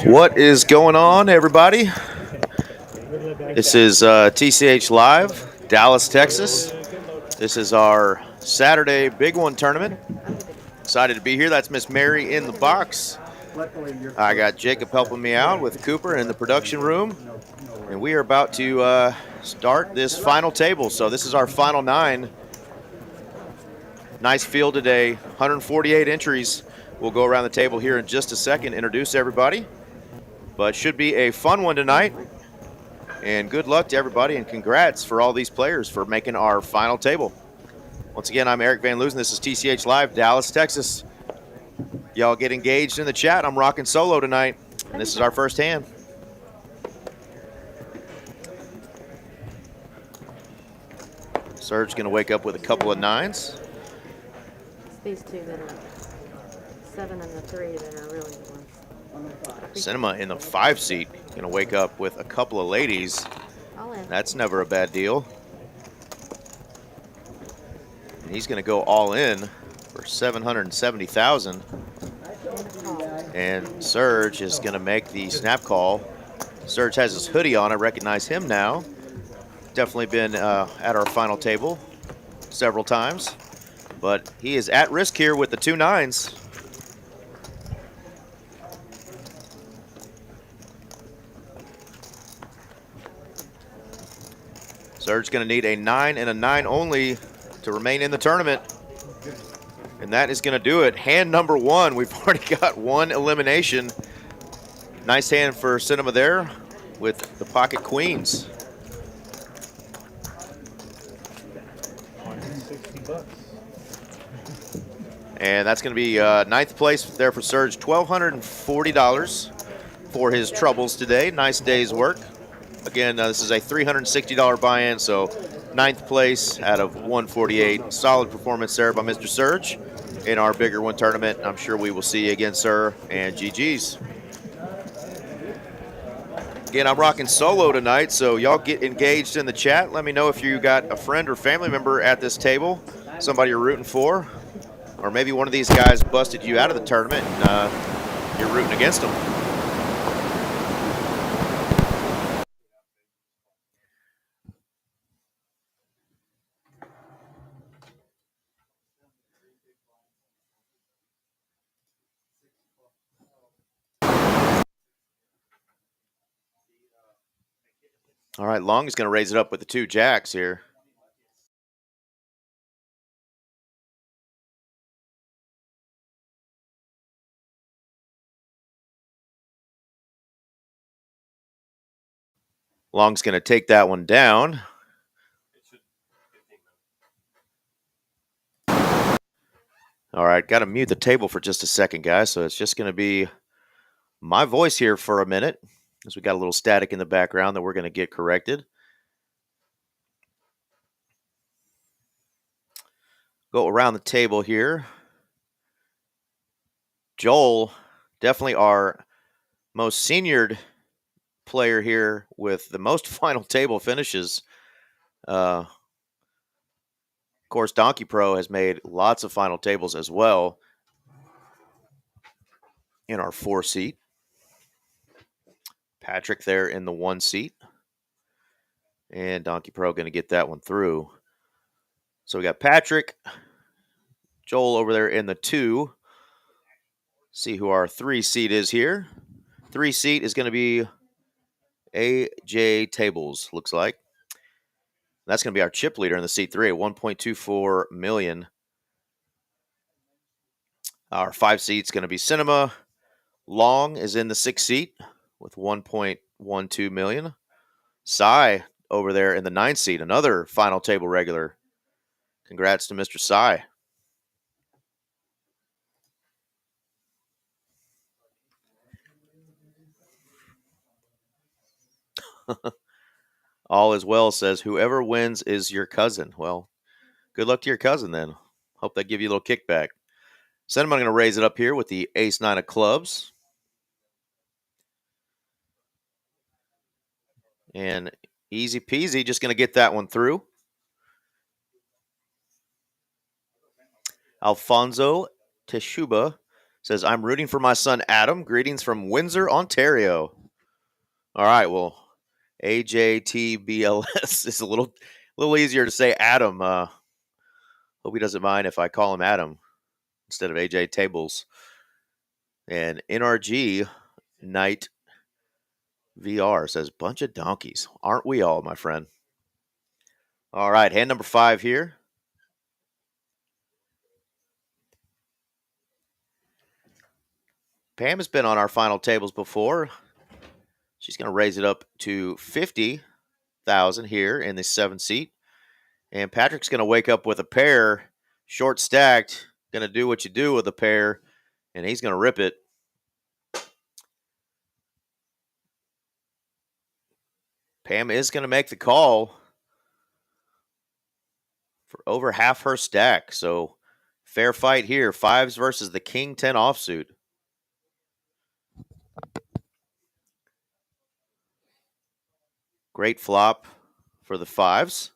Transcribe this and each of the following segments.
What is going on, everybody? This is TCH Live, Dallas, Texas. This is our Saturday Big One tournament. Excited to be here. That's Miss Mary in the box. I got Jacob helping me out with Cooper in the production room. And we are about to start this final table. So this is our final 9. Nice field today, 148 entries. We'll go around the table here in just a second, introduce everybody. But should be a fun one tonight. And good luck to everybody, and congrats for all these players for making our final table. Once again, I'm Eric Van Loosen. This is TCH Live, Dallas, Texas. Y'all get engaged in the chat. I'm rocking solo tonight, and this is our first hand. Serge going to wake up with a couple of 9s. It's these two that are 7 and the 3 that are really the ones. Cinema in the 5 seat going to wake up with a couple of ladies. That's never a bad deal. And he's going to go all in for $770,000. And Serge is going to make the snap call. Serge has his hoodie on. I recognize him now. Definitely been at our final table several times. But he is at risk here with the 2 9s. Serge's going to need a 9 and a 9 only to remain in the tournament. And that is going to do it. Hand number 1. We've already got 1 elimination. Nice hand for Cinema there with the pocket queens. And that's going to be 9th place there for Serge. $1,240 for his troubles today. Nice day's work. Again, this is a $360 buy-in, so 9th place out of 148. Solid performance there by Mr. Serge in our bigger one tournament. I'm sure we will see you again, sir, and GG's. Again, I'm rocking solo tonight, so y'all get engaged in the chat. Let me know if you got a friend or family member at this table, somebody you're rooting for, or maybe one of these guys busted you out of the tournament and you're rooting against them. All right, Long is going to raise it up with the 2 jacks here. Long's going to take that one down. All right, got to mute the table for just a second, guys. So it's just going to be my voice here for a minute, because we got a little static in the background that we're going to get corrected. Go around the table here. Joel, definitely our most seniored player here with the most final table finishes. Of course, Donkey Pro has made lots of final tables as well in our 4 seat. Patrick there in the 1 seat. And Donkey Pro going to get that one through. So we got Patrick, Joel over there in the 2. See who our 3 seat is here. 3 seat is going to be AJ Tables, looks like. That's going to be our chip leader in the seat 3 at $1.24 million. Our 5 seat's going to be Cinema. Long is in the 6 seat with $1.12 million. Cy over there in the 9 seat, another final table regular. Congrats to Mr. Cy. All is well says, whoever wins is your cousin. Well, good luck to your cousin then. Hope they give you a little kickback. Cinema going to raise it up here with the ace-9 of clubs. And easy peasy, just going to get that one through. Alfonso Teshuba says, I'm rooting for my son Adam. Greetings from Windsor, Ontario. All right, well, AJTBLS is a little easier to say Adam. Hope he doesn't mind if I call him Adam instead of AJ Tables. And NRG Knight VR says, bunch of donkeys. Aren't we all, my friend? All right, hand number 5 here. Pam has been on our final tables before. She's going to raise it up to 50,000 here in the 7 seat. And Patrick's going to wake up with a pair, short stacked, going to do what you do with a pair, and he's going to rip it. Pam is going to make the call for over half her stack. So fair fight here. 5s versus the King 10 offsuit. Great flop for the 5s.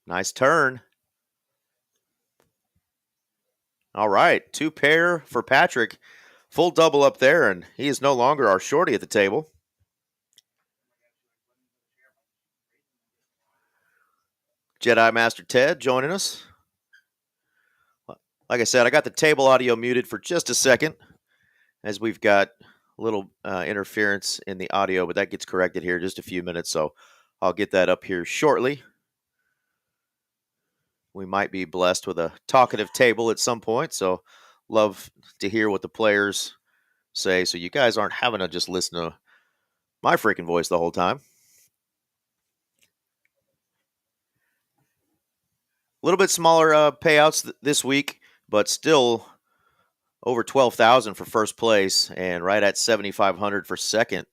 Nice turn. All right, 2 pair for Patrick. Full double up there, and he is no longer our shorty at the table. Jedi Master Ted joining us. Like I said, I got the table audio muted for just a second as we've got a little interference in the audio, but that gets corrected here in just a few minutes, so I'll get that up here shortly. We might be blessed with a talkative table at some point, so love to hear what the players say, so you guys aren't having to just listen to my freaking voice the whole time. A little bit smaller payouts this week, but still over 12,000 for first place and right at 7,500 for second.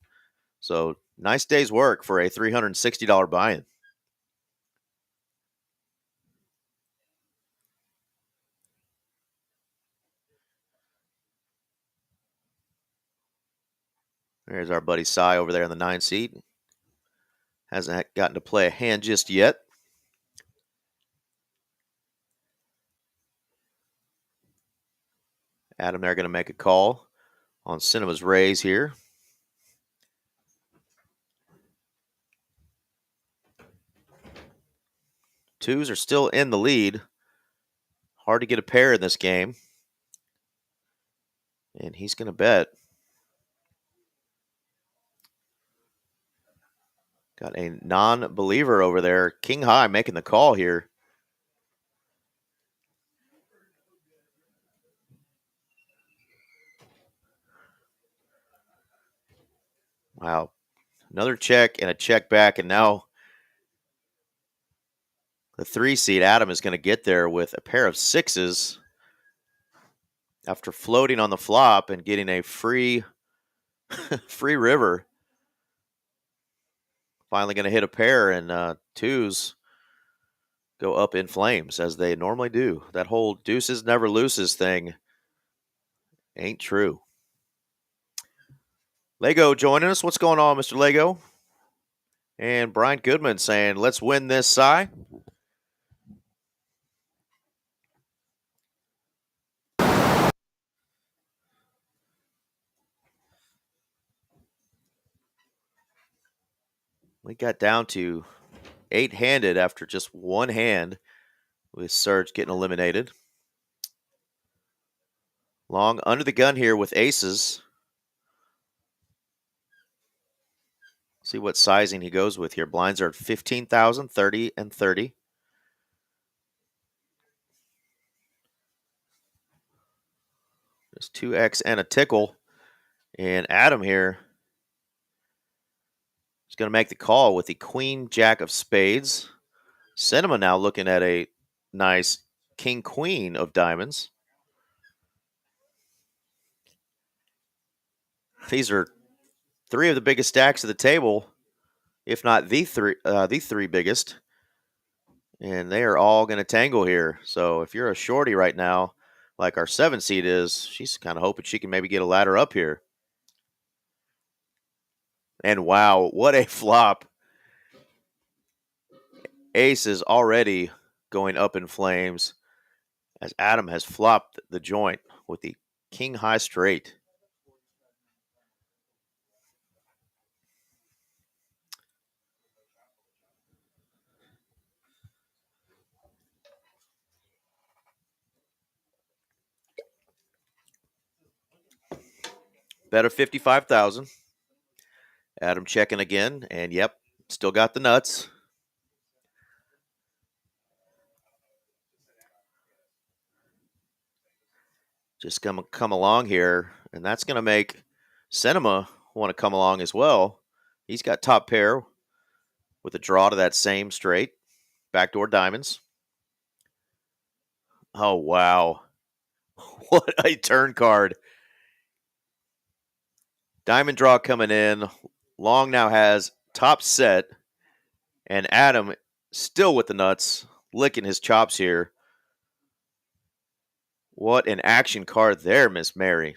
So nice day's work for a $360 buy-in. There's our buddy Cy over there in the 9 seat. Hasn't gotten to play a hand just yet. Adam, they're going to make a call on Cinema's raise here. Twos are still in the lead. Hard to get a pair in this game. And he's going to bet. Got a non-believer over there. King high making the call here. Wow. Another check and a check back, and now the 3 seed Adam is going to get there with a pair of 6s after floating on the flop and getting a free river. Finally going to hit a pair, and 2s go up in flames as they normally do. That whole deuces never loses thing ain't true. Lego joining us. What's going on, Mr. Lego? And Brian Goodman saying, let's win this, Cy. We got down to 8-handed after just one hand with Serge getting eliminated. Long under the gun here with aces. See what sizing he goes with here. Blinds are at 15,000, 30, and 30. There's 2x and a tickle. And Adam here is going to make the call with the Queen Jack of Spades. Cinema now looking at a nice King Queen of diamonds. These are 3 of the biggest stacks of the table, if not the three biggest. And they are all going to tangle here. So if you're a shorty right now, like our 7 seed is, she's kind of hoping she can maybe get a ladder up here. And wow, what a flop. Ace is already going up in flames. as Adam has flopped the joint with the king high straight. Bet of 55,000. Adam checking again, and yep, still got the nuts. Just gonna come along here, and that's gonna make Cinema want to come along as well. He's got top pair with a draw to that same straight. Backdoor diamonds. Oh, wow. What a turn card. Diamond draw coming in. Long now has top set. And Adam still with the nuts, licking his chops here. What an action card there, Miss Mary.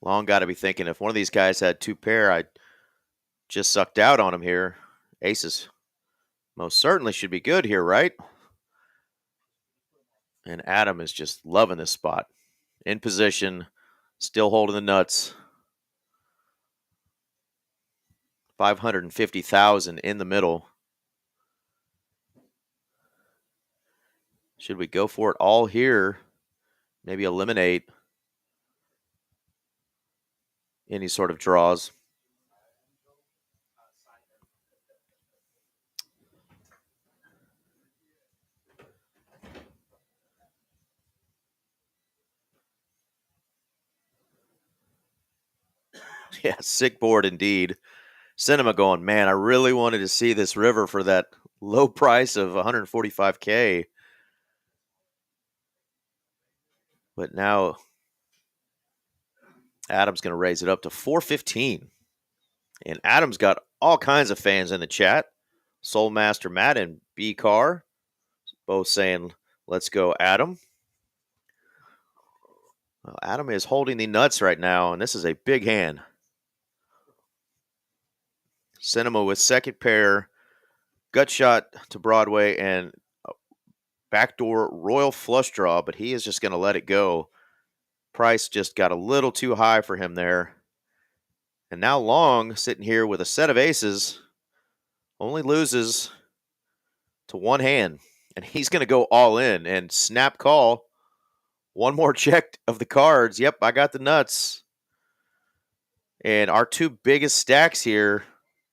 Long got to be thinking, if one of these guys had two pair, I just sucked out on him here. Aces most certainly should be good here, right? And Adam is just loving this spot. In position, still holding the nuts. 550,000 in the middle. Should we go for it all here? Maybe eliminate any sort of draws. Yeah, sick board indeed. Cinema going, man, I really wanted to see this river for that low price of 145K. But now Adam's going to raise it up to 415. And Adam's got all kinds of fans in the chat. Soulmaster Matt and B Car both saying, let's go, Adam. Well, Adam is holding the nuts right now, and this is a big hand. Cinema with second pair, gut shot to Broadway, and backdoor royal flush draw, but he is just going to let it go. Price just got a little too high for him there. And now Long sitting here with a set of aces, only loses to one hand, and he's going to go all in and snap call. One more check of the cards. Yep, I got the nuts. And our two biggest stacks here,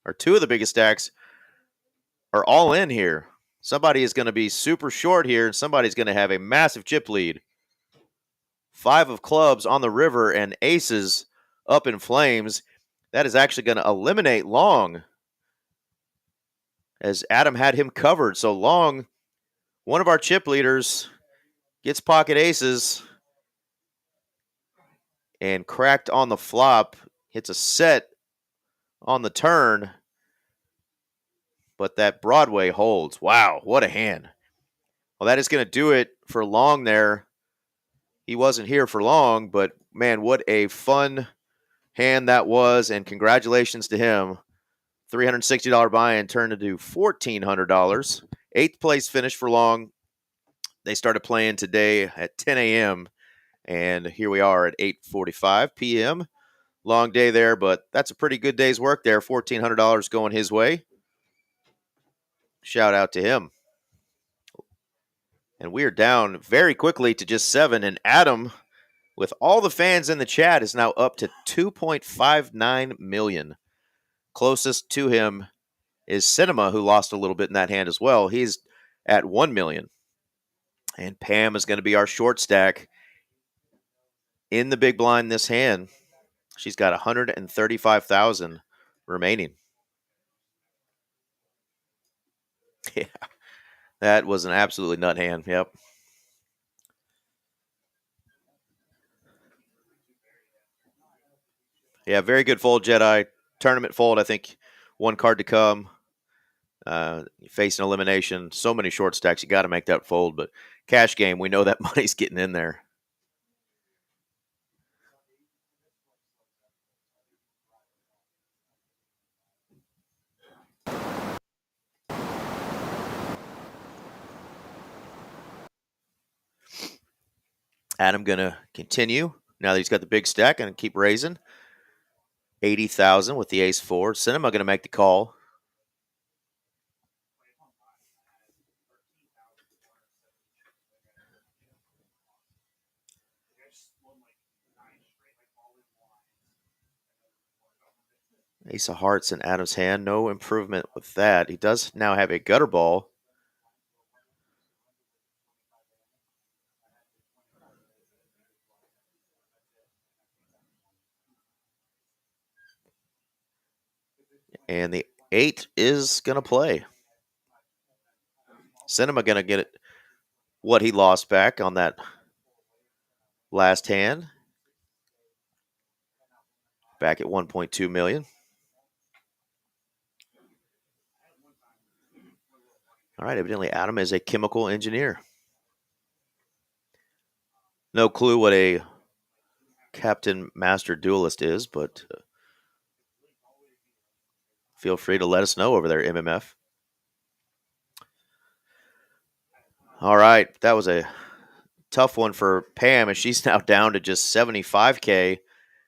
or two of the biggest stacks, are all in here. Somebody is going to be super short here, and somebody's going to have a massive chip lead. 5 of clubs on the river and aces up in flames. That is actually going to eliminate Long, as Adam had him covered. So Long, one of our chip leaders, gets pocket aces and cracked on the flop. Hits a set on the turn, but that Broadway holds. Wow, what a hand. Well, that is going to do it for Long there. He wasn't here for long, but man, what a fun hand that was, and congratulations to him. $360 buy-in turned into $1,400. 8th place finish for Long. They started playing today at 10 a.m., and here we are at 8:45 p.m. Long day there, but that's a pretty good day's work there. $1,400 going his way. Shout out to him. And we are down very quickly to just 7, and Adam, with all the fans in the chat, is now up to 2.59 million. Closest to him is Cinema, who lost a little bit in that hand as well. He's at 1 million. And Pam is going to be our short stack in the big blind this hand. She's got 135,000 remaining. Yeah, that was an absolutely nut hand. Yep. Yeah, very good fold, Jedi. Tournament fold, I think. One card to come. Facing elimination. So many short stacks. You got to make that fold. But cash game, we know that money's getting in there. Adam going to continue. Now that he's got the big stack, and keep raising. 80,000 with the ace-4. Cinema going to make the call. Ace of hearts in Adam's hand. No improvement with that. He does now have a gutter ball. And the 8 is going to play. Cinema going to get it, what he lost back on that last hand. Back at 1.2 million. All right, evidently Adam is a chemical engineer. No clue what a Captain Master Duelist is, but feel free to let us know over there, MMF. All right, that was a tough one for Pam, and she's now down to just 75K.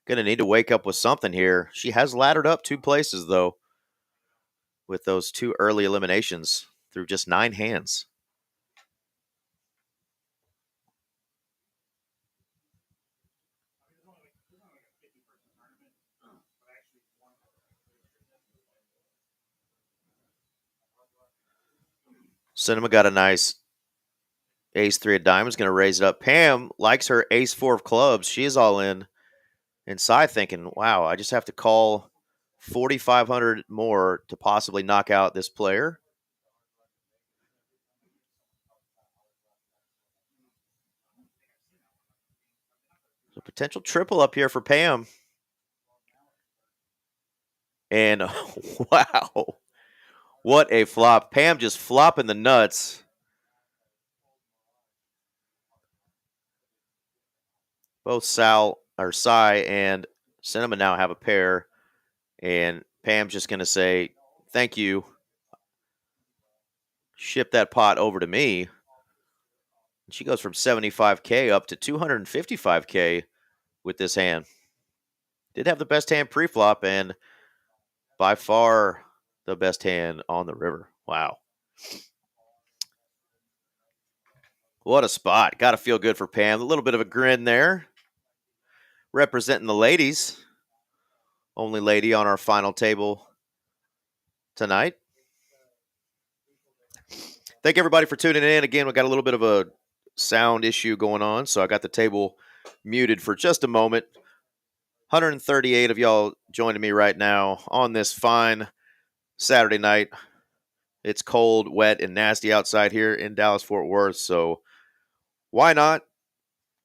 Going to need to wake up with something here. She has laddered up 2 places, though, with those 2 early eliminations through just 9 hands. Cinema got a nice ace-3 of diamonds, going to raise it up. Pam likes her ace-4 of clubs. She is all in. Inside thinking, wow, I just have to call 4,500 more to possibly knock out this player. So potential triple up here for Pam. And wow, what a flop. Pam just flopping the nuts. Both Cy and Cinema now have a pair. And Pam's just going to say, thank you. Ship that pot over to me. She goes from 75K up to 255K with this hand. Did have the best hand pre-flop and by far the best hand on the river. Wow. What a spot. Got to feel good for Pam. A little bit of a grin there. Representing the ladies. Only lady on our final table tonight. Thank everybody for tuning in. Again, we got a little bit of a sound issue going on, so I got the table muted for just a moment. 138 of y'all joining me right now on this fine Saturday night. It's cold, wet, and nasty outside here in Dallas-Fort Worth, so why not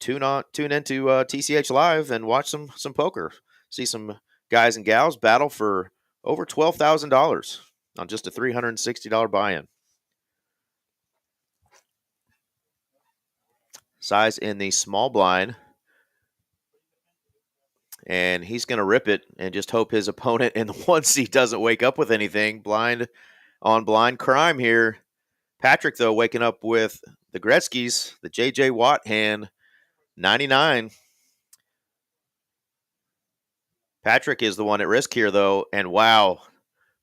tune into TCH Live and watch some poker. See some guys and gals battle for over $12,000 on just a $360 buy-in. Size in the small blind. And he's going to rip it and just hope his opponent in the 1 seat doesn't wake up with anything. Blind on blind crime here. Patrick, though, waking up with the Gretzky's, the J.J. Watt hand, 99. Patrick is the one at risk here, though. And wow,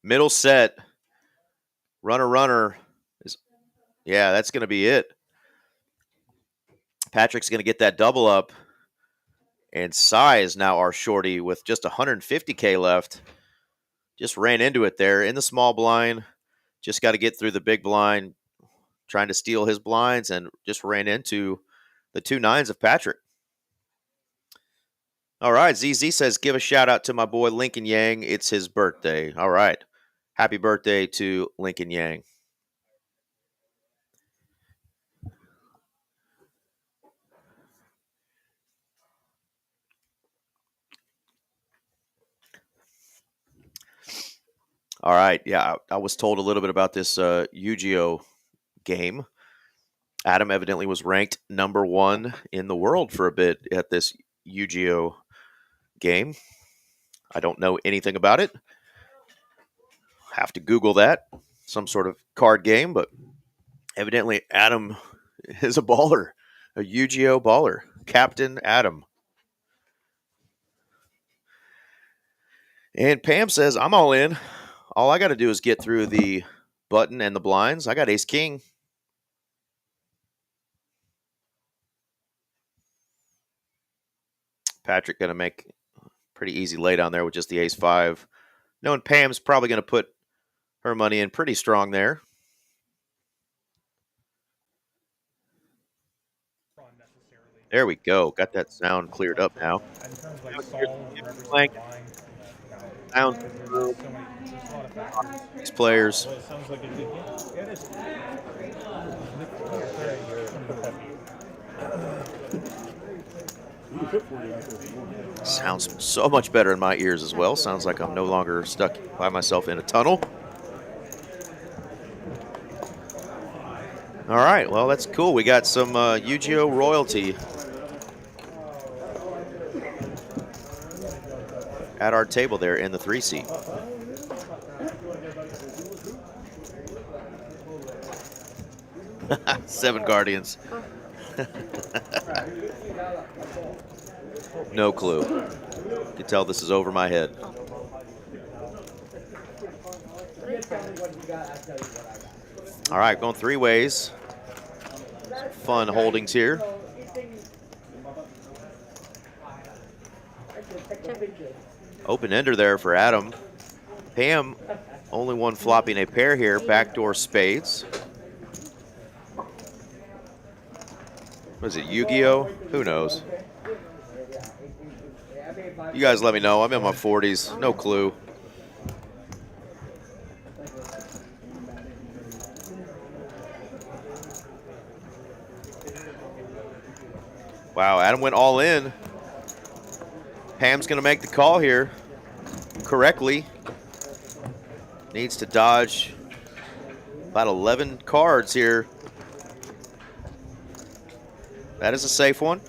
middle set, runner. Yeah, that's going to be it. Patrick's going to get that double up. And Cy is now our shorty with just 150K left. Just ran into it there in the small blind. Just got to get through the big blind, trying to steal his blinds, and just ran into the 2 9s of Patrick. All right, ZZ says, give a shout out to my boy Lincoln Yang. It's his birthday. All right. Happy birthday to Lincoln Yang. All right. Yeah, I was told a little bit about this Yu-Gi-Oh game. Adam evidently was ranked number 1 in the world for a bit at this Yu-Gi-Oh game. I don't know anything about it. Have to Google that. Some sort of card game, but evidently Adam is a baller, a Yu-Gi-Oh baller. Captain Adam. And Pam says, I'm all in. All I got to do is get through the button and the blinds. I got ace king. Patrick going to make a pretty easy lay down there with just the ace five. Knowing Pam's probably going to put her money in pretty strong there. There we go. Got that sound cleared up now. Sound through these players. Sounds so much better in my ears as well. Sounds like I'm no longer stuck by myself in a tunnel. All right, well, that's cool. We got some Yu-Gi-Oh! Royalty at our table there in the 3 seat. Seven Guardians. No clue. You can tell this is over my head. All right, going 3 ways. Some fun holdings here. Open ender there for Adam. Pam, only one flopping a pair here. Backdoor spades. Was it Yu-Gi-Oh? Who knows? You guys let me know. I'm in my 40s. No clue. Wow, Adam went all in. Pam's going to make the call here correctly. Needs to dodge about 11 cards here. That is a safe one.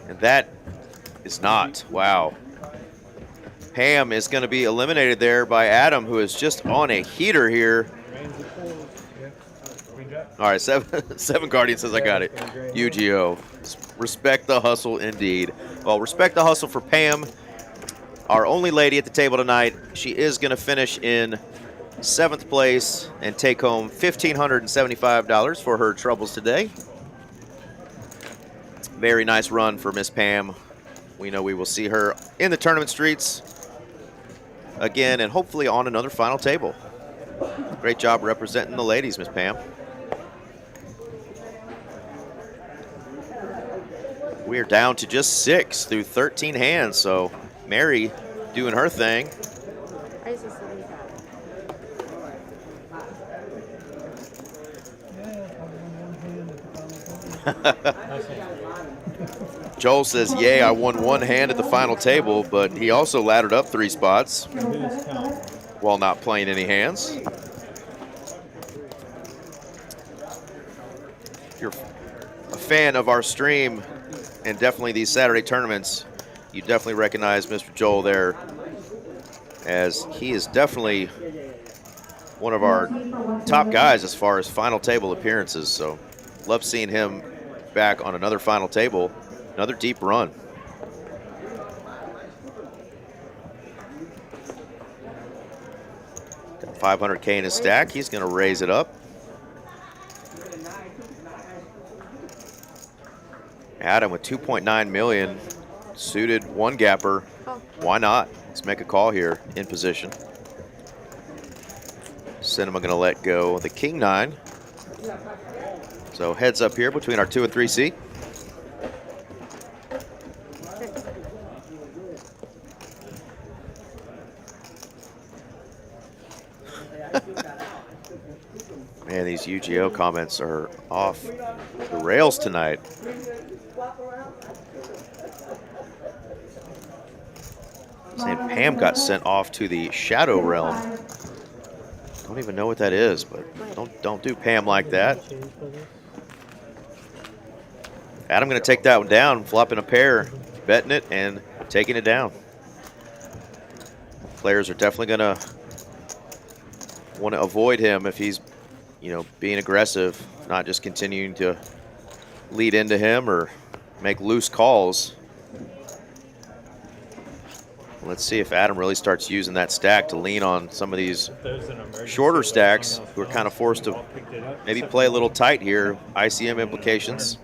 And that is not. Wow. Pam is going to be eliminated there by Adam, who is just on a heater here. All right, seven Guardian says I got it. Yu-Gi-Oh! Respect the hustle indeed. Well, respect the hustle for Pam, our only lady at the table tonight. She is going to finish in 7th place and take home $1,575 for her troubles today. Very nice run for Miss Pam. We know we will see her in the tournament streets again and hopefully on another final table. Great job representing the ladies, Miss Pam. We are down to just 6 through 13 hands, so Mary doing her thing. Joel says, yay, I won 1 hand at the final table, but he also laddered up 3 spots while not playing any hands. If you're a fan of our stream and definitely these Saturday tournaments, you definitely recognize Mr. Joel there, as he is definitely one of our top guys as far as final table appearances. So love seeing him back on another final table, another deep run. Got $500K in his stack. He's going to raise it up. Adam with 2.9 million, suited 1-gapper. Why not? Let's make a call here in position. Cinema going to let go the king 9. So heads up here between our 2 and 3 seat. Man, these Yu-Gi-Oh comments are off the rails tonight. Saying Pam got sent off to the Shadow Realm. Don't even know what that is, but don't do Pam like that. Adam going to take that one down, flopping a pair, betting it, and taking it down. Players are definitely going to want to avoid him if he's, you know, being aggressive, not just continuing to lead into him or make loose calls. Let's see if Adam really starts using that stack to lean on some of these shorter stacks who are kind of forced to maybe play a little tight here. ICM implications,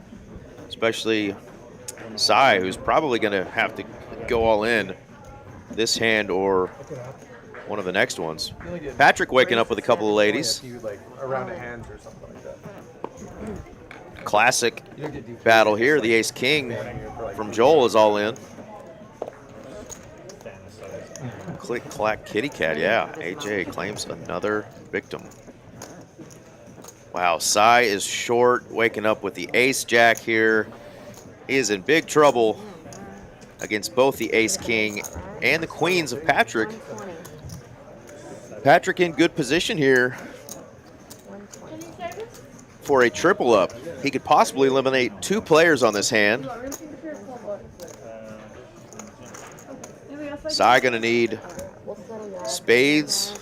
especially Cy, who's probably going to have to go all in this hand or one of the next ones. Patrick waking up with a couple of ladies. Classic battle here. The ace-king from Joel is all in. Click, clack, kitty cat. Yeah, AJ claims another victim. Wow, Cy is short, waking up with the ace-jack here. He is in big trouble against both the ace-king and the queens of Patrick. Patrick in good position here for a triple up. He could possibly eliminate 2 players on this hand. Cy gonna need spades,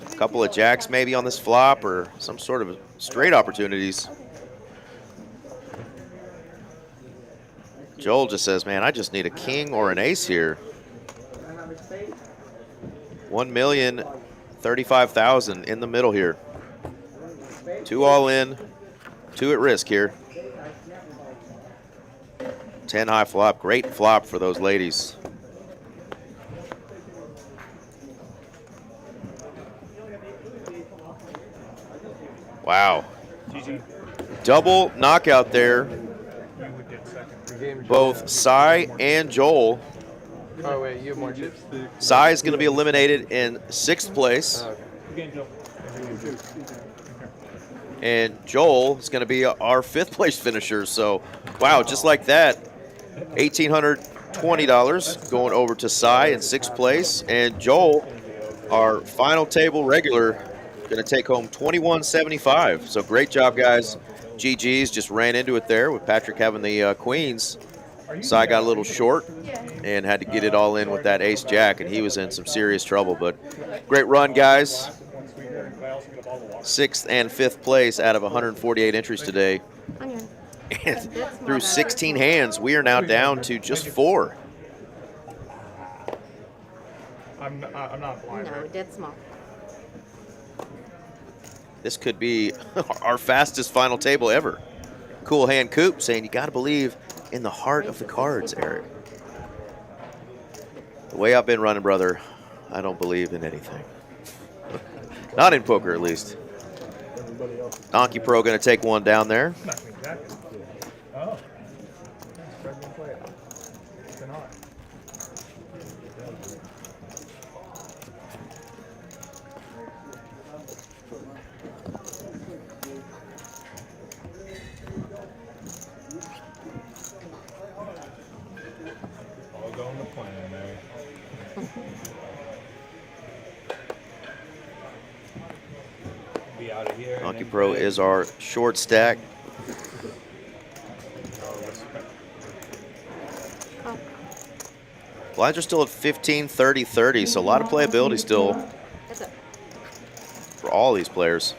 a couple of jacks maybe on this flop, or some sort of straight opportunities. Joel just says, man, I just need a king or an ace here. 1,035,000 in the middle here. 2 all in, 2 at risk here. 10 high flop, great flop for those ladies. Wow. Double knockout there. Both Cy and Joel. Oh, wait, you have more chips? Cy is going to be eliminated in 6th place. And Joel is going to be our 5th place finisher. So, wow, just like that, $1,820 going over to Cy in 6th place. And Joel, our final table regular, going to take home $2,175. So great job, guys. GG's just ran into it there with Patrick having the queens. Cy got a little short and had to get it all in with that ace-jack, and he was in some serious trouble. But great run, guys. 6th and 5th place out of 148 entries today. And through 16 hands, we are now down to just 4. I'm not blind. No, dead small. This could be our fastest final table ever. Cool Hand Coop saying you got to believe in the heart of the cards, Eric. The way I've been running, brother, I don't believe in anything. Not in poker, at least. Donkey Pro going to take one down there. Oh. Donkey Pro is our short stack. Blinds are still at 15, 30, 30, so a lot of playability still for all these players.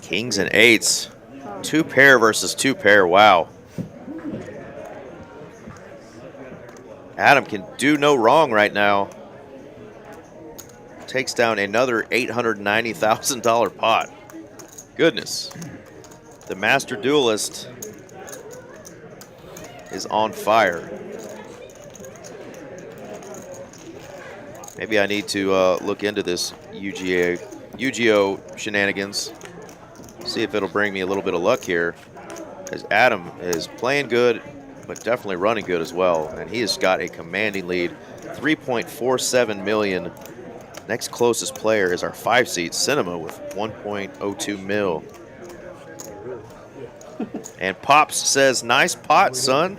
Kings and eights. 2 pair versus 2 pair. Wow. Adam can do no wrong right now. Takes down another $890,000 pot. Goodness. The master duelist is on fire. Maybe I need to look into this Yu-Gi-Oh shenanigans. See if it'll bring me a little bit of luck here, as Adam is playing good but definitely running good as well. And he has got a commanding lead, 3.47 million. Next closest player is our 5-seed Cinema with 1.02 mil. And Pops says, nice pot, son.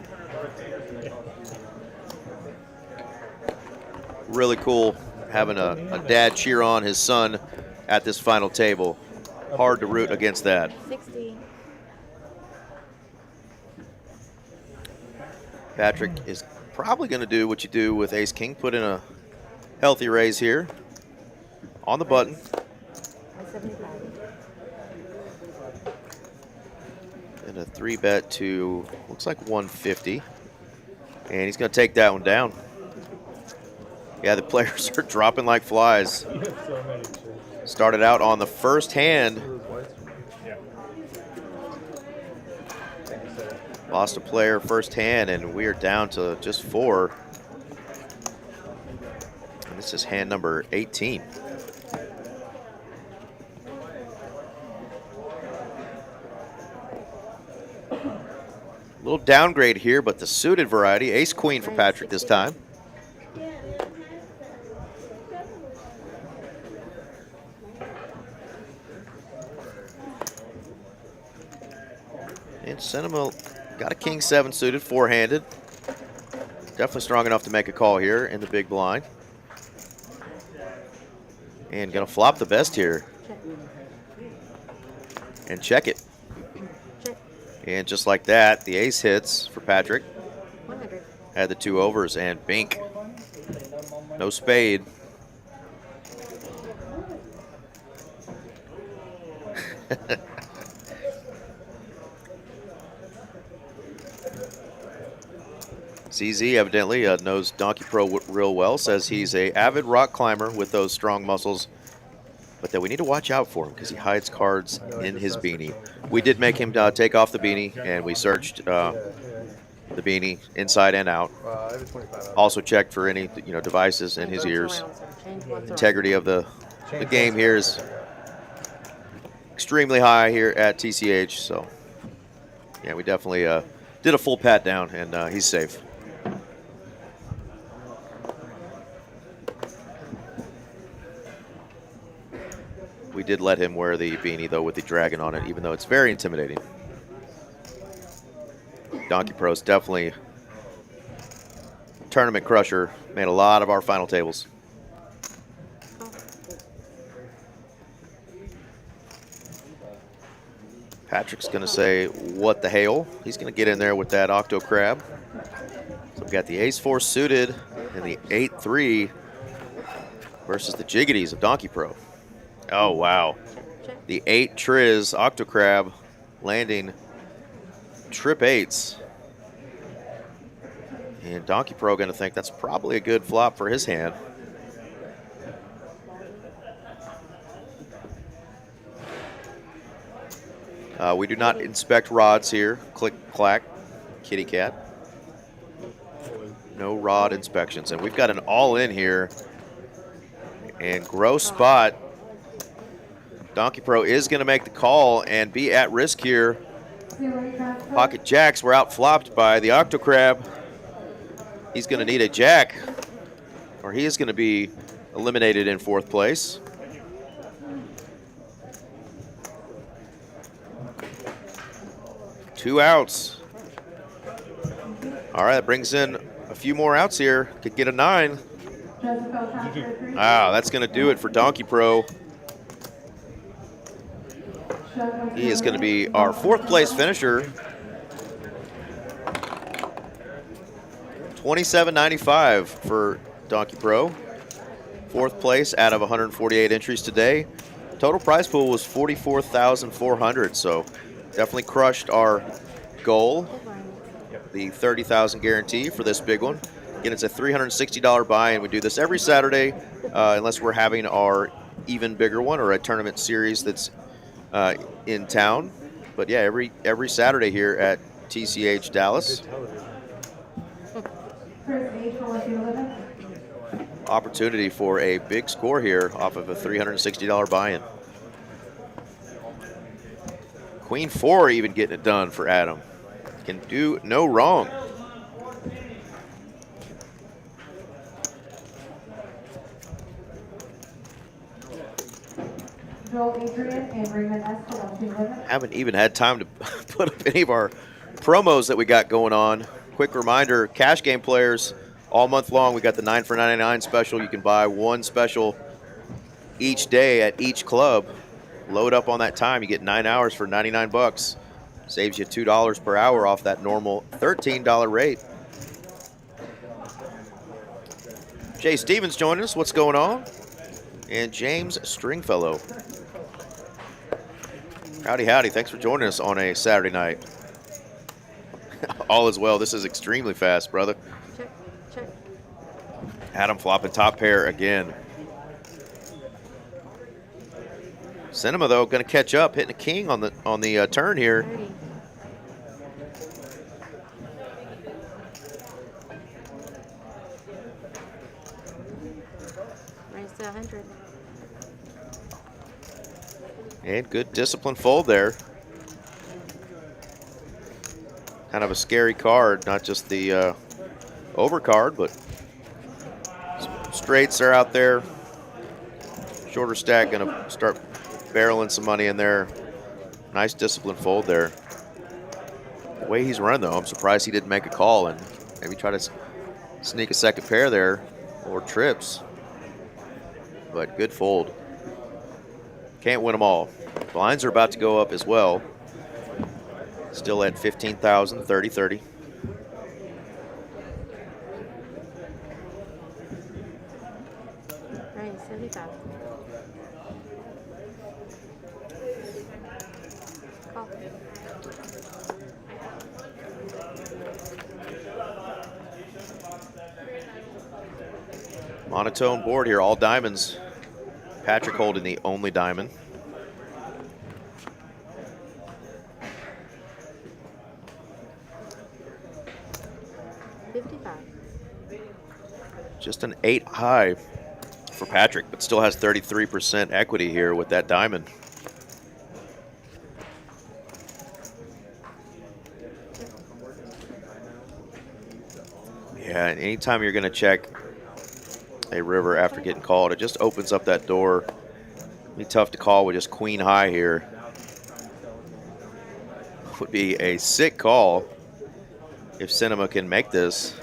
Really cool having a dad cheer on his son at this final table. Hard to root against that. 60. Patrick is probably going to do what you do with Ace King, put in a healthy raise here on the button. 75. And a 3-bet to, looks like 150. And he's going to take that one down. Yeah, the players are dropping like flies. Started out on the first hand. Lost a player first hand, and we are down to just 4. And this is hand number 18. A little downgrade here, but the suited variety. Ace Queen for Patrick this time. And Cinema got a King 7 suited, 4-handed. Definitely strong enough to make a call here in the big blind. And gonna flop the best here. And check it. And just like that, the ace hits for Patrick. 100. Had the 2 overs and bink. No spade. CZ evidently knows Donkey Pro real well, says he's a avid rock climber with those strong muscles, but that we need to watch out for him because he hides cards in his beanie. We did make him take off the beanie, and we searched the beanie inside and out. Also checked for any devices in his ears. Integrity of the game here is extremely high here at TCH, so yeah, we definitely did a full pat down, and he's safe. We did let him wear the beanie, though, with the dragon on it, even though it's very intimidating. Donkey Pro's definitely tournament crusher. Made a lot of our final tables. Patrick's going to say, what the hail? He's going to get in there with that Octo Crab. So we've got the Ace-4 suited and the 8-3 versus the Jiggities of Donkey Pro. Oh, wow. The 8 Triz Octo Crab landing trip 8s. And Donkey Pro going to think that's probably a good flop for his hand. We do not inspect rods here. Click, clack, kitty cat. No rod inspections. And we've got an all-in here. And gross spot. Donkey Pro is going to make the call and be at risk here. Pocket jacks were out flopped by the Octo Crab. He's going to need a jack, or he is going to be eliminated in 4th place. Two outs. All right, that brings in a few more outs here. Could get a 9. Wow, that's going to do it for Donkey Pro. He is going to be our 4th place finisher. $27.95 for Donkey Pro. 4th place out of 148 entries today. Total prize pool was $44,400, so definitely crushed our goal, the $30,000 guarantee for this big one. Again, it's a $360 buy-in. We do this every Saturday unless we're having our even bigger one or a tournament series that's in town. But yeah, every Saturday here at TCH Dallas. Opportunity for a big score here off of a $360 buy-in. Queen 4 even getting it done for Adam. Can do no wrong. Haven't even had time to put up any of our promos that we got going on. Quick reminder, cash game players, all month long, we got the 9 for $99 special. You can buy one special each day at each club. Load up on that time. You get 9 hours for 99 bucks. Saves you $2 per hour off that normal $13 rate. Jay Stevens joining us. What's going on? And James Stringfellow. Howdy, howdy. Thanks for joining us on a Saturday night. All is well. This is extremely fast, brother. Check, check. Adam flopping top pair again. Cinema, though, going to catch up, hitting a king on the turn here. 30. Raise to 100. And good discipline fold there. Kind of a scary card, not just the over card, but straights are out there. Shorter stack going to start barreling some money in there. Nice discipline fold there. The way he's run, though, I'm surprised he didn't make a call and maybe try to sneak a second pair there or trips. But good fold. Can't win them all. Blinds are about to go up as well. Still at 15,000, 30-30. Raise 75. Call. Monotone board here, all diamonds. Patrick holding the only diamond. Just an 8 high for Patrick, but still has 33% equity here with that diamond. Yeah, and anytime you're going to check a river after getting called, it just opens up that door. It'd be tough to call with just queen high here. Would be a sick call if Cinema can make this.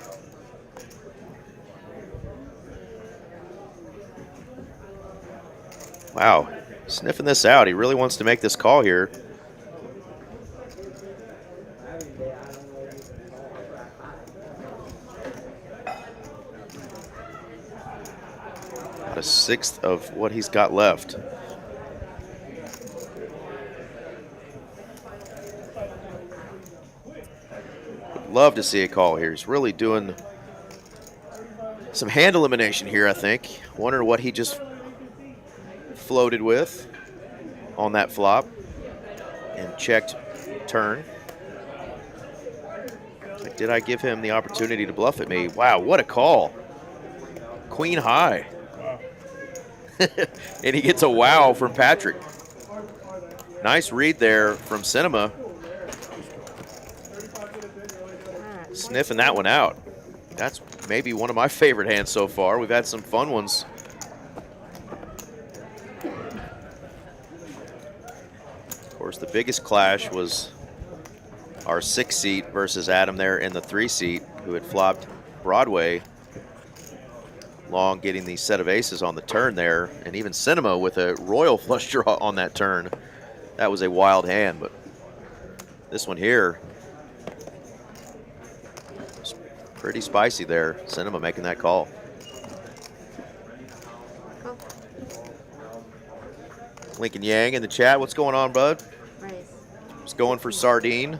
Wow, sniffing this out. He really wants to make this call here. About a sixth of what he's got left. Would love to see a call here. He's really doing some hand elimination here, I think. Wonder what he just floated with on that flop and checked turn. Like, did I give him the opportunity to bluff at me? Wow, what a call. Queen high. And he gets a wow from Patrick. Nice read there from Cinema. Sniffing that one out. That's maybe one of my favorite hands so far. We've had some fun ones. Of course, the biggest clash was our 6 seat versus Adam there in the 3 seat, who had flopped Broadway. Long getting the set of aces on the turn there, and even Cinema with a royal flush draw on that turn. That was a wild hand, but this one here, pretty spicy there. Cinema making that call. Lincoln Yang in the chat. What's going on, bud? Raise. Just going for sardine.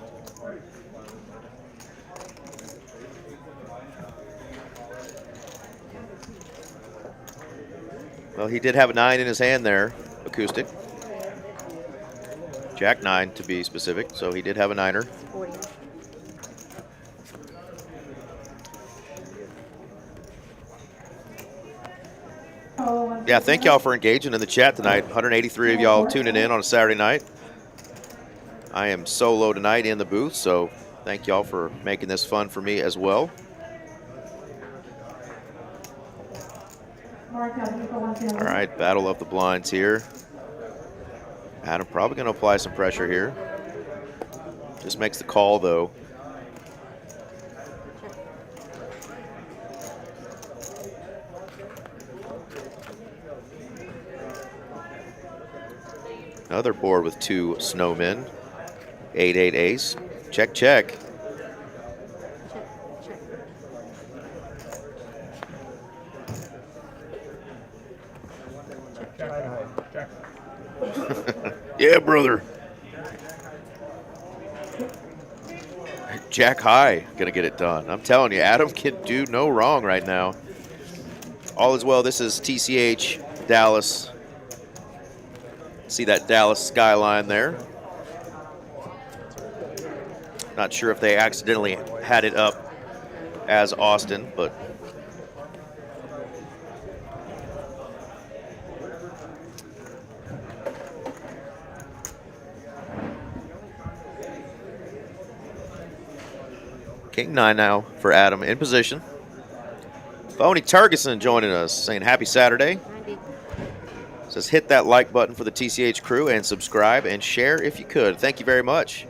Well, he did have a 9 in his hand there, acoustic. Jack 9 to be specific, so he did have a 9er. 40. Yeah, thank y'all for engaging in the chat tonight. 183 of y'all tuning in on a Saturday night. I am solo tonight in the booth, so thank y'all for making this fun for me as well. All right, battle of the blinds here. Adam probably going to apply some pressure here. Just makes the call, though. Another board with 2 snowmen. 8-8 ace. Check, check. Check, check. Jack. Yeah, brother. Jack high, gonna get it done. I'm telling you, Adam can do no wrong right now. All is well. This is TCH Dallas. See that Dallas skyline there. Not sure if they accidentally had it up as Austin, but King 9 now for Adam in position. Phony Turgeson joining us, saying happy Saturday. 90. Says hit that like button for the TCH crew and subscribe and share if you could. Thank you very much.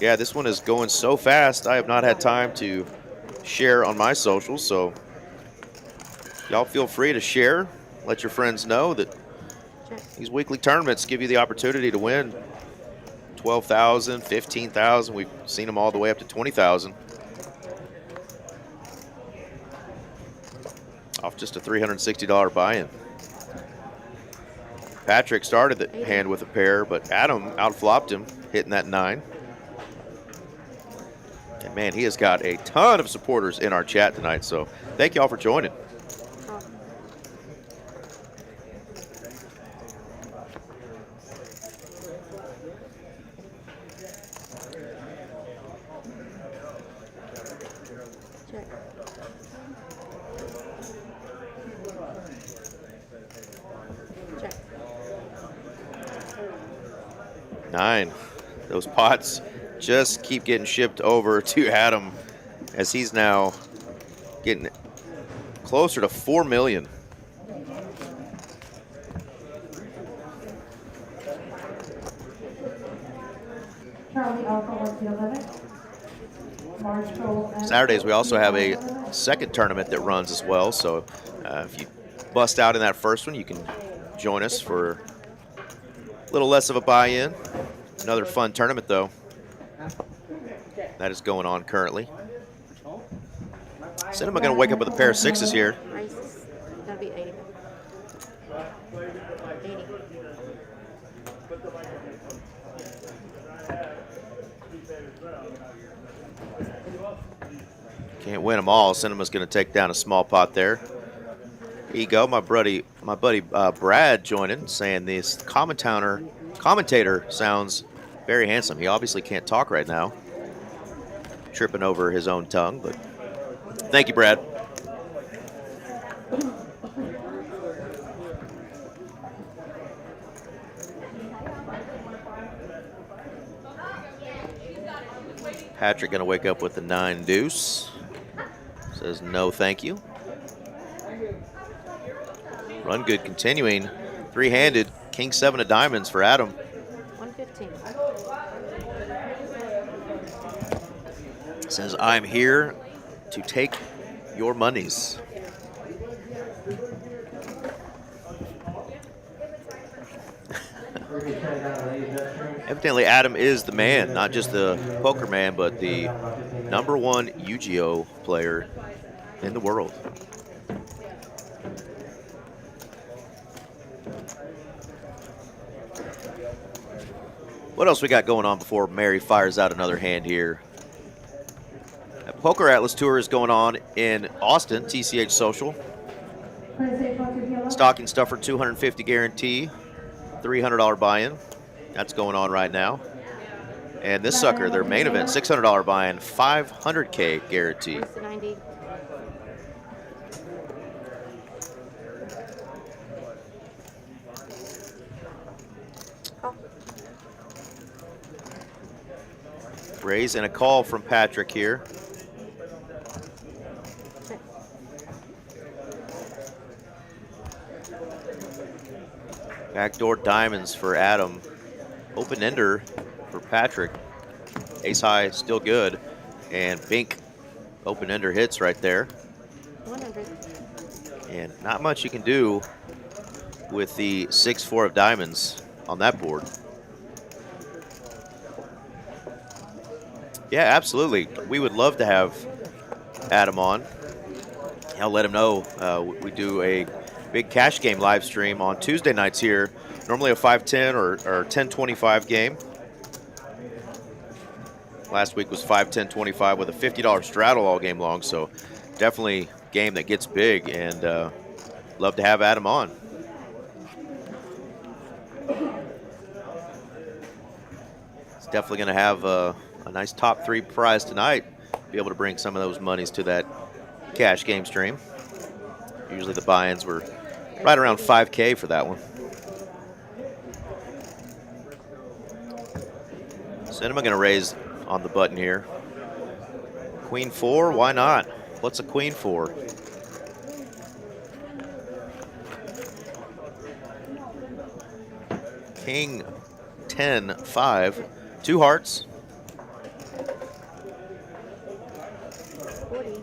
Yeah, this one is going so fast. I have not had time to share on my socials, so y'all feel free to share. Let your friends know that Check. these weekly tournaments give you the opportunity to win 12,000, 15,000. We've seen them all the way up to 20,000. Off just a $360 buy-in. Patrick started the hand with a pair, but Adam outflopped him, hitting that 9. And man, he has got a ton of supporters in our chat tonight, so thank you all for joining. Call. Check. 9. Those pots just keep getting shipped over to Adam as he's now getting closer to 4 million. Saturdays we also have a second tournament that runs as well, so if you bust out in that first one, you can join us for a little less of a buy-in. Another fun tournament, though, that is going on currently. Cinema going to wake up with a pair of 6s here. Race. Gotta be 80. 80. Can't win them all. Cinema's going to take down a small pot there. Here you go, my buddy Brad joining, saying this commentator sounds very handsome. He obviously can't talk right now, tripping over his own tongue, but thank you, Brad. Patrick going to wake up with the 9 deuce. Says no thank you. Run good continuing. 3-handed. King 7 of diamonds for Adam. 115. Says I'm here to take your monies. Evidently Adam is the man, not just the poker man, but the #1 Yu-Gi-Oh player in the world. What else we got going on before Mary fires out another hand here? A Poker Atlas Tour is going on in Austin, TCH Social. Stocking stuffer, 250 guarantee, $300 buy-in. That's going on right now. And this sucker, their main event, $600 buy-in, $500K guarantee. Race to 90. Call. Raise and a call from Patrick here. Check. Backdoor diamonds for Adam. open ender for Patrick. Ace high still good, and Bink open ender hits right there. 100. And not much you can do with the 6-4 of diamonds on that board. Yeah, absolutely. We would love to have Adam on. I'll let him know. We do a big cash game live stream on Tuesday nights here. Normally a 5-10 or 10-25 game. Last week was 5-10-25 with a $50 straddle all game long. So definitely a game that gets big, and love to have Adam on. He's definitely going to have a nice top 3 prize tonight. Be able to bring some of those monies to that cash game stream. Usually the buy-ins were right around 5K for that one. Cinema going to raise on the button here. Queen 4, why not? What's a queen for? King 10, 5, 2 hearts. 40.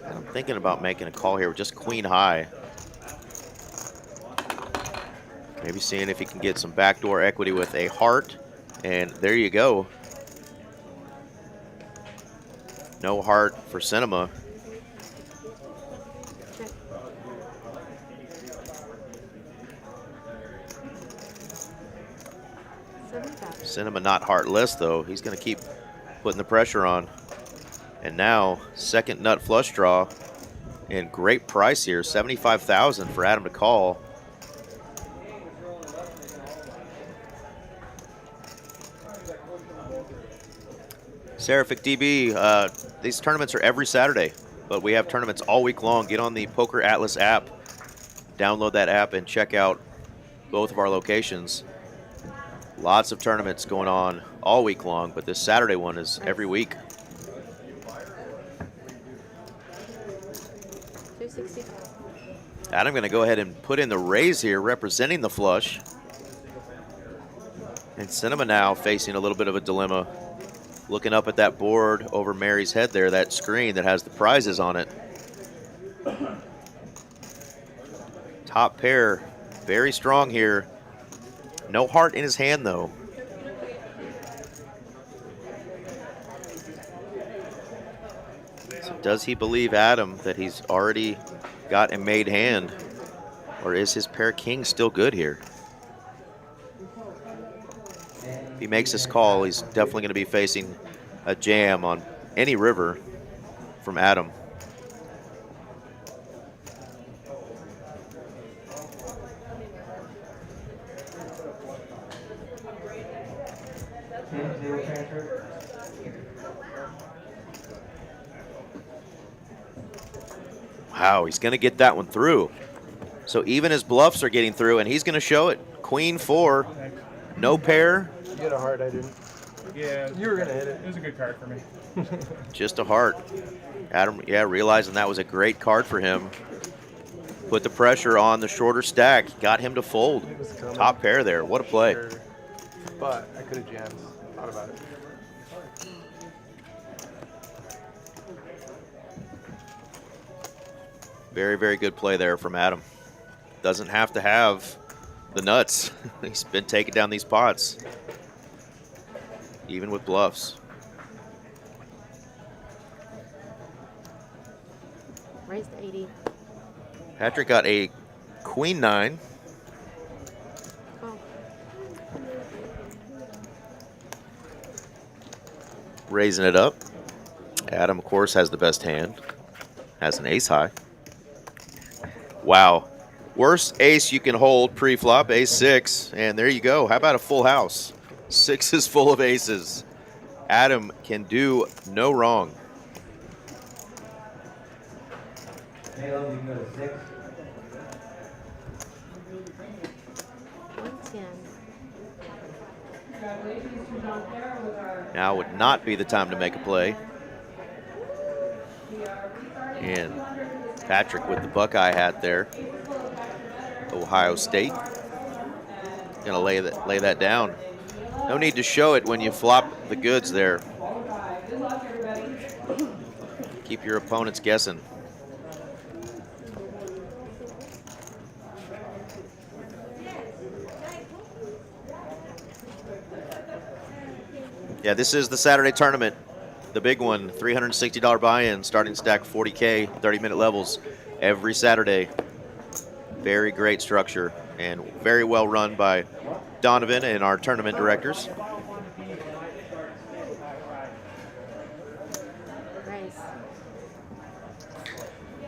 I'm thinking about making a call here with just queen high. Maybe seeing if he can get some backdoor equity with a heart. And there you go. No heart for Cinema. Check. Cinema not heartless, though. He's going to keep putting the pressure on. And now, second nut flush draw. And great price here, $75,000 for Adam to call. Seraphic DB, these tournaments are every Saturday, but we have tournaments all week long. Get on the Poker Atlas app, download that app, and check out both of our locations. Lots of tournaments going on all week long, but this Saturday one is every week. 265. Adam going to go ahead and put in the raise here, representing the flush. And Cinema now facing a little bit of a dilemma. Looking up at that board over Mary's head there, that screen that has the prizes on it. Top pair, very strong here. No heart in his hand, though. So does he believe Adam that he's already got a made hand? Or is his pair king still good here? If he makes this call, he's definitely going to be facing a jam on any river from Adam. Wow, he's going to get that one through. So even his bluffs are getting through, and he's going to show it. Queen 4, no pair. You had a heart, I didn't. Yeah, you were gonna hit it. It was a good card for me. Just a heart. Adam, yeah, realizing that was a great card for him. Put the pressure on the shorter stack. Got him to fold. Top pair there. What a play. Sure. But I could have jammed. Thought about it. Very, very good play there from Adam. Doesn't have to have the nuts. He's been taking down these pots, even with bluffs. Raised 80. Patrick got a queen 9. Oh. Raising it up. Adam, of course, has the best hand. Has an ace high. Wow. Worst ace you can hold pre-flop, ace 6. And there you go. How about a full house? 6 is full of aces. Adam can do no wrong. Caleb, you can go to 6. 110. Now would not be the time to make a play. And Patrick with the Buckeye hat there. Ohio State. Gonna lay that down. No need to show it when you flop the goods there. Keep your opponents guessing. Yeah, this is the Saturday tournament. The big one, $360 buy-in, starting stack 40K, 30-minute levels every Saturday. Very great structure and very well run by Donovan and our tournament directors. Nice.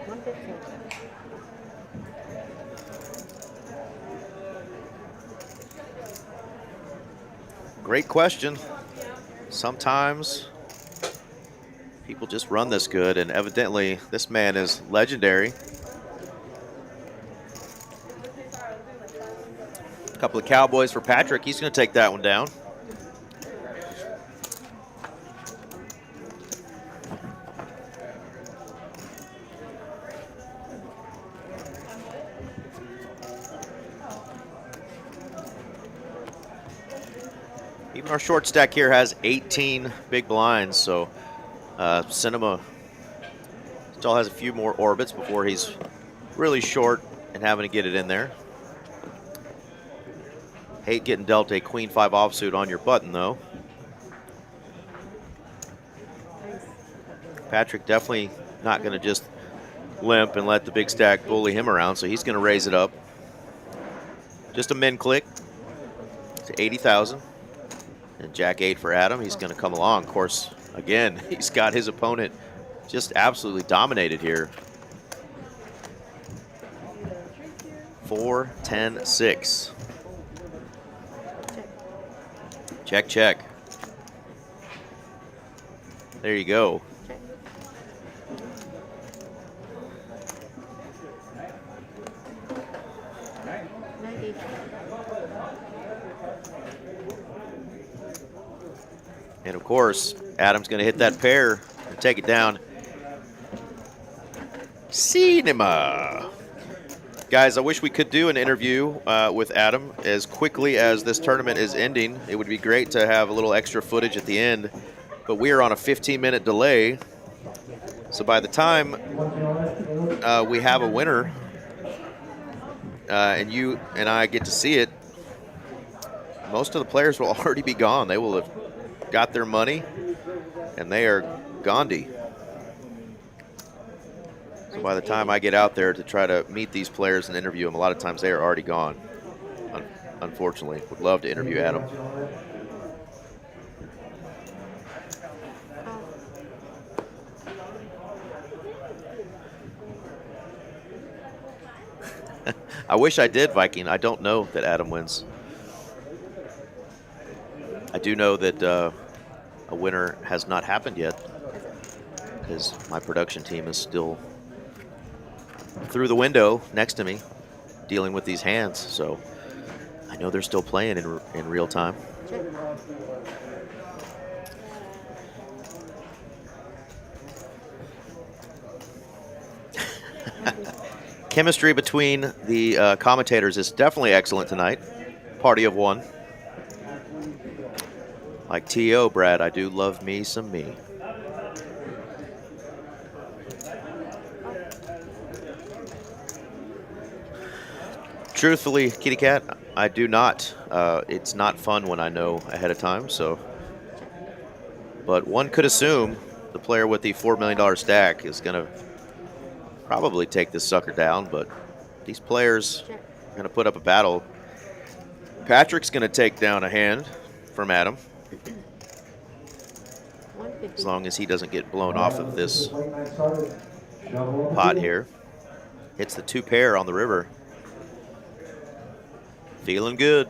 115. Great question. Sometimes people just run this good, and evidently this man is legendary. A couple of cowboys for Patrick. He's going to take that one down. Even our short stack here has 18 big blinds, so Cinema still has a few more orbits before he's really short and having to get it in there. Hate getting dealt a queen 5 offsuit on your button, though. Patrick definitely not going to just limp and let the big stack bully him around, so he's going to raise it up. Just a min click to 80,000. And Jack 8 for Adam. He's going to come along. Of course, again, he's got his opponent just absolutely dominated here. 4, 10, 6. Check, check. There you go. And of course, Adam's going to hit that pair and take it down. Cinema. Guys, I wish we could do an interview with Adam as quickly as this tournament is ending. It would be great to have a little extra footage at the end, but we are on a 15-minute delay. So by the time we have a winner and you and I get to see it, most of the players will already be gone. They will have got their money, and they are Gandhi. So by the time I get out there to try to meet these players and interview them, a lot of times they are already gone, unfortunately. Would love to interview Adam. I wish I did, Viking. I don't know that Adam wins. I do know that a winner has not happened yet because my production team is still through the window next to me dealing with these hands. So I know they're still playing in real time. Chemistry between the commentators is definitely excellent tonight. Party of one. Like T.O., Brad, I do love me some me. Truthfully, Kitty Cat, I do not. It's not fun when I know ahead of time, so. But one could assume the player with the $4 million stack is going to probably take this sucker down, but these players are going to put up a battle. Patrick's going to take down a hand from Adam, as long as he doesn't get blown off of this pot here. Hits the 2 pair on the river. Feeling good.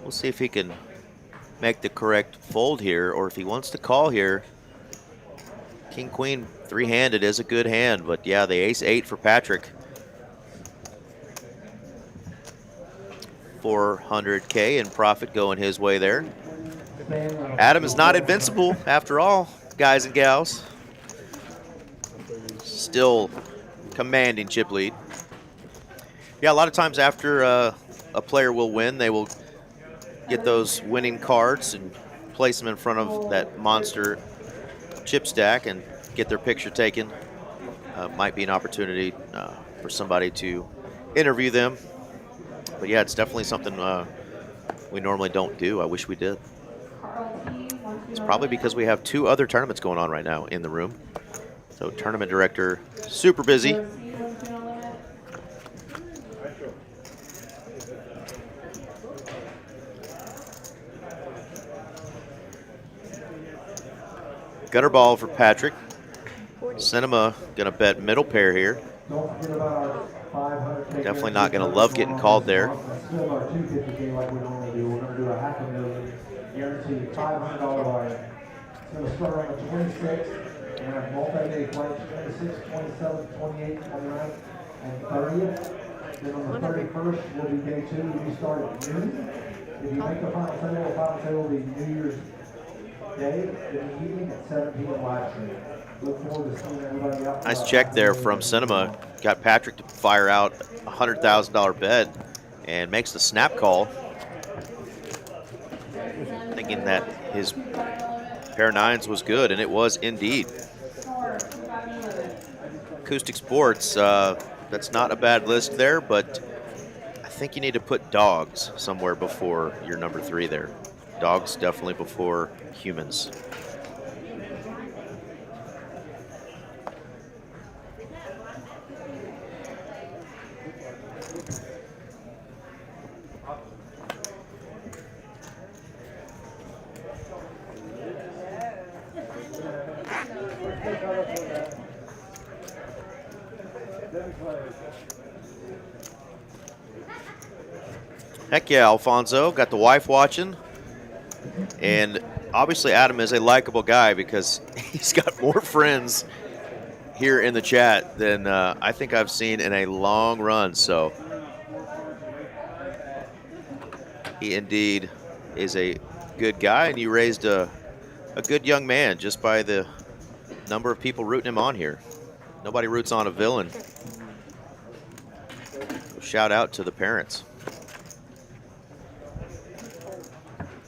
We'll see if he can make the correct fold here, or if he wants to call here, king queen three-handed is a good hand, but yeah, the ace-8 for Patrick. 400K in profit going his way there. Adam is not invincible after all, guys and gals. Still commanding chip lead. Yeah, a lot of times after a player will win, they will get those winning cards and place them in front of that monster chip stack and get their picture taken. Might be an opportunity for somebody to interview them. But yeah, it's definitely something we normally don't do. I wish we did. It's probably because we have 2 other tournaments going on right now in the room. So tournament director, super busy. Gutter ball for Patrick. Cinema gonna bet middle pair here. Definitely not gonna love getting called there. It's going to start on the 26th. We're going to have multi-day flights, 26, 27, 28, 29, and 30th. Then on the 31st will be day 2. We start at noon. If you make the final table will be New Year's Day in the evening at 7 p.m. live stream. Look forward to seeing everybody out. Nice check there from Cinema. Got Patrick to fire out a $100,000 bet and makes the snap call. Thinking that his pair of 9s was good, and it was indeed. Acoustic Sports, that's not a bad list there, but I think you need to put dogs somewhere before your number 3 there. Dogs definitely before humans. Heck yeah, Alfonso. Got the wife watching. And obviously Adam is a likable guy because he's got more friends here in the chat than I think I've seen in a long run. So he indeed is a good guy, and you raised a good young man just by the number of people rooting him on here. Nobody roots on a villain. Shout out to the parents.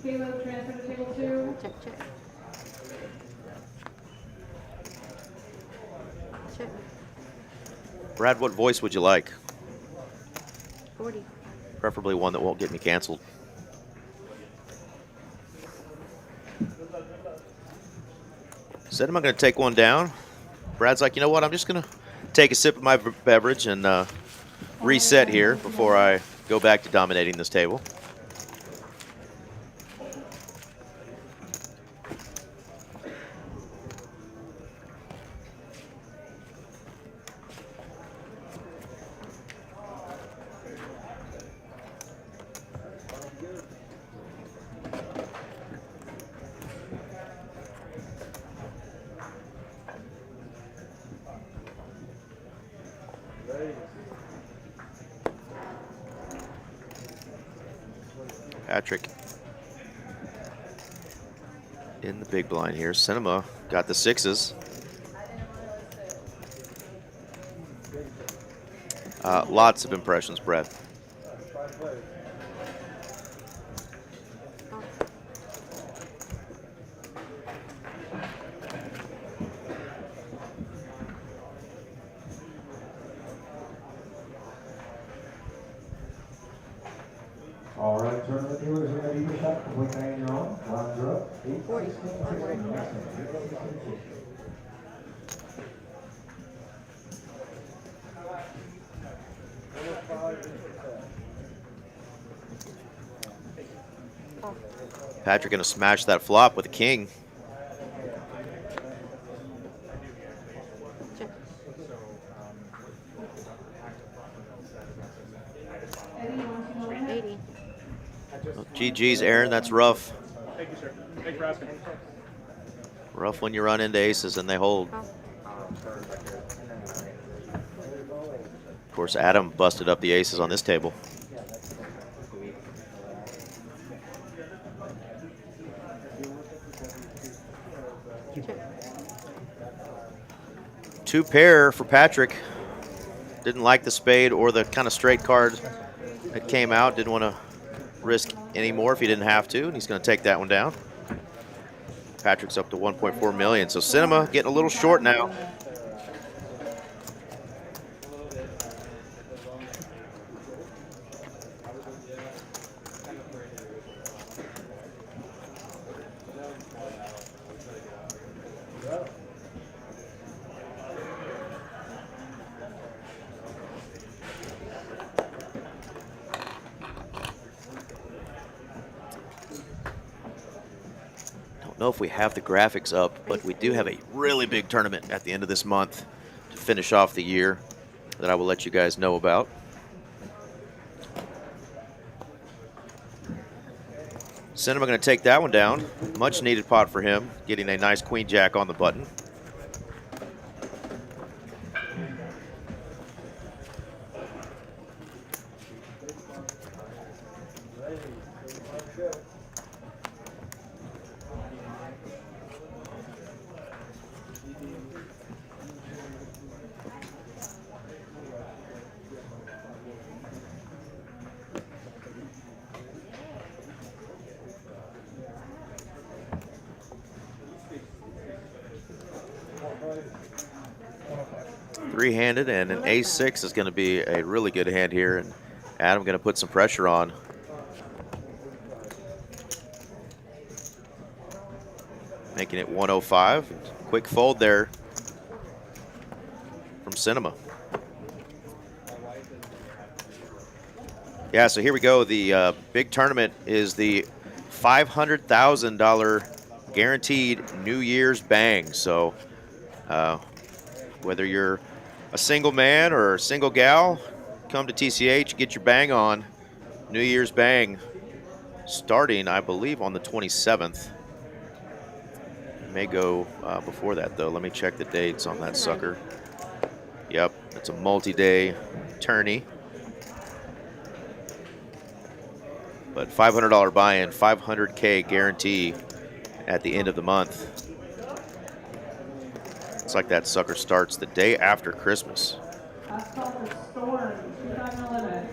Transfer to table 2. Check, check. Check. Brad, what voice would you like? 40. Preferably one that won't get me canceled. Said, am I going to take one down? Brad's like, you know what? I'm just going to take a sip of my beverage and reset here before I go back to dominating this table. Patrick in the big blind here. Cinema got the 6s. Lots of impressions, Brett. All right, tournament viewers are ready to shop. Quick hang your own. Lines are up. 8, 16, 16. Patrick gonna smash that flop with a king. Check. Oh, GG's, Aaron, that's rough. Thanks for asking. Rough when you run into aces and they hold. Oh, Of course, Adam busted up the aces on this table. check. 2 pair for Patrick. Didn't like the spade or the kind of straight card that came out. Didn't want to risk any more if he didn't have to, and he's going to take that one down. Patrick's up to 1.4 million. So Cinema getting a little short now. Don't know if we have the graphics up, but we do have a really big tournament at the end of this month to finish off the year that I will let you guys know about. Cinema going to take that one down. Much needed pot for him, getting a nice queen jack on the button. Three-handed, and an ace-6 is going to be a really good hand here, and Adam going to put some pressure on. Making it 105. Quick fold there from Cinema. Yeah, so here we go. The big tournament is the $500,000 guaranteed New Year's bang. So whether you're a single man or a single gal, come to TCH, get your bang on. New Year's bang starting, I believe, on the 27th. May go before that, though. Let me check the dates on that sucker. Yep, it's a multi-day tourney. But $500 buy-in, $500K guarantee at the end of the month. It's like that sucker starts the day after Christmas. That's called the Storm, 2-time limit.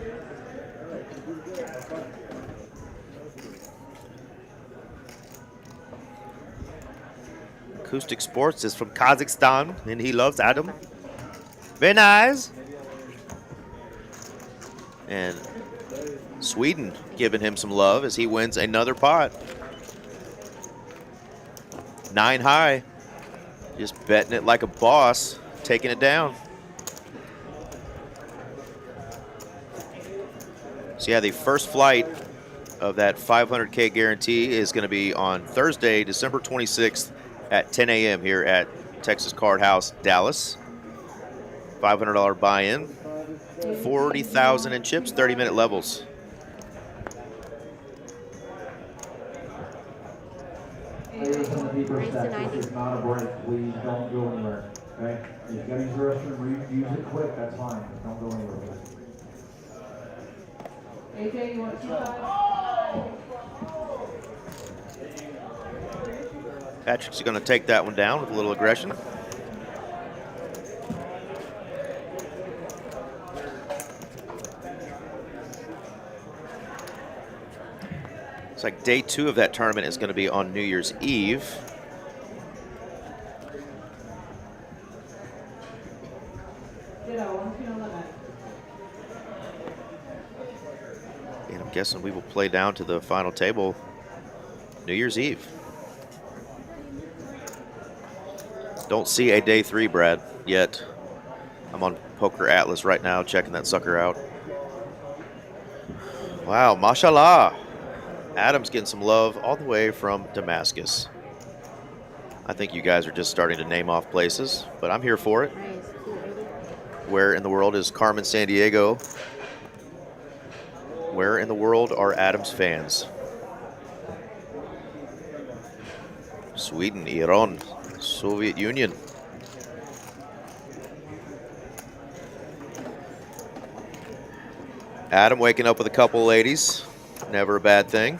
Acoustic Sports is from Kazakhstan, and he loves Adam. Very nice. And Sweden giving him some love as he wins another pot. 9 high. Just betting it like a boss, taking it down. So yeah, the first flight of that $500K guarantee is going to be on Thursday, December 26th at 10 a.m. here at Texas Card House, Dallas. $500 buy-in, 40,000 in chips, 30-minute levels. Players on the deeper Raise to step, 90. this is not a break. Please don't go anywhere. Okay? If you gotta use the restroom, use it quick. That's fine. But don't go anywhere. AJ, you want 2-5? Patrick's going to take that one down with a little aggression. It's like day 2 of that tournament is going to be on New Year's Eve. Ditto, 1 limit. And I'm guessing we will play down to the final table New Year's Eve. Don't see a day 3, Brad, yet. I'm on Poker Atlas right now, checking that sucker out. Wow, mashallah. Adam's getting some love all the way from Damascus. I think you guys are just starting to name off places, but I'm here for it. Raise 280. Where in the world is Carmen Sandiego? Where in the world are Adam's fans? Sweden, Iran, Soviet Union. Adam waking up with a couple ladies. Never a bad thing.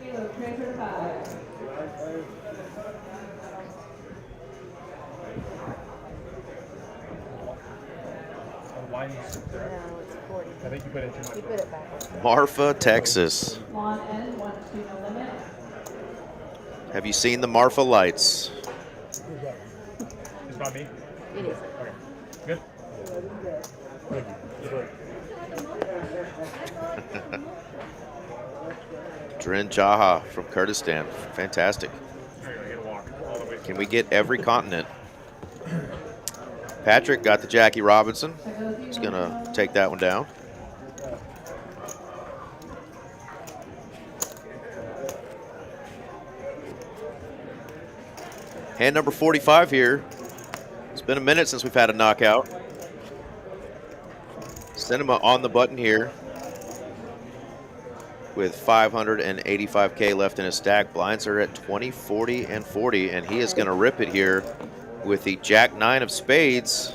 Caleb, transfer to 5. Why do you sit there? No, it's 40. I think you put it too much. You put it back. Marfa, Texas. Lawn end, 1 to no limit. Have you seen the Marfa lights? It's not me? It is. Okay. Good? Thank you. Drin Jaha from Kurdistan. Fantastic. There you go, you gotta walk all the way. Can we get every continent? Patrick got the Jackie Robinson. He's going to take that one down. Hand number 45 here. It's been a minute since we've had a knockout. Cinema on the button here with 585K left in his stack. Blinds are at 20, 40, and 40, and he is going to rip it here with the Jack 9 of spades.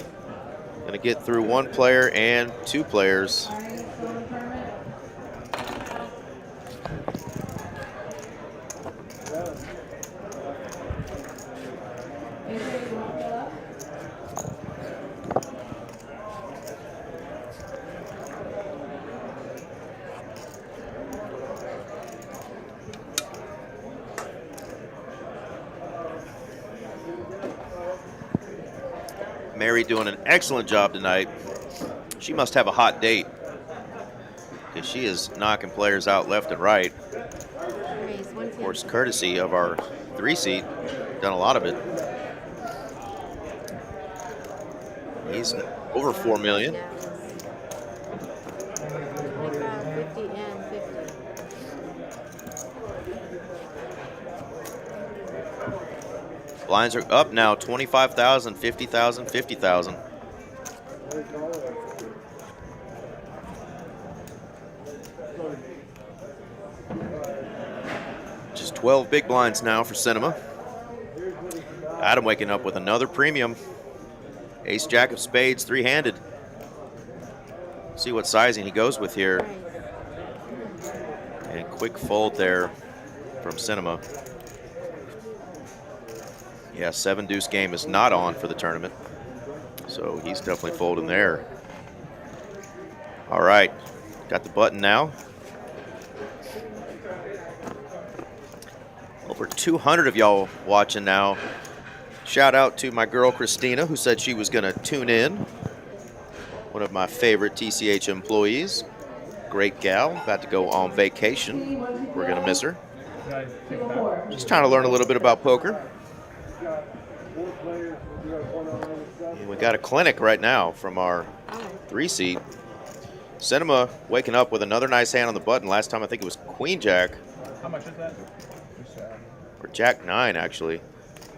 Going to get through one player and two players. All right, so the tournament. AJ, you want to fill up? Mary doing an excellent job tonight. She must have a hot date because she is knocking players out left and right. Raise Of course, courtesy of our 3-seat, done a lot of it. He's over 4 million. 25, 50, and 50. Blinds are up now, 25,000, 50,000, 50,000. Just 12 big blinds now for Cinema. Adam waking up with another premium. Ace Jack of spades, three-handed. See what sizing he goes with here. And quick fold there from Cinema. Yeah, 7-deuce game is not on for the tournament, so he's definitely folding there. All right, got the button now. Over 200 of y'all watching now. Shout out to my girl Christina, who said she was gonna tune in. One of my favorite TCH employees. Great gal, about to go on vacation. We're gonna miss her. Just trying to learn a little bit about poker. And we got a clinic right now from our 3-seat. Cinema waking up with another nice hand on the button. Last time I think it was Queen Jack. How much is that? Or Jack 9 actually.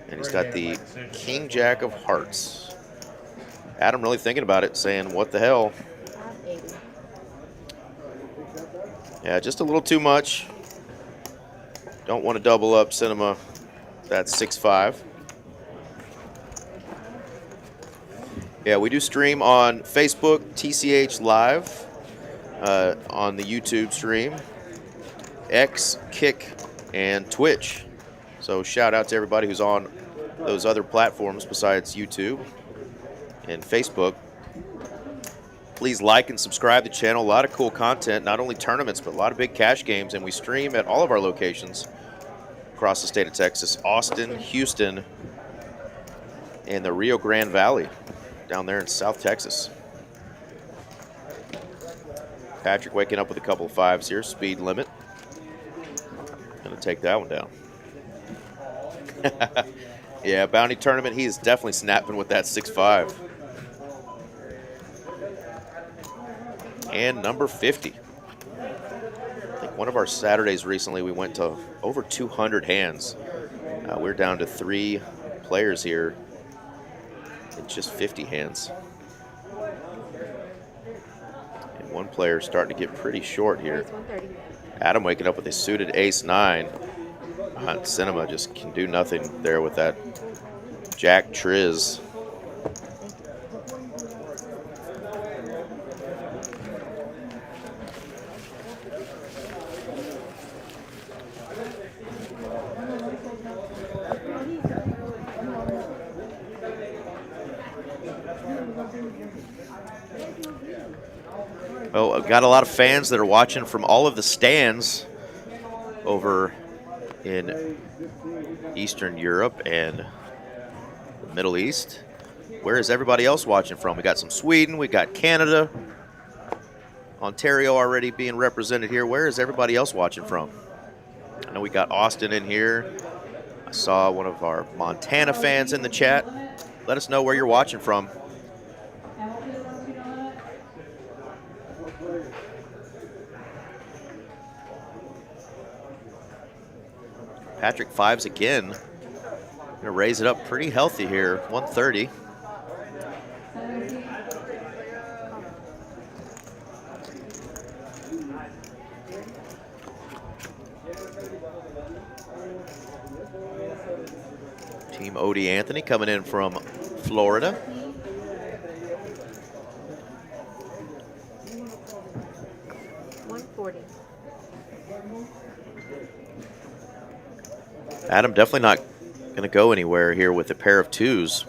And he's got the King Jack of Hearts. Adam really thinking about it, saying, what the hell? 580. Yeah, just a little too much. Don't want to double up Cinema. That's 6-5. Yeah, we do stream on Facebook, TCH Live, on the YouTube stream, X, Kick, and Twitch. So shout out to everybody who's on those other platforms besides YouTube and Facebook. Please like and subscribe to the channel. A lot of cool content, not only tournaments, but a lot of big cash games. And we stream at all of our locations across the state of Texas, Austin, Houston, and the Rio Grande Valley down there in South Texas. Patrick waking up with a couple of 5s here, speed limit. Gonna take that one down. Yeah, bounty tournament, he is definitely snapping with that 6-5. And number 50. I think one of our Saturdays recently we went to over 200 hands. We're down to 3 players here. in just 50 hands. And one player starting to get pretty short here. Adam waking up with a suited ace-9. Cinema just can do nothing there with that Jack Triz. Well, I've got a lot of fans that are watching from all of the stands over in Eastern Europe and the Middle East. Where is everybody else watching from? We got some Sweden, we got Canada, Ontario already being represented here. Where is everybody else watching from? I know we got Austin in here. I saw one of our Montana fans in the chat. Let us know where you're watching from. Patrick fives again. Gonna raise it up pretty healthy here, 130. Team Odie Anthony coming in from Florida. Adam definitely not going to go anywhere here with a pair of 2s.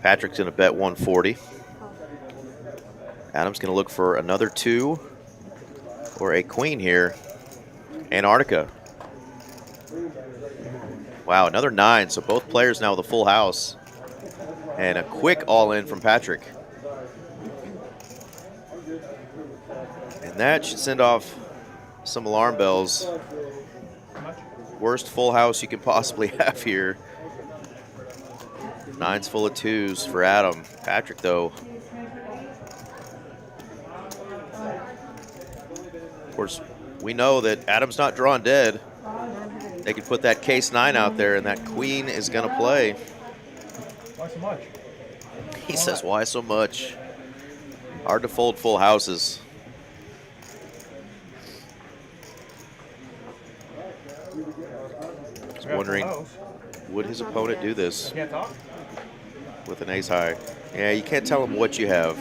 Patrick's going to bet 140. Adam's going to look for another 2 or a queen here. Antarctica. Wow, another 9. So both players now with a full house. And a quick all-in from Patrick. And that should send off some alarm bells. Worst full house you can possibly have here. 9's full of 2s for Adam. Patrick, though. Of course, we know that Adam's not drawn dead. They could put that case 9 out there, and that queen is going to play. Why so much? He says, why so much? Hard to fold full houses. Wondering, would his opponent do this with an ace high? Yeah, you can't tell him what you have.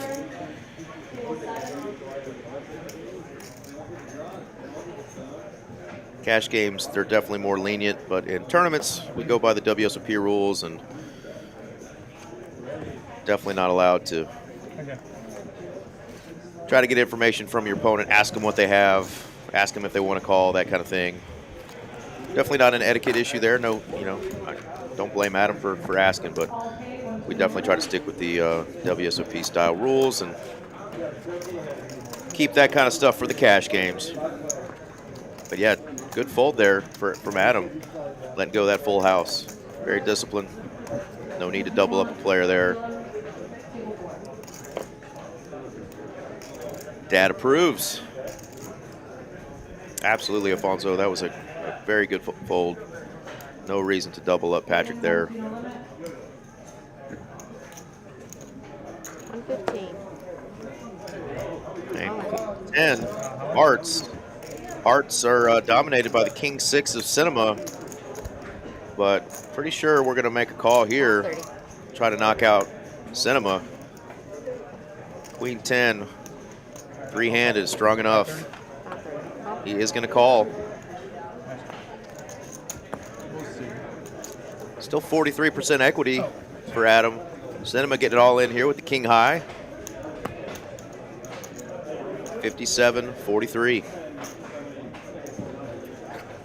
Cash games, they're definitely more lenient, but in tournaments, we go by the WSOP rules and definitely not allowed to try to get information from your opponent, ask them what they have, ask them if they want to call, that kind of thing. Definitely not an etiquette issue there. No, you know, I don't blame Adam for asking, but we definitely try to stick with the WSOP style rules and keep that kind of stuff for the cash games. But yeah, good fold there from Adam, letting go of that full house. Very disciplined. No need to double up a player there. Dad approves. Absolutely, Alfonso. That was a very good fold. No reason to double up Patrick there. 115. And 10 hearts. Hearts are dominated by the king 6 of Cinema, but pretty sure we're going to make a call here. Try to knock out Cinema. Queen 10, 3-handed, strong enough. He is going to call. Still 43% equity for Adam. Cinema getting it all in here with the king high. 57-43.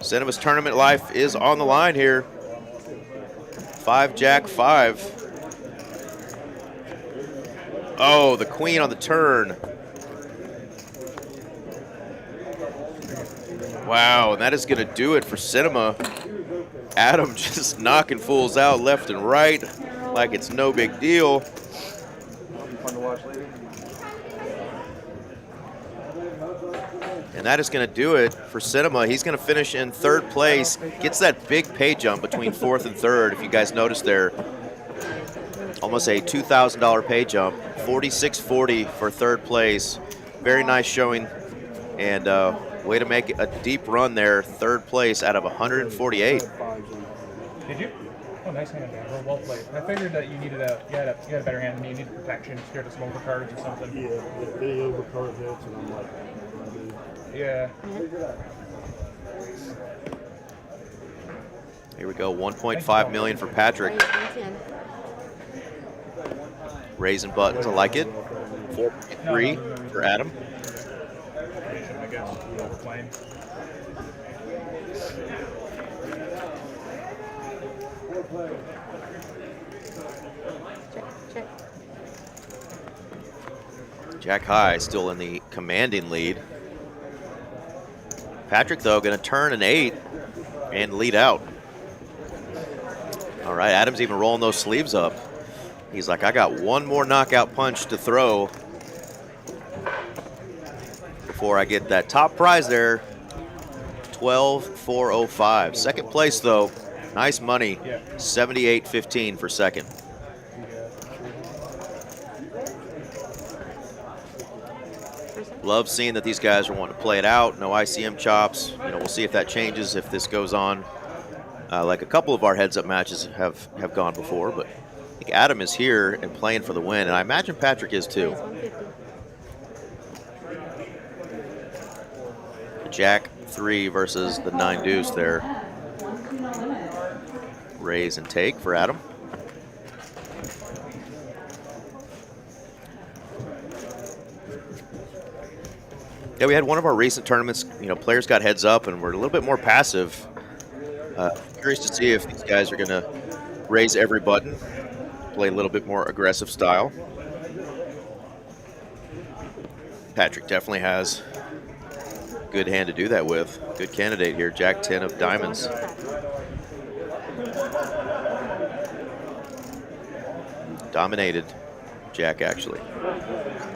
Cinema's tournament life is on the line here. 5 Jack 5. Oh, the queen on the turn. Wow, and that is going to do it for Cinema. Adam just knocking fools out left and right like it's no big deal. And that is going to do it for Cinema. He's going to finish in 3rd place. Gets that big pay jump between 4th and 3rd, if you guys noticed there. Almost a $2,000 pay jump. 46.40 for third place. Very nice showing. And way to make a deep run there. Third place out of 148. Did you? Oh, nice hand there. Well played. I figured that you needed you had a better hand than me. You needed protection, scared of some overcards or something. Yeah, they overcard hits, and I'm like, yeah. Here we go. 1.5 million for Patrick. Raising buttons. I like it. 4.3 for Adam. I guess. Flame. Check. Jack high still in the commanding lead. Patrick, though, going to turn an 8 and lead out. All right, Adam's even rolling those sleeves up. He's like, I got one more knockout punch to throw before I get that top prize there. 12,405. Second place, though, nice money. 78.15 for second. Love seeing that these guys are wanting to play it out. No ICM chops. You know, we'll see if that changes if this goes on. Like a couple of our heads-up matches have gone before, but I think Adam is here and playing for the win, and I imagine Patrick is too. Jack 3 versus the 9 deuce there. Raise and take for Adam. Yeah, we had one of our recent tournaments, you know, players got heads up and were a little bit more passive. Curious to see if these guys are going to raise every button, play a little bit more aggressive style. Patrick definitely has a good hand to do that with. Good candidate here, Jack 10 of diamonds. Dominated Jack, actually.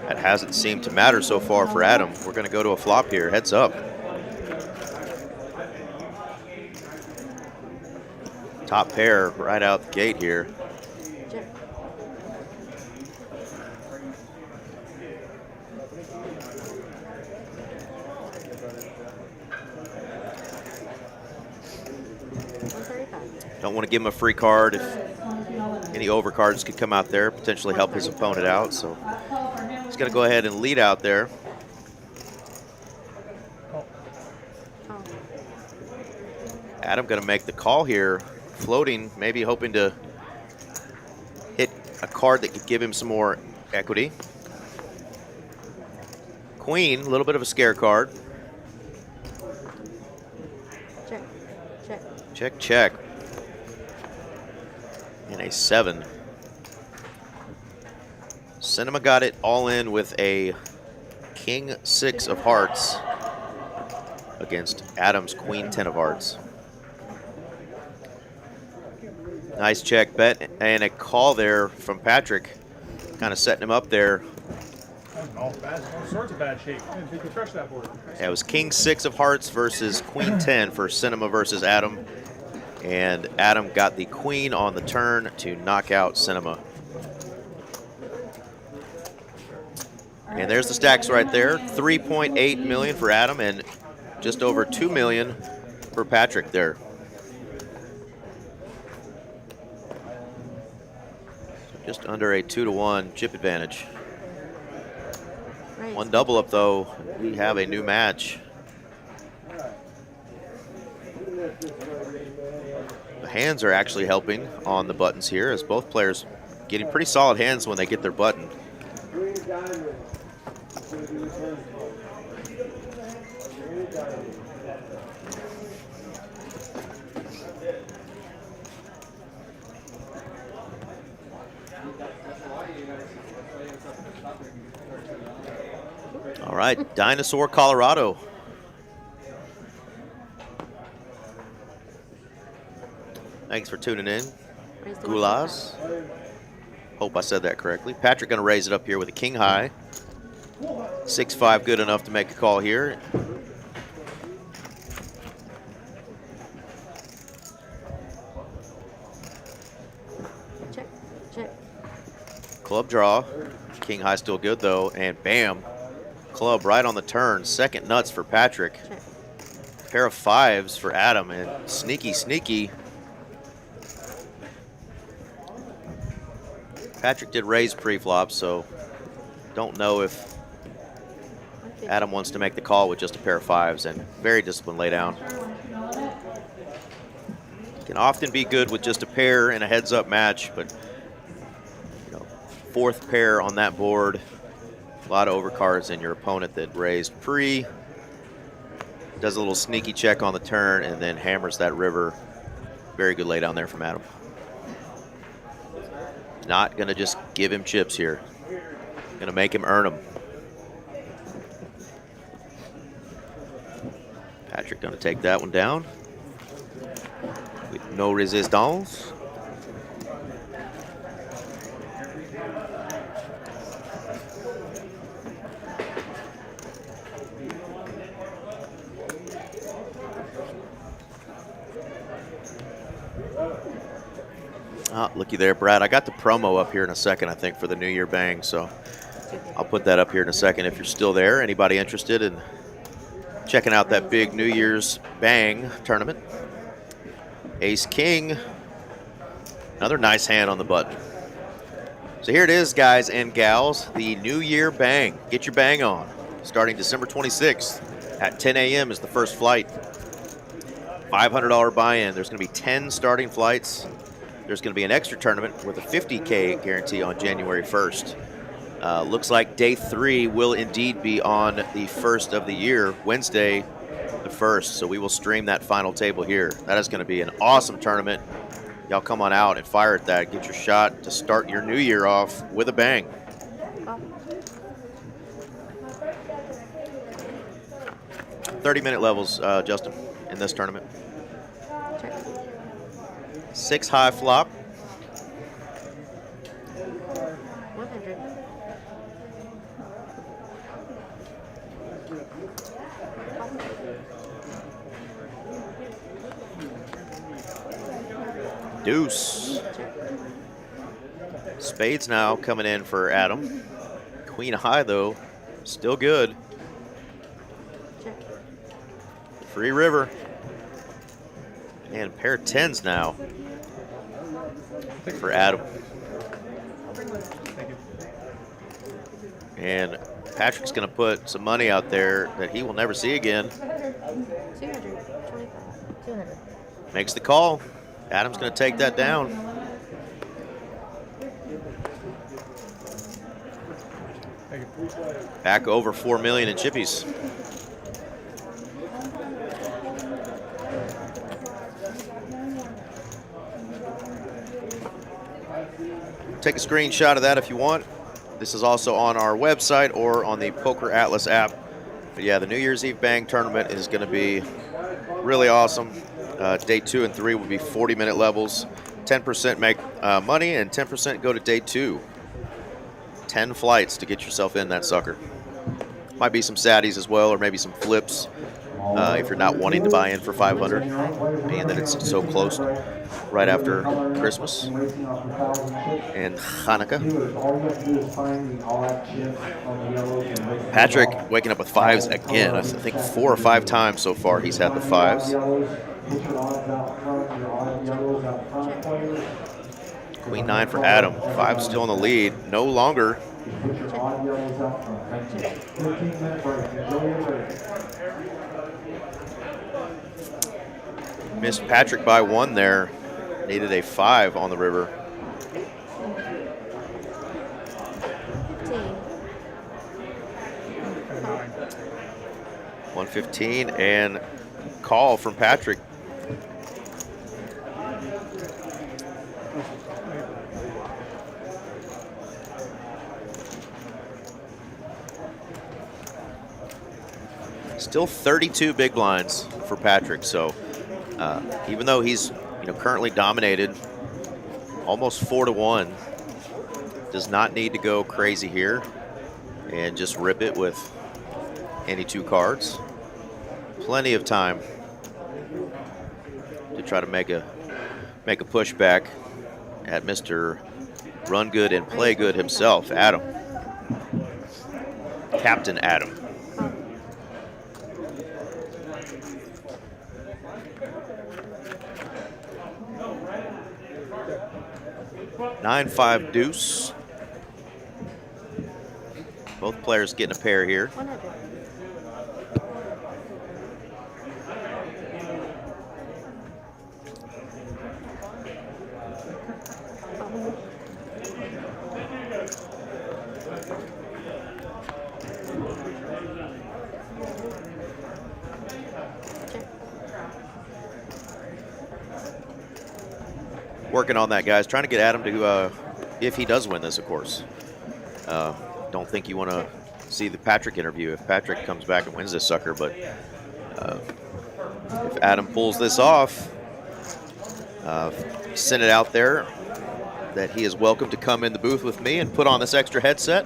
That hasn't seemed to matter so far for Adam. We're going to go to a flop here. Heads up. Top pair right out the gate here. Don't want to give him a free card. If any overcards could come out there, potentially help his opponent out. So he's going to go ahead and lead out there. Adam going to make the call here, floating, maybe hoping to hit a card that could give him some more equity. Queen, a little bit of a scare card. Check, check. Check, check. And a 7. Cinema got it all in with a King 6 of hearts against Adam's Queen 10 of hearts. Nice check bet and a call there from Patrick, kind of setting him up there. All sorts of bad shape. I didn't think you crushed that board. Yeah, it was King 6 of hearts versus Queen 10 for Cinema versus Adam. And Adam got the queen on the turn to knock out Cinema. And there's the stacks right there. 3.8 million for Adam and just over 2 million for Patrick there. Just under a 2-to-1 chip advantage. Right. One double up though. We have a new match. The hands are actually helping on the buttons here, as both players getting pretty solid hands when they get their button. All right, Dinosaur Colorado. Thanks for tuning in. Gulas. Hope I said that correctly. Patrick going to raise it up here with a king high. 6-5 good enough to make a call here. Check, check. Club draw. King high still good though, and bam. Club right on the turn. Second nuts for Patrick. Check. Pair of fives for Adam, and sneaky, sneaky. Patrick did raise pre-flop, so don't know if Adam wants to make the call with just a pair of fives, and very disciplined lay down. Can often be good with just a pair in a heads-up match, but you know, fourth pair on that board, a lot of overcards in your opponent that raised pre, does a little sneaky check on the turn, and then hammers that river. Very good lay down there from Adam. Not gonna just give him chips here. Gonna make him earn them. Patrick gonna take that one down with no resistance. Ah, looky there, Brad. I got the promo up here in a second, I think, for the New Year Bang, so I'll put that up here in a second if you're still there. Anybody interested in checking out that big New Year's Bang tournament? Ace King, another nice hand on the button. So here it is, guys and gals, the New Year Bang. Get your bang on. Starting December 26th at 10 a.m. is the first flight. $500 buy-in. There's going to be 10 starting flights. There's going to be an extra tournament with a $50K guarantee on January 1st. Looks like day 3 will indeed be on the 1st of the year, Wednesday the 1st. So we will stream that final table here. That is going to be an awesome tournament. Y'all come on out and fire at that. Get your shot to start your new year off with a bang. 30-minute levels, Justin, in this tournament. 6 high flop. 100. Deuce. Spades now coming in for Adam. Queen high though, still good. Check. Free river. And pair of 10s now for Adam. And Patrick's going to put some money out there that he will never see again. 225. 200. Makes the call. Adam's going to take that down. Back over 4 million in chippies. Take a screenshot of that if you want. This is also on our website or on the Poker Atlas app. But yeah, the New Year's Eve Bang tournament is going to be really awesome. Day 2 and 3 will be 40-minute levels. 10% make money and 10% go to day 2. 10 flights to get yourself in that sucker. Might be some saddies as well, or maybe some flips if you're not wanting to buy in for 500, being that it's so close right after Christmas and Hanukkah. Patrick waking up with 5s again. I think 4 or 5 times so far he's had the 5s. Queen 9 for Adam. 5 still in the lead. No longer. Missed Patrick by 1 there. Needed a 5 on the river. 115 and call from Patrick. Still 32 big blinds for Patrick, so even though he's currently dominated almost 4-1, does not need to go crazy here and just rip it with any 2 cards. Plenty of time to try to make a pushback at Mr. run good and play good himself, Adam. Captain Adam. Oh, 9-5 deuce. Both players getting a pair here. 100. Working on that, guys. Trying to get Adam to, if he does win this, of course. Don't think you want to see the Patrick interview if Patrick comes back and wins this sucker, but if Adam pulls this off, send it out there that he is welcome to come in the booth with me and put on this extra headset,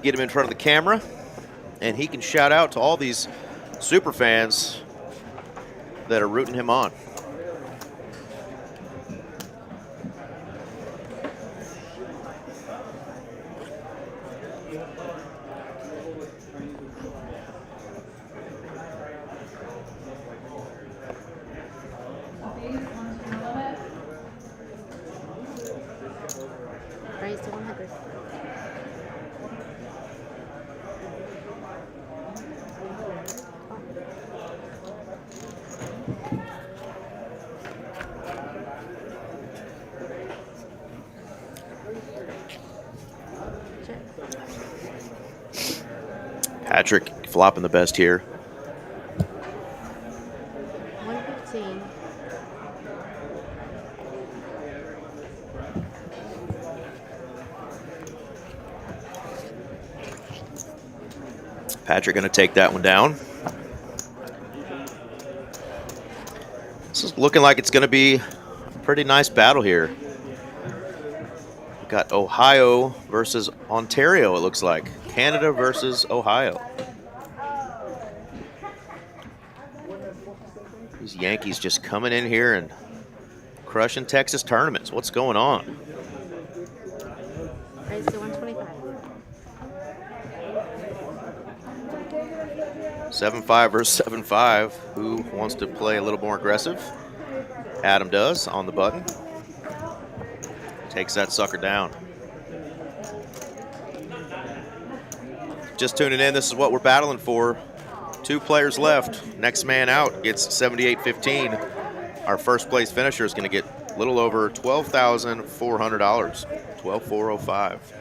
get him in front of the camera, and he can shout out to all these super fans that are rooting him on. Raise to 100. Check. Patrick flopping the best here. 115. Patrick going to take that one down. This is looking like it's going to be a pretty nice battle here. We've got Ohio versus Ontario, it looks like. Canada versus Ohio. These Yankees just coming in here and crushing Texas tournaments. What's going on? Raise to 125. 7-5 versus 7-5. Who wants to play a little more aggressive? Adam does on the button. Takes that sucker down. Just tuning in, this is what we're battling for. 2 players left. Next man out gets 78.15. Our first place finisher is going to get a little over $12,400. 12,405.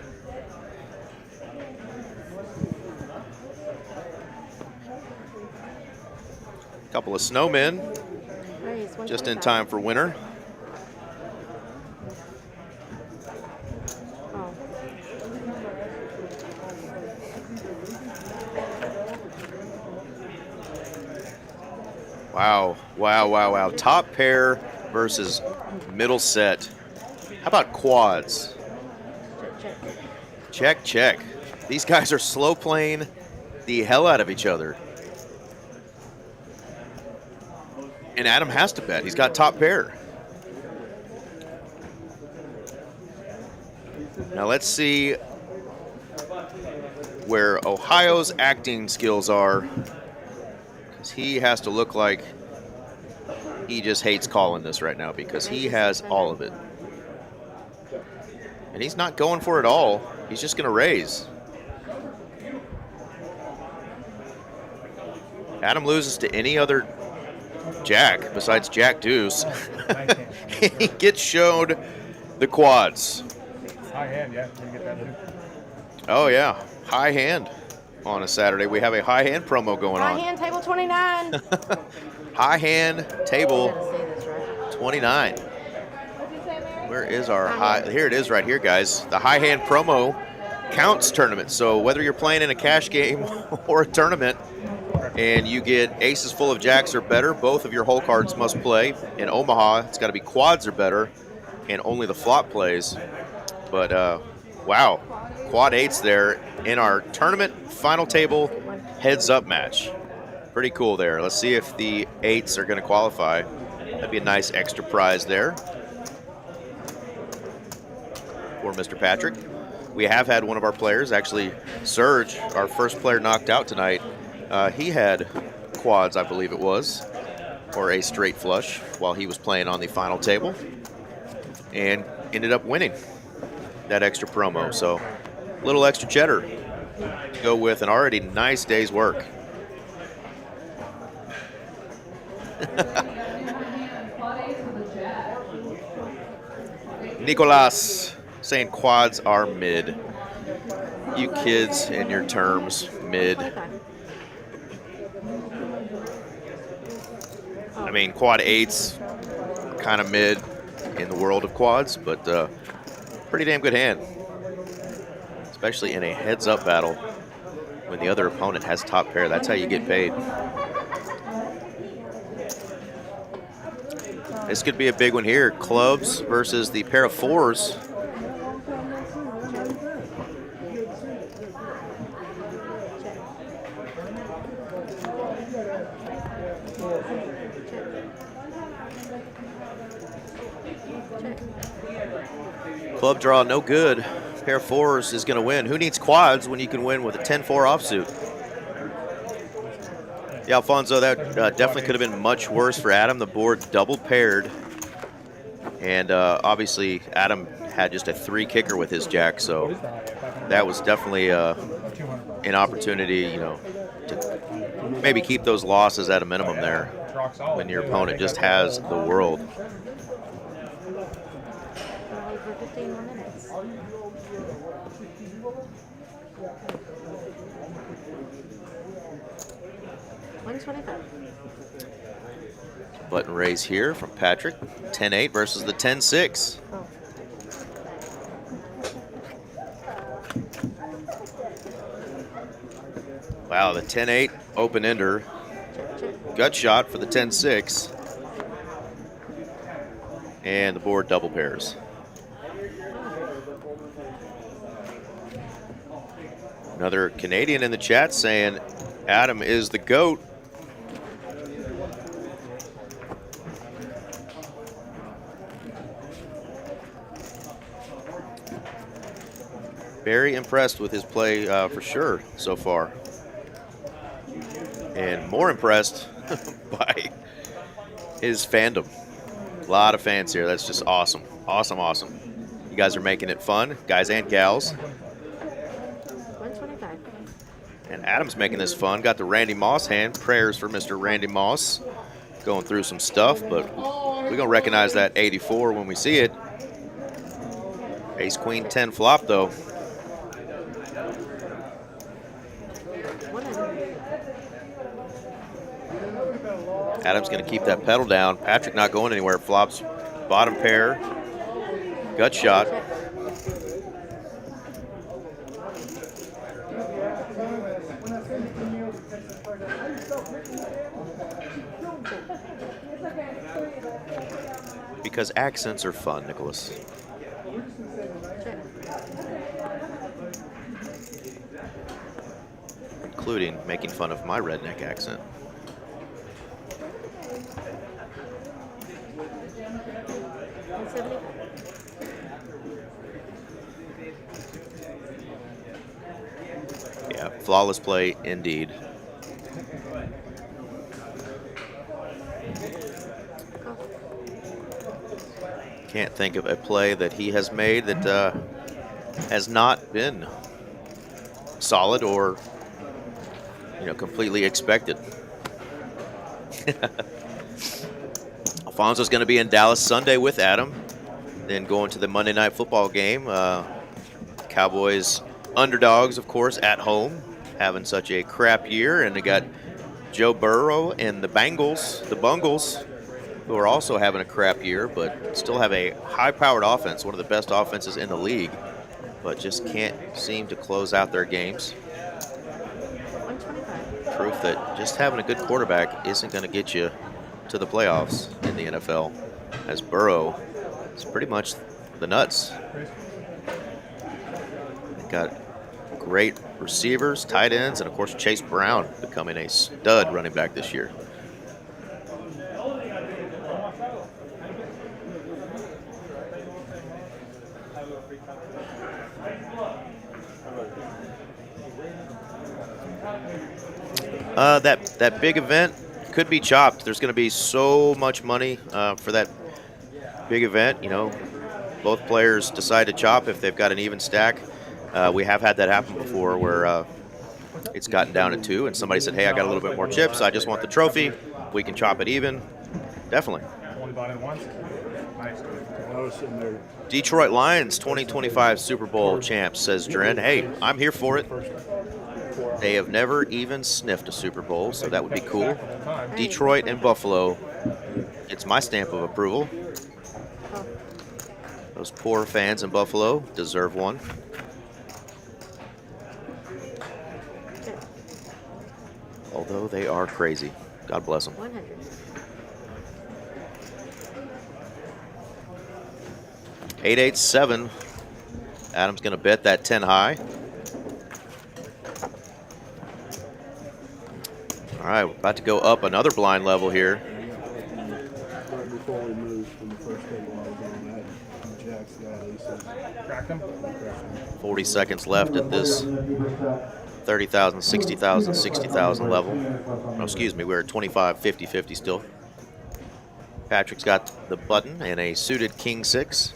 Couple of snowmen Raise just in 125. time for winter. Oh. Wow, wow, wow, wow. Top pair versus middle set. How about quads? Check. Check, check. These guys are slow playing the hell out of each other. And Adam has to bet. He's got top pair. Now let's see where Ohio's acting skills are, because he has to look like he just hates calling this right now because he has all of it. And he's not going for it all. He's just going to raise. Adam loses to any other jack besides Jack Deuce. He gets showed the quads. High hand, yeah. You get that too. Oh, yeah. High hand on a Saturday. We have a high hand promo going High on. hand, table 29. High hand I table gotta say this right. 29. What'd you say, Mary? Where is our high? Here it is right here, guys. The high hand promo counts tournament. So whether you're playing in a cash game or a tournament and you get aces full of jacks or better, both of your hole cards must play. In Omaha, it's got to be quads or better, and only the flop plays. But wow, quad eights there in our tournament final table heads up match. Pretty cool there. Let's see if the eights are going to qualify. That'd be a nice extra prize there. for Mr. Patrick. We have had one of our players, actually Serge, our first player knocked out tonight. He had quads, I believe it was, or a straight flush while he was playing on the final table, and ended up winning that extra promo. So a little extra cheddar to go with an already nice day's work. Nicolas saying quads are mid. You kids and your terms, mid. I mean, quad 8's kind of mid in the world of quads, but pretty damn good hand. Especially in a heads-up battle when the other opponent has top pair. That's how you get paid. This could be a big one here. Clubs versus the pair of 4s. Club draw, no good. Pair of 4s is going to win. Who needs quads when you can win with a 10-4 offsuit? Yeah, Alfonso, that definitely could have been much worse for Adam. The board double paired. And obviously, Adam had just a 3 kicker with his jack, so that was definitely an opportunity, you know, to maybe keep those losses at a minimum there when your opponent just has the world. For 15 more minutes. Button raise here from Patrick. 10-8 versus the 10-6. Oh. Wow, the 10-8 open ender. Gut shot for the 10-6. And the board double pairs. Another Canadian in the chat saying Adam is the GOAT. Very impressed with his play for sure so far. And more impressed by his fandom. A lot of fans here. That's just awesome. Awesome, awesome. You guys are making it fun, guys and gals. 125. And Adam's making this fun. Got the Randy Moss hand. Prayers for Mr. Randy Moss. Going through some stuff, but we're going to recognize that 84 when we see it. Ace, Queen, 10 flop, though. Adam's going to keep that pedal down. Patrick not going anywhere. Flops bottom pair. Gut shot. Because accents are fun, Nicholas. Including making fun of my redneck accent. Yeah, flawless play indeed. Can't think of a play that he has made that has not been solid or, you know, completely expected. Alfonso's going to be in Dallas Sunday with Adam, then going to the Monday Night Football game. Cowboys underdogs, of course, at home, having such a crap year, and they got Joe Burrow and the Bengals, the Bungles, who are also having a crap year, but still have a high-powered offense, one of the best offenses in the league, but just can't seem to close out their games. Proof that just having a good quarterback isn't going to get you to the playoffs in the NFL, as Burrow is pretty much the nuts. They've got great receivers, tight ends, and of course Chase Brown becoming a stud running back this year. That big event could be chopped. There's going to be so much money for that big event. You know, both players decide to chop if they've got an even stack. We have had that happen before where it's gotten down to 2 and somebody said, hey, I got a little bit more chips. I just want the trophy. We can chop it even. Definitely. One button at once. Nice. I was sitting there. Detroit Lions 2025 Super Bowl champs, says Dren. Hey, I'm here for it. They have never even sniffed a Super Bowl, so that would be cool. Detroit and Buffalo, it's my stamp of approval. Those poor fans in Buffalo deserve one. Although they are crazy. God bless them. 100. Eight, 8, 7. Adam's going to bet that 10 high. All right, we're about to go up another blind level here. Right before we moved from the first table I was on, that Jack's got aces. Cracked them. 40 seconds left at this 30,000, 60,000, 60,000 level. Oh, excuse me, we're at 25, 50, 50 still. Patrick's got the button and a suited king 6.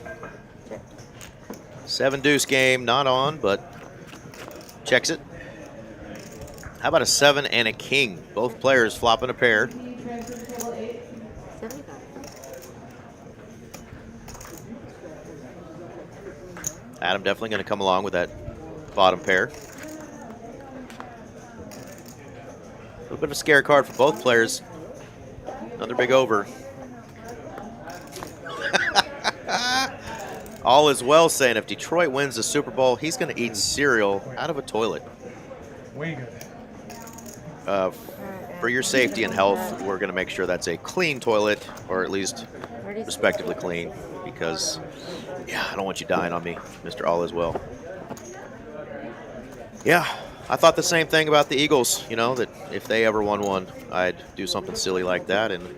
7 deuce game, not on, but checks it. How about a 7 and a king? Both players flopping a pair. 75. Adam definitely going to come along with that bottom pair. A little bit of a scare card for both players. Another big over. All is well saying if Detroit wins the Super Bowl, he's going to eat cereal out of a toilet. Way good. For your safety and health, we're going to make sure that's a clean toilet, or at least respectively clean, because, yeah, I don't want you dying on me, Mr. All is well. Yeah, I thought the same thing about the Eagles, you know, that if they ever won one, I'd do something silly like that, and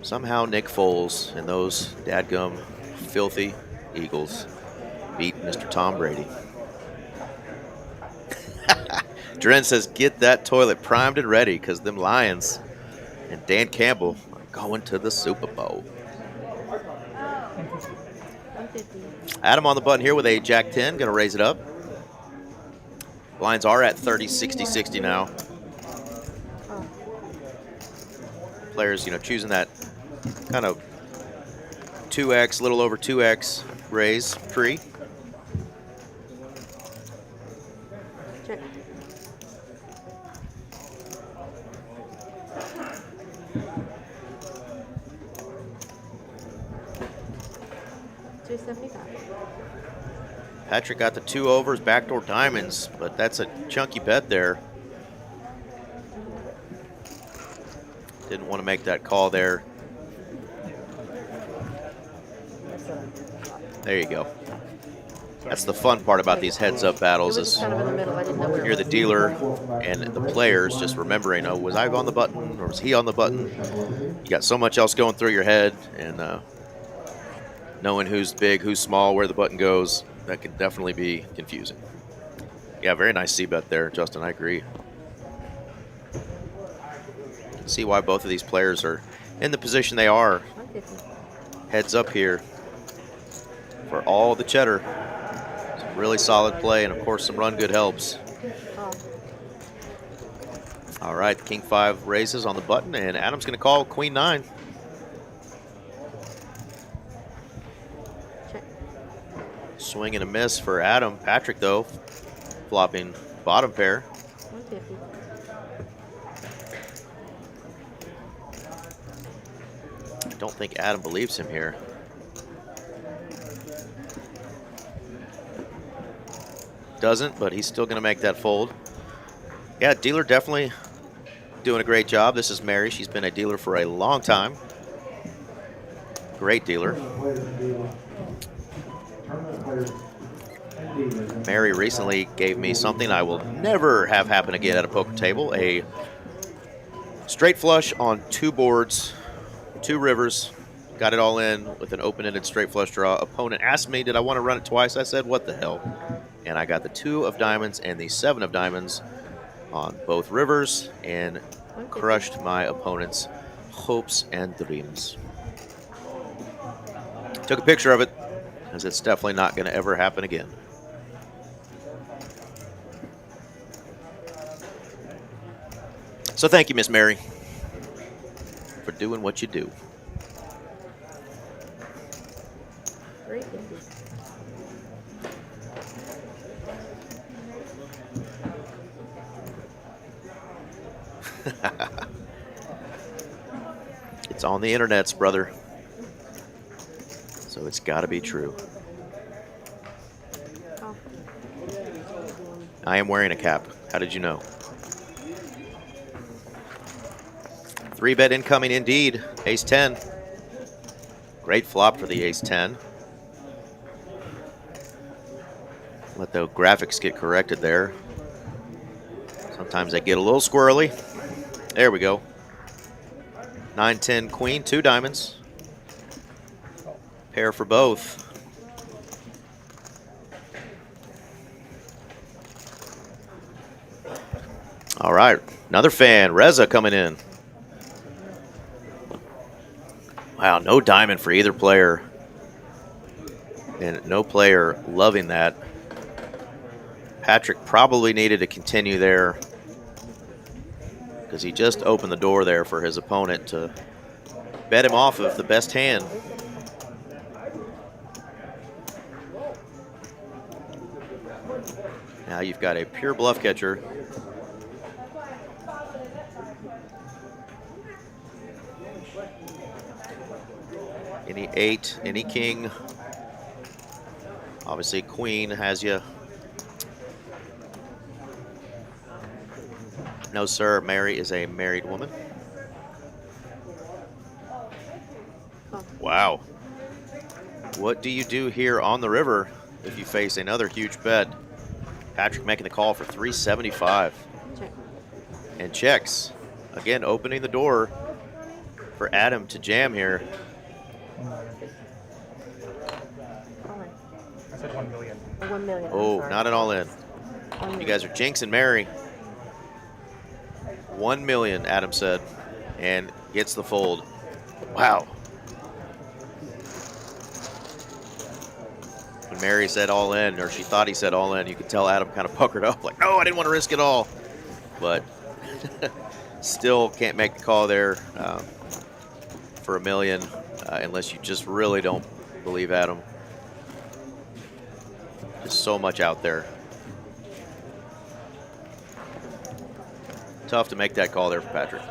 somehow Nick Foles and those dadgum filthy Eagles beat Mr. Tom Brady. Dren says, get that toilet primed and ready because them Lions and Dan Campbell are going to the Super Bowl. 150. Adam on the button here with a Jack 10, going to raise it up. Lines are at 30, 60, 60 now. Oh, Players, you know, choosing that kind of 2x, little over 2x raise pre. check. $275. Patrick got the 2 overs, backdoor diamonds, but that's a chunky bet there. Didn't want to make that call there. There you go. That's the fun part about these heads-up battles It was is kind of in the middle. I didn't know where you're the dealer and the players just remembering, oh, was I on the button or was he on the button? You got so much else going through your head, and knowing who's big, who's small, where the button goes, that can definitely be confusing. Yeah, very nice C-bet there, Justin. I agree. You can see why both of these players are in the position they are. 150. Heads up here for all the cheddar. Some really solid play, and of course some run good helps. Oh, All right, King 5 raises on the button, and Adam's going to call Queen 9. check. Swing and a miss for Adam. Patrick, though, flopping bottom pair. 150. I don't think Adam believes him here. Doesn't, but he's still going to make that fold. Yeah, dealer definitely doing a great job. This is Mary. She's been a dealer for a long time. Great dealer. Mary recently gave me something I will never have happen again at a poker table. A straight flush on 2 boards, 2 rivers. Got it all in with an open-ended straight flush draw. Opponent asked me, did I want to run it twice? I said, what the hell? And I got the 2 of diamonds and the 7 of diamonds on both rivers and crushed my opponent's hopes and dreams. Took a picture of it, as it's definitely not going to ever happen again. So thank you, Miss Mary, for doing what you do. Great. It's on the internets, brother. So it's got to be true. Oh. I am wearing a cap. How did you know? 3-bet incoming indeed. Ace-10. Great flop for the ace-10. Let the graphics get corrected there. Sometimes they get a little squirrely. There we go. 9-10 queen, 2 diamonds. Pair for both. All right, another fan, Reza coming in. Wow, no diamond for either player. And no player loving that. Patrick probably needed to continue there because he just opened the door there for his opponent to bet him off of the best hand. Now you've got a pure bluff catcher. Any 8, any king. Obviously queen has you. No, sir, Mary is a married woman. Wow. What do you do here on the river if you face another huge bet? Patrick making the call for 375. Check. And checks. Again, opening the door for Adam to jam here. I said 1 million. 1 million. Oh, sorry. not an all-in. 1 You million. guys are jinxing Mary. 1 million, Adam said, and gets the fold. Wow. When Mary said all in, or she thought he said all in, you could tell Adam kind of puckered up, like, no, I didn't want to risk it all. But still can't make the call there for $1 million unless you just really don't believe Adam. Just so much out there. Tough to make that call there for Patrick.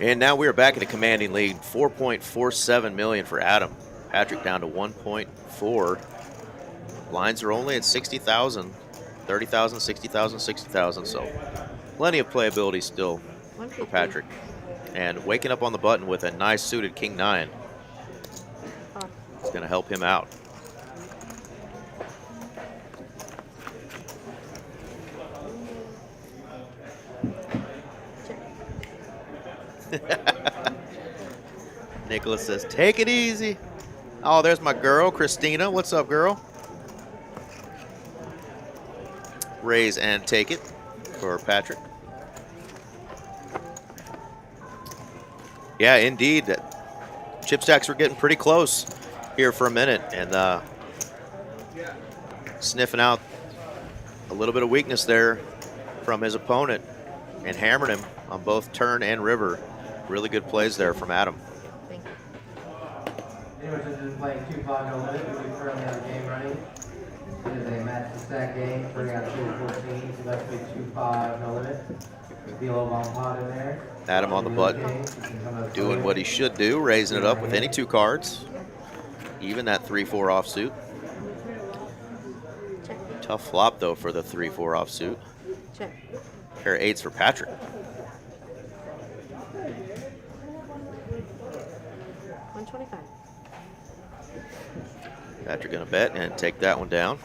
And now we are back in a commanding lead. 4.47 million for Adam. Patrick down to 1.4. Lines are only at 60,000, 30,000, 60,000, 60,000. So plenty of playability still for Patrick. And waking up on the button with a nice suited king 9. It's going to help him out. Nicholas says, take it easy. Oh, there's my girl, Christina. What's up, girl? Raise and take it for Patrick. Yeah, indeed. Chip stacks were getting pretty close here for a minute, and sniffing out a little bit of weakness there from his opponent and hammered him on both turn and river. Really good plays there from Adam. Thank you. Anyone interested in playing 2-5 no limit? We currently have a game running. It is a match to stack game, 3 out of 2-14. So let's play 2-5 no limit. Be a little long pot in there. Adam on the button, doing what he should do, raising it up with any 2 cards. Even that 3-4 offsuit. Check. Tough flop though for the 3-4 offsuit. Check. Pair of 8s for Patrick. 125. Patrick gonna bet and take that one down.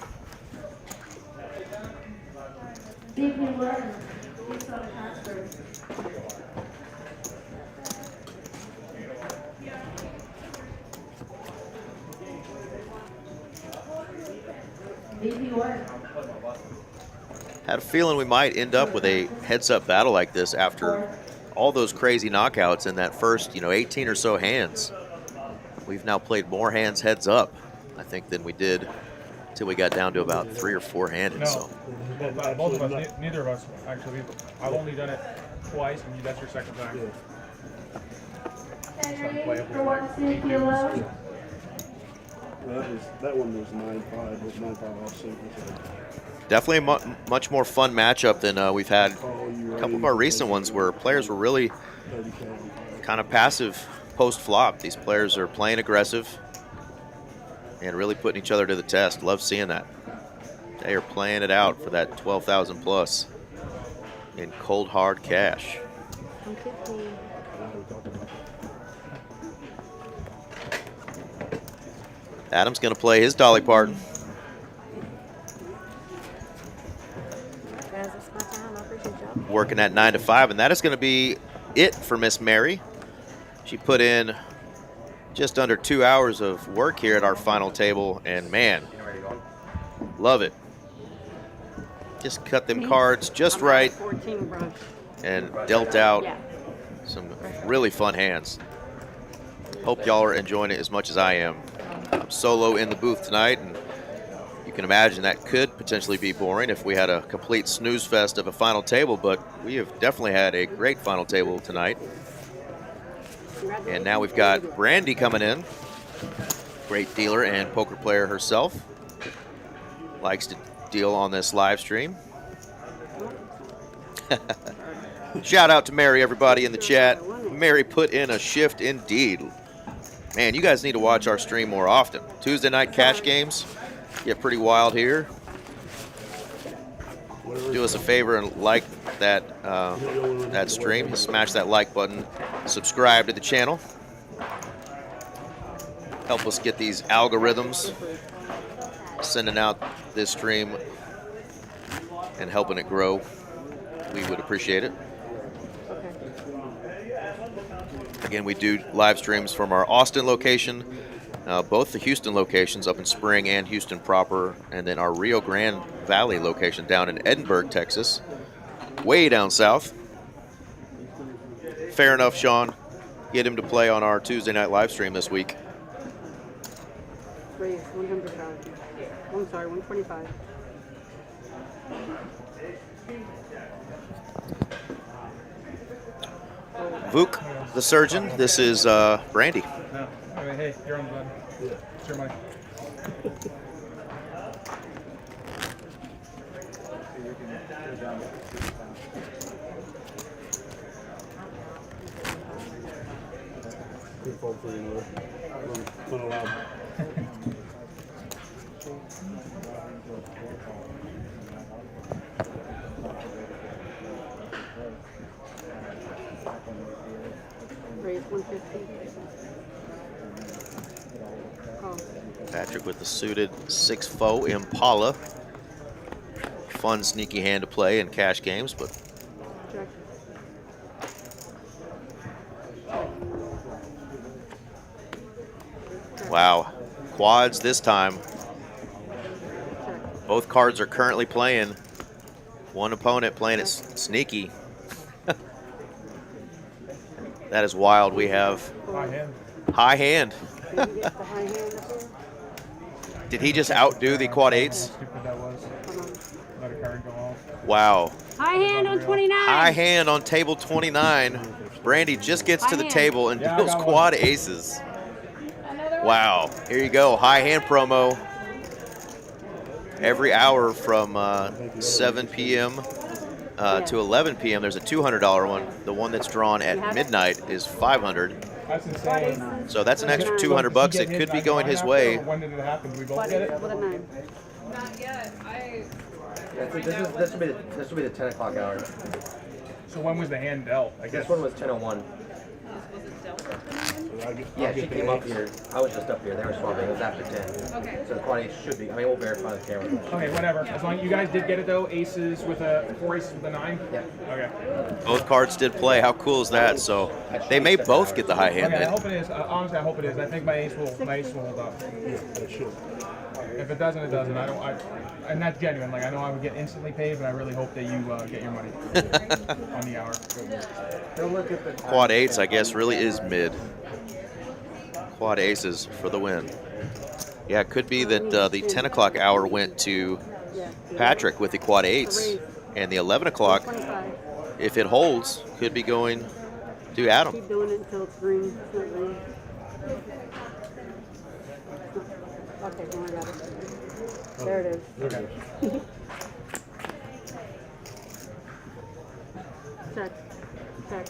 Had a feeling we might end up with a heads-up battle like this after all those crazy knockouts in that first, 18 or so hands. We've now played more hands heads up, I think, than we did until we got down to about 3 or 4 handed. No, So both of us, neither of us, actually. I've only done it twice, and that's your second time. It's unplayable, like, 8 dudes. That one was 9-5, was 9-5 offset. definitely a much more fun matchup than we've had. A couple of our recent ones where players were really kind of passive post-flop. These players are playing aggressive and really putting each other to the test. Love seeing that. They are playing it out for that 12,000 plus in cold hard cash. 150. Adam's going to play his Dolly Parton. Guys, it's my time. I appreciate y'all. Working at 9 to 5, and that is going to be it for Miss Mary. She put in just under 2 hours of work here at our final table, and man, love it. Just cut them cards just right 14 brush. and dealt out Yeah. some really fun hands. Hope y'all are enjoying it as much as I am. I'm solo in the booth tonight, and you can imagine that could potentially be boring if we had a complete snooze fest of a final table, but we have definitely had a great final table tonight. And now we've got Brandy coming in. Great dealer and poker player herself. Likes to deal on this live stream. Shout out to Mary, everybody in the chat. Mary put in a shift indeed. Man, you guys need to watch our stream more often. Tuesday night cash games get pretty wild here. Do us a favor and like that stream. Smash that like button. Subscribe to the channel. Help us get these algorithms sending out this stream and helping it grow. We would appreciate it. Again, we do live streams from our Austin location, both the Houston locations up in Spring and Houston proper, and then our Rio Grande Valley location down in Edinburgh, Texas, way down south. Fair enough, Sean. Get him to play on our Tuesday night live stream this week. Raise 105. I'm sorry, 125. Vuk, the surgeon. This is Brandy. No. Anyway, hey, you're on the button. It's your money. Raise 150. Call. Patrick with the suited 6-4 Impala. Fun, sneaky hand to play in cash games, but Check. wow. Quads this time. Check. Both cards are currently playing. One opponent playing it sneaky. That is wild. We have High hand. high hand. Did you get the high hand up there? Did he just outdo the quad eights? How stupid that was. Hold on. Let a card go off. Wow. High hand on 29. High hand on table 29. Brandy just gets to High the hand. table and Yeah, I deals got one. quad aces. Wow. Here you go. High hand promo. Every hour from 7 p.m. To 11 p.m. There's a $200 one. The one that's drawn at midnight is $500. That's insane. So that's an extra Did $200 he that get could hit be by going nine his after, way. or when did it happen? Did we both What get is it? it? What a 9. Not yet. This will be the 10 o'clock hour. So when was the hand dealt? I guess. This one was 10:01. Was it Delta? Yeah, she came up here. I was just up here. They were swapping. It was after 10. Okay. So the quantity should be. I mean, we'll verify the camera. Okay, whatever. As long as you guys did get it though, aces with a 4 aces with a 9. Yeah. Okay. Both cards did play. How cool is that? So they may both get the high hand Okay, I then. hope it is. Honestly, I hope it is. I think my ace will hold up. Yeah, that should. If it doesn't, it doesn't. And that's genuine. Like, I know I would get instantly paid, but I really hope that you get your money on the hour. Quad eights, I guess, really is mid. Quad aces for the win. Yeah, it could be that the 10 o'clock hour went to Patrick with the quad eights, and the 11 o'clock, 25. if it holds, could be going to Adam. Keep doing it until it's green. It's not green. Okay, I got it. There it is. Okay. Check. Check.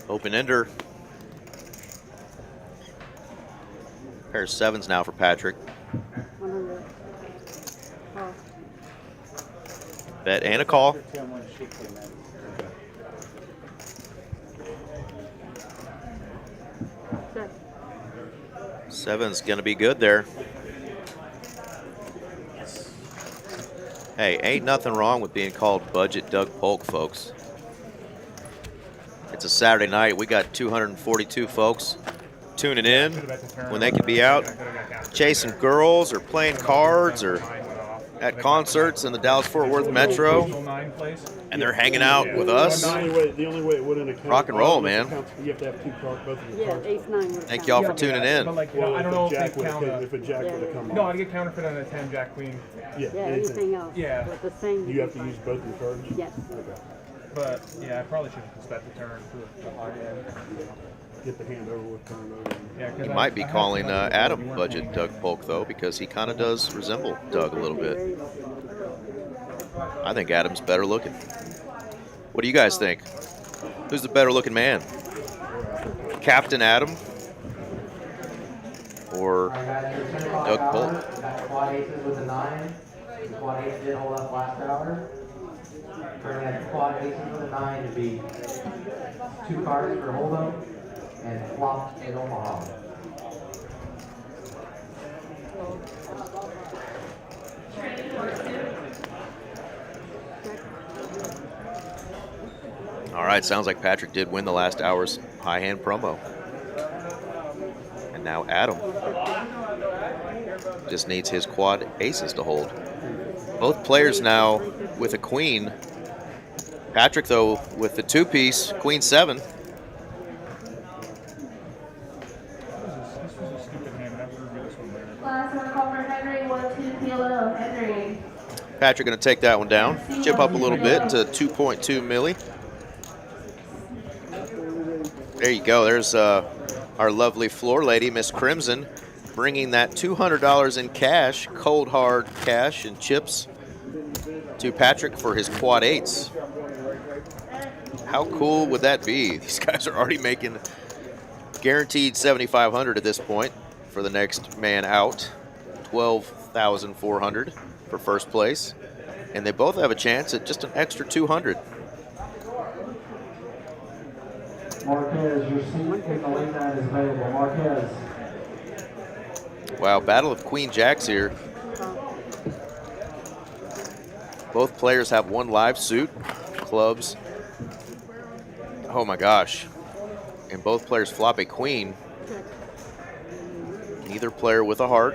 Open ender. Pair of sevens now for Patrick. 100. Oh, Bet and a call. check. Seven's gonna be good there. Hey, ain't nothing wrong with being called Budget Doug Polk, folks. It's a Saturday night. We got 242 folks tuning in when they could be out chasing girls or playing cards or at concerts in the Dallas-Fort Worth Metro, and they're hanging out with us. The only way it wouldn't account. Rock and roll, man. You have to have two cards, both of your Yeah, cards. ace 9. Thank y'all for tuning in. But like, Well, I don't know if Jack they count if a jack would have come No, off. I'd get counterfeit on a 10, Jack, Queen. Yeah, Yeah, anything else. Yeah. But the same. You have to use both your cards? Yes. Okay. But yeah, I probably should have just bet the turn to the high end. Get the hand over with, turn over. Yeah, 'cause He I- might be I had calling some ideas, but Adam you weren't Budget paying Doug attention. Polk, though, because he kind of does resemble Doug a little bit. I think Adam's better looking. What do you guys think? Who's the better looking man? Captain Adam or All right, guys, your 10 o'clock Doug hour, Polk? got quad aces with a 9. The quad aces did hold up last hour. Turning that quad aces with a 9 to be 2 cards for Hold'em and flop in Omaha. All right, sounds like Patrick did win the last hour's high hand promo. And now Adam just needs his quad aces to hold. Both players now with a queen. Patrick, though, with the two-piece, queen 7. This was a stupid hand, but I would review this one later. Last one call for Henry, 1-2 PLO, Henry. Patrick going to take that one down. Chip up a little bit to 2.2 milli. There you go. There's our lovely floor lady, Miss Crimson, bringing that $200 in cash, cold hard cash and chips to Patrick for his quad 8s. How cool would that be? These guys are already making guaranteed $7,500 at this point for the next man out. $12,400 for first place. And they both have a chance at just an extra $200. Marquez, your seat in the late night is available. Marquez. Wow, battle of Queen Jacks here. Both players have one live suit, clubs. Oh my gosh. And both players flop a queen. Neither player with a heart.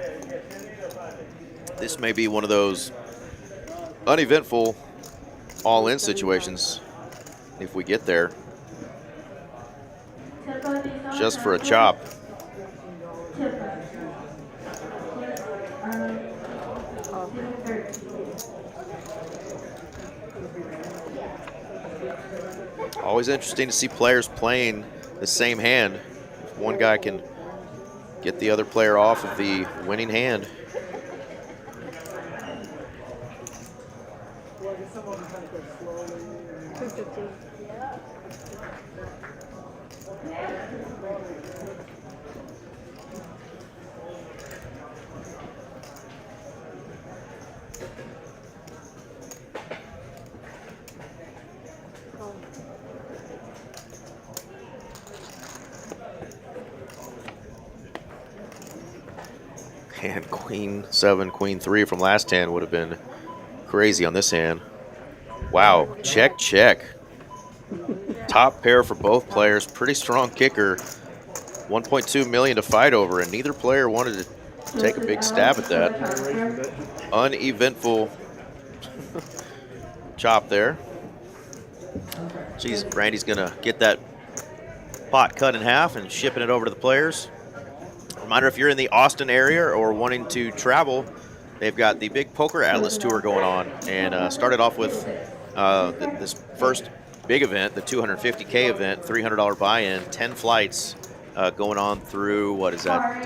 This may be one of those uneventful all-in situations if we get there. Just for a chop. Always interesting to see players playing the same hand. If one guy can get the other player off of the winning hand. And queen 7, queen 3 from last hand would have been crazy on this hand. Wow, check, check. Top pair for both players. Pretty strong kicker. 1.2 million to fight over, and neither player wanted to take a big stab at that. Uneventful chop there. Geez, Randy's gonna get that pot cut in half and shipping it over to the players. Reminder, if you're in the Austin area or wanting to travel, they've got the big Poker Atlas tour going on, and started off with this first big event, the 250K event, $300 buy-in, 10 flights going on through, what is that,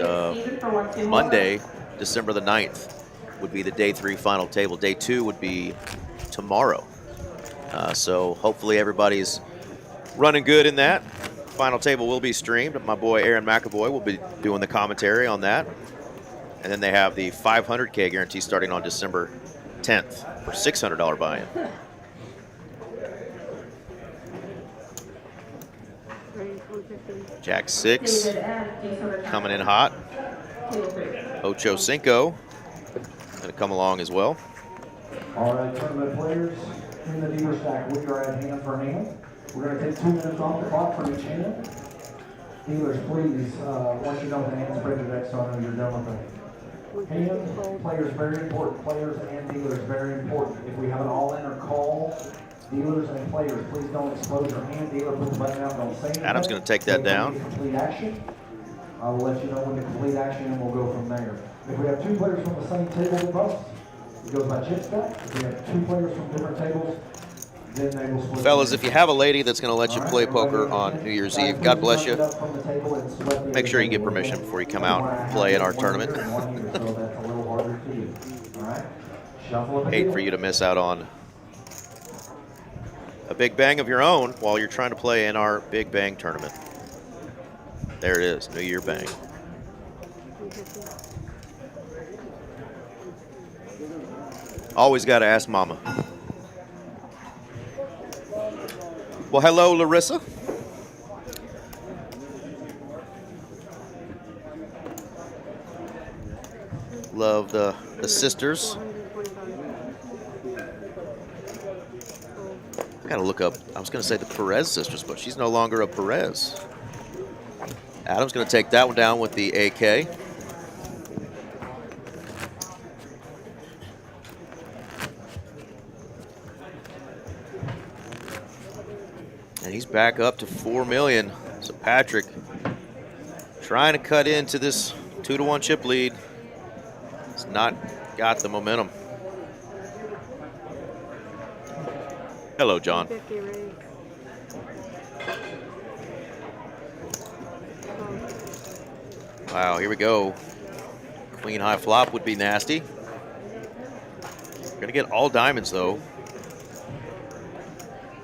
Monday, December the 9th would be the day 3 final table. Day 2 would be tomorrow. So hopefully everybody's running good in that. Final table will be streamed. My boy Aaron McAvoy will be doing the commentary on that. And then they have the 500K guarantee starting on December 10th for $600 buy-in. Jack 6 coming in hot. Ocho Cinco going to come along as well. All right, tournament players in the dealer stack, we are at hand for hand. We're going to take 2 minutes off the clock for each hand. Dealers, please, once you know the hands, break the deck so I know you're done with the hand. Players, very important. Players and dealers, very important. If we have an all-in or call, dealers and players, please don't expose your hand. Dealer, put the button out, don't say anything. Adam's going to take that down. Complete action. I will let you know when to complete action and we'll go from there. If we have 2 players from the same table that bust, it goes by chip stack. If we have 2 players from different tables, then they will split. Fellas, if you have a lady that's going to let you play poker on New Year's Eve, God bless you. Make sure you get permission before you come out and play in our tournament. Hate for you to miss out on a big bang of your own while you're trying to play in our Big Bang tournament. There it is, New Year Bang. Always got to ask Mama. Well, hello, Larissa. Love the sisters. I gotta look up, I was gonna say the Perez sisters, but she's no longer a Perez. Adam's gonna take that one down with the AK. And he's back up to 4 million. So Patrick trying to cut into this 2-to-1 chip lead. He's not got the momentum. Hello, John. Wow, here we go. Queen high flop would be nasty. We're gonna get all diamonds though.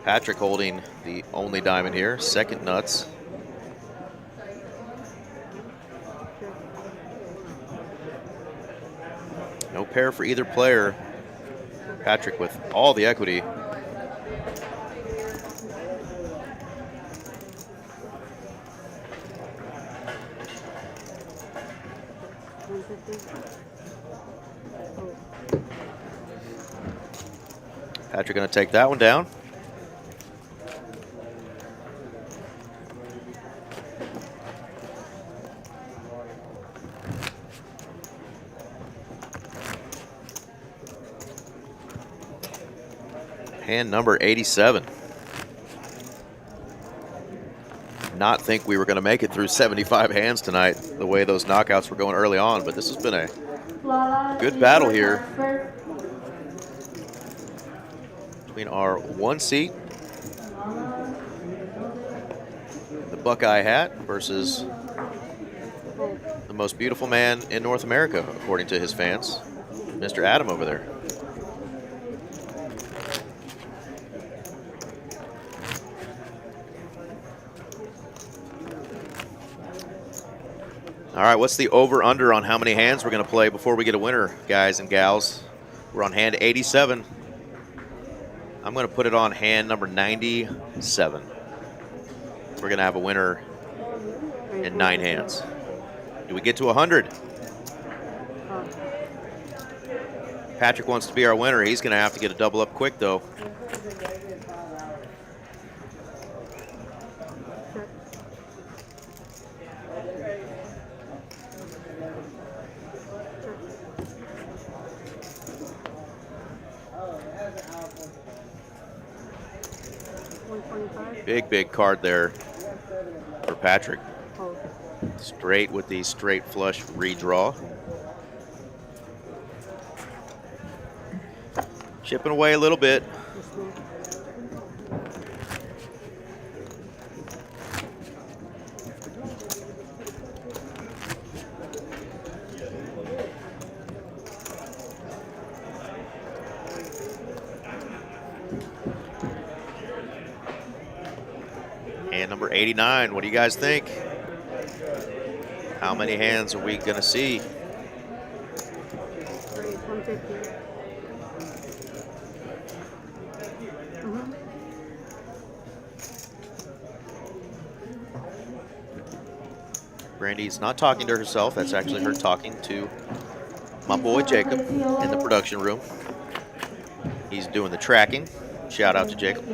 Patrick holding the only diamond here, second nuts. No pair for either player. Patrick with all the equity. Patrick gonna take that one down. Hand number 87. Not think we were going to make it through 75 hands tonight, the way those knockouts were going early on, but this has been a good battle here between our 1 seat, the Buckeye hat, versus the most beautiful man in North America, according to his fans, Mr. Adam over there. All right, what's the over-under on how many hands we're going to play before we get a winner, guys and gals? We're on hand 87. I'm going to put it on hand number 97. We're going to have a winner in 9 hands. Do we get to 100? Patrick wants to be our winner. He's going to have to get a double up quick, though. Big card there for Patrick. Hold. Straight with the straight flush redraw. Chipping away a little bit. This one. Hand number 89. What do you guys think? How many hands are we going to see? 150. Brandy's not talking to herself. That's actually her talking to my boy Jacob in the production room. He's doing the tracking. Shout out to Jacob.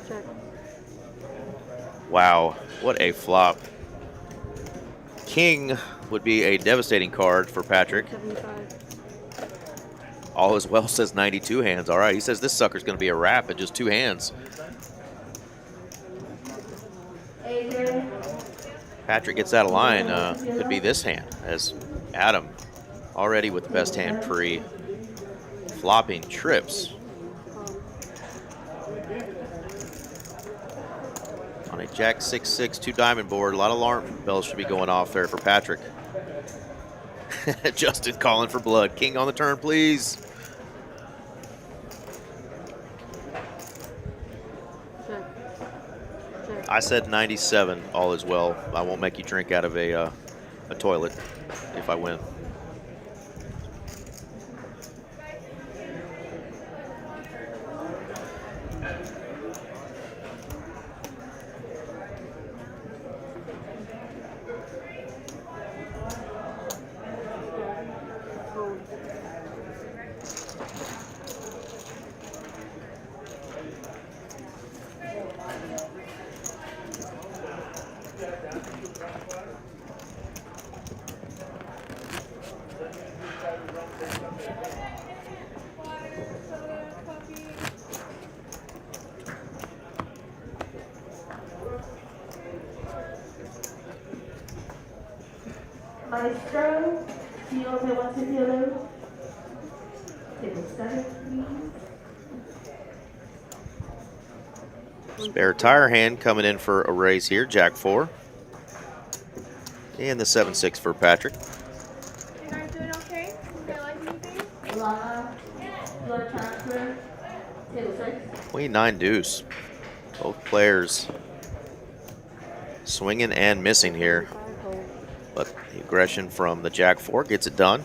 Check. Wow, what a flop. King would be a devastating card for Patrick. 75. All as well says 92 hands. All right, he says this sucker's going to be a wrap at just 2 hands. Patrick gets out of line. Could be this hand, as Adam already with the best hand pre flopping trips. On a Jack 6-6 2 diamond board, a lot of alarm bells should be going off there for Patrick. Justin calling for blood. King on the turn, please. I said 97, all is well. I won't make you drink out of a toilet if I win. Maestro, seal the one to yellow. Table 7, please. Spare tire hand coming in for a raise here. Jack 4. And the 7-6 for Patrick. You guys doing okay? You guys like anything? Blood transfer. Table 6. Queen 9 deuce. Both players swinging and missing here. But the aggression from the Jack 4 gets it done.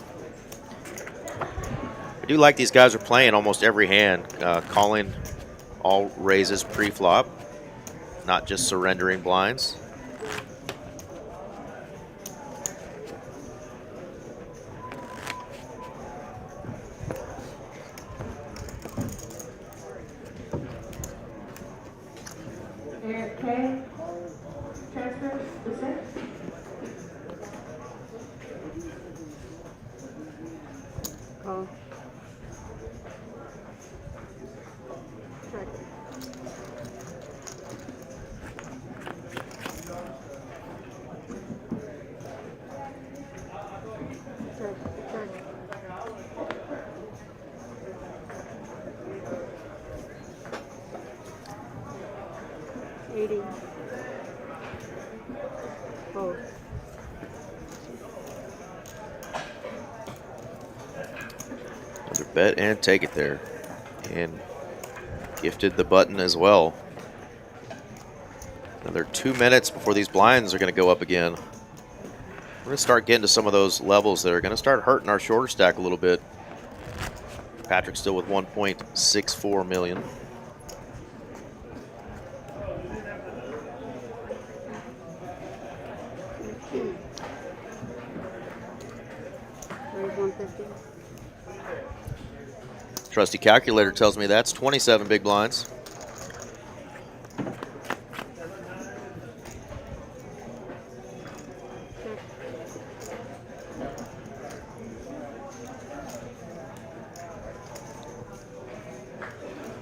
I do like these guys are playing almost every hand, calling all raises pre-flop, not just surrendering blinds. Okay. Transfer the 6. Call. Check. Check. Check. 80. Hold. Another bet and take it there. And gifted the button as well. Another 2 minutes before these blinds are going to go up again. We're going to start getting to some of those levels that are going to start hurting our shorter stack a little bit. Patrick still with 1.64 million. Raise 150. Trusty calculator tells me that's 27 big blinds.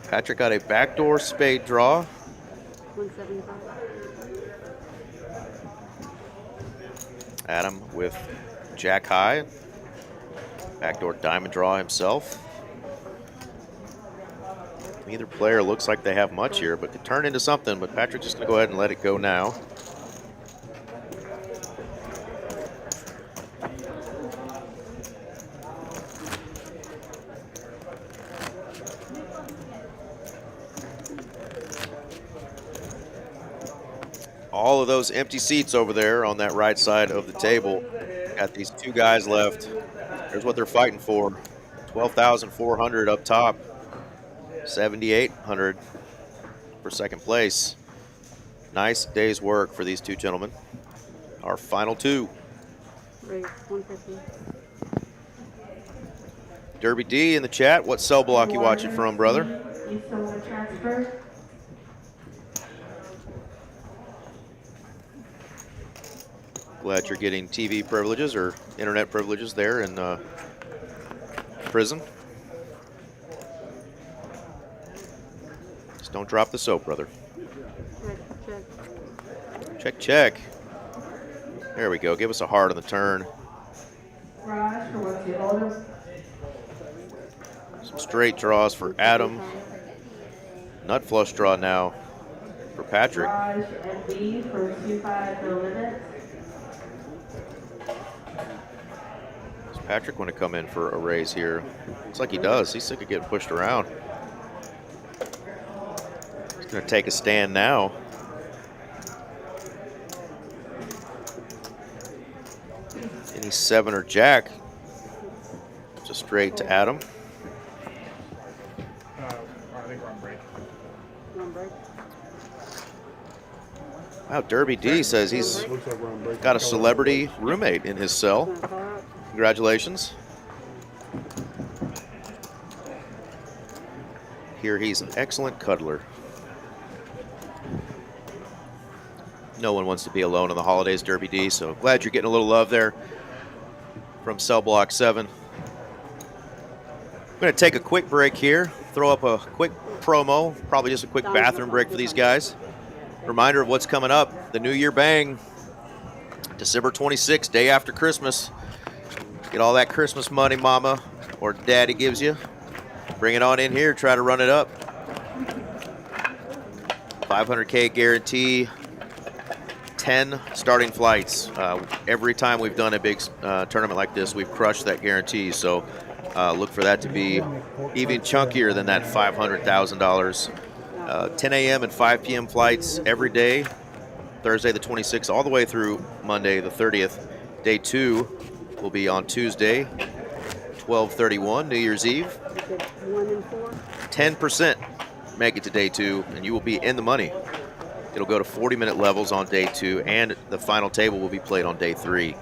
Patrick got a backdoor spade draw. 175. Adam with jack high. Backdoor diamond draw himself. Neither player looks like they have much here, but could turn into something. But Patrick's just going to go ahead and let it go now. All of those empty seats over there on that right side of the table. Got these two guys left. Here's what they're fighting for. 12,400 up top. 7,800 for second place. Nice day's work for these two gentlemen. Our final two. Raise 150. Derby D in the chat. What cell block you watching from, brother? You still want to transfer? Glad you're getting TV privileges or internet privileges there in prison. Just don't drop the soap, brother. Check. Check, check. There we go. Give us a heart on the turn. Raj, for what's your order? Some straight draws for Adam. Nut flush draw now for Patrick. Raj and B for 25 no limit. Does Patrick want to come in for a raise here? Looks like he does. He's sick of getting pushed around. He's going to take a stand now. Any seven or jack. It's a straight to Adam. I think we're on break. One break. Wow, Derby D says he's Looks like we're on break. got a celebrity roommate in his cell. Gonna call out. Congratulations. Here he's an excellent cuddler. No one wants to be alone on the holidays, Derby D, so glad you're getting a little love there from Cell Block 7. I'm going to take a quick break here, throw up a quick promo, probably just a quick bathroom break for these guys. Reminder of what's coming up, the New Year Bang, December 26th, day after Christmas. Get all that Christmas money mama or daddy gives you. Bring it on in here, try to run it up. 500K guarantee, 10 starting flights. Every time we've done a big tournament like this, we've crushed that guarantee. So look for that to be even chunkier than that $500,000. 10 a.m. and 5 p.m. flights every day, Thursday the 26th, all the way through Monday the 30th. Day 2 will be on Tuesday, 12/31, New Year's Eve. 1 and 4. 10% make it to day 2, and you will be in the money. It'll go to 40-minute levels on day 2, and the final table will be played on day 3,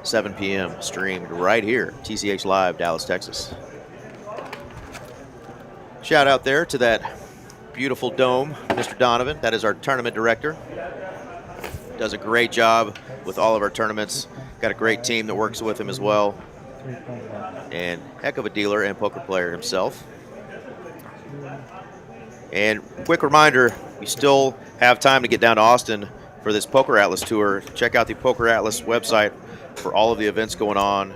7 p.m. streamed right here, TCH Live, Dallas, Texas. Shout out there to that beautiful dome, Mr. Donovan. That is our tournament director. Does a great job with all of our tournaments. Got a great team that works with him as well. And heck of a dealer and poker player himself. And quick reminder, we still have time to get down to Austin for this Poker Atlas tour. Check out the Poker Atlas website for all of the events going on.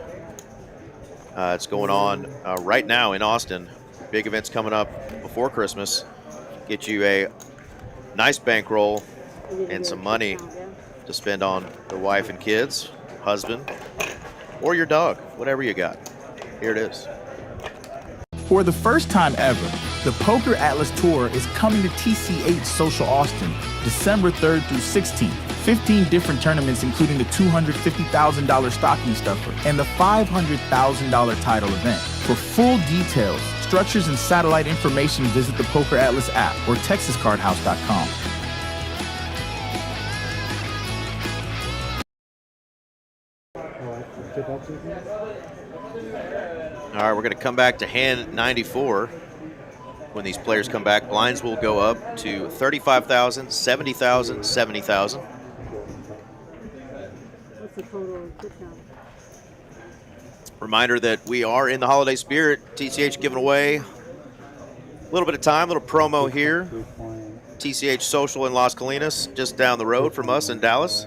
It's going on right now in Austin. Big events coming up before Christmas. Get you a nice bankroll and some money to spend on the wife and kids, husband, or your dog, whatever you got. Here it is. For the first time ever, the Poker Atlas Tour is coming to TCH Social Austin, December 3rd through 16th. 15 different tournaments, including the $250,000 stocking stuffer and the $500,000 title event. For full details, structures, and satellite information, visit the Poker Atlas app or texascardhouse.com. All right, we're going to come back to hand 94. When these players come back, blinds will go up to 35,000, 70,000, 70,000. What's the total tip count? Reminder that we are in the holiday spirit. TCH giving away little bit of time, little promo here. TCH Social in Las Colinas, just down the road from us in Dallas.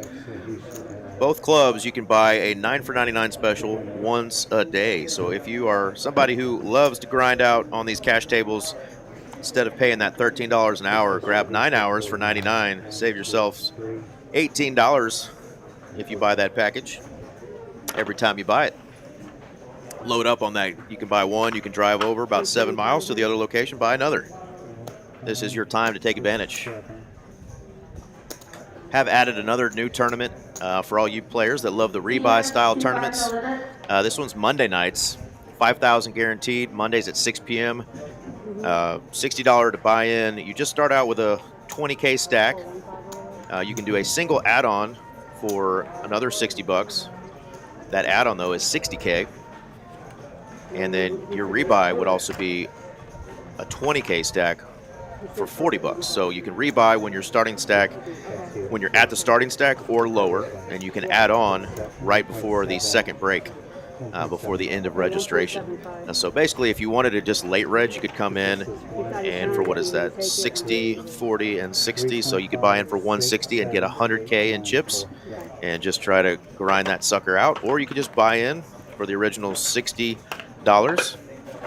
Both clubs, you can buy a 9 for $99 special once a day. So if you are somebody who loves to grind out on these cash tables, instead of paying that $13 an hour, grab 9 hours for $99. Save yourselves $18 if you buy that package every time you buy it. Load up on that. You can buy one. You can drive over about 7 miles to the other location, buy another. This is your time to take advantage. Have added another new tournament for all you players that love the rebuy style tournaments. This one's Monday nights, 5,000 guaranteed. Mondays at 6 p.m. $60 to buy in. You just start out with a 20K stack. You can do a single add-on for another 60 bucks. That add-on though is 60K. And then your rebuy would also be a 20K stack for 40 bucks. So you can rebuy when you're starting stack, when you're at the starting stack or lower, and you can add on right before the second break, before the end of registration. So basically, if you wanted to just late reg, you could come in and for what is that, 60, 40, and 60. So you could buy in for 160 and get 100K in chips and just try to grind that sucker out. Or you could just buy in for the original $60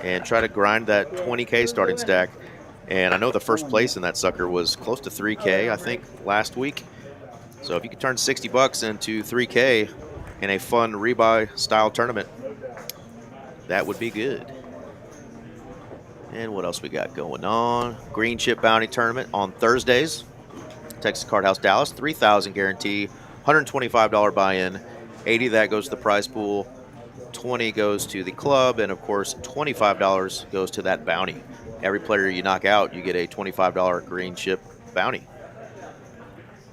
and try to grind that 20K starting stack. And I know the first place in that sucker was close to 3K, I think, last week. So if you could turn 60 bucks into 3K in a fun rebuy style tournament, that would be good. And what else we got going on? Green chip bounty tournament on Thursdays. Texas Card House Dallas, 3,000 guarantee, $125 buy-in. 80 of that goes to the prize pool, 20 goes to the club, and of course $25 goes to that bounty. Every player you knock out, you get a $25 green chip bounty.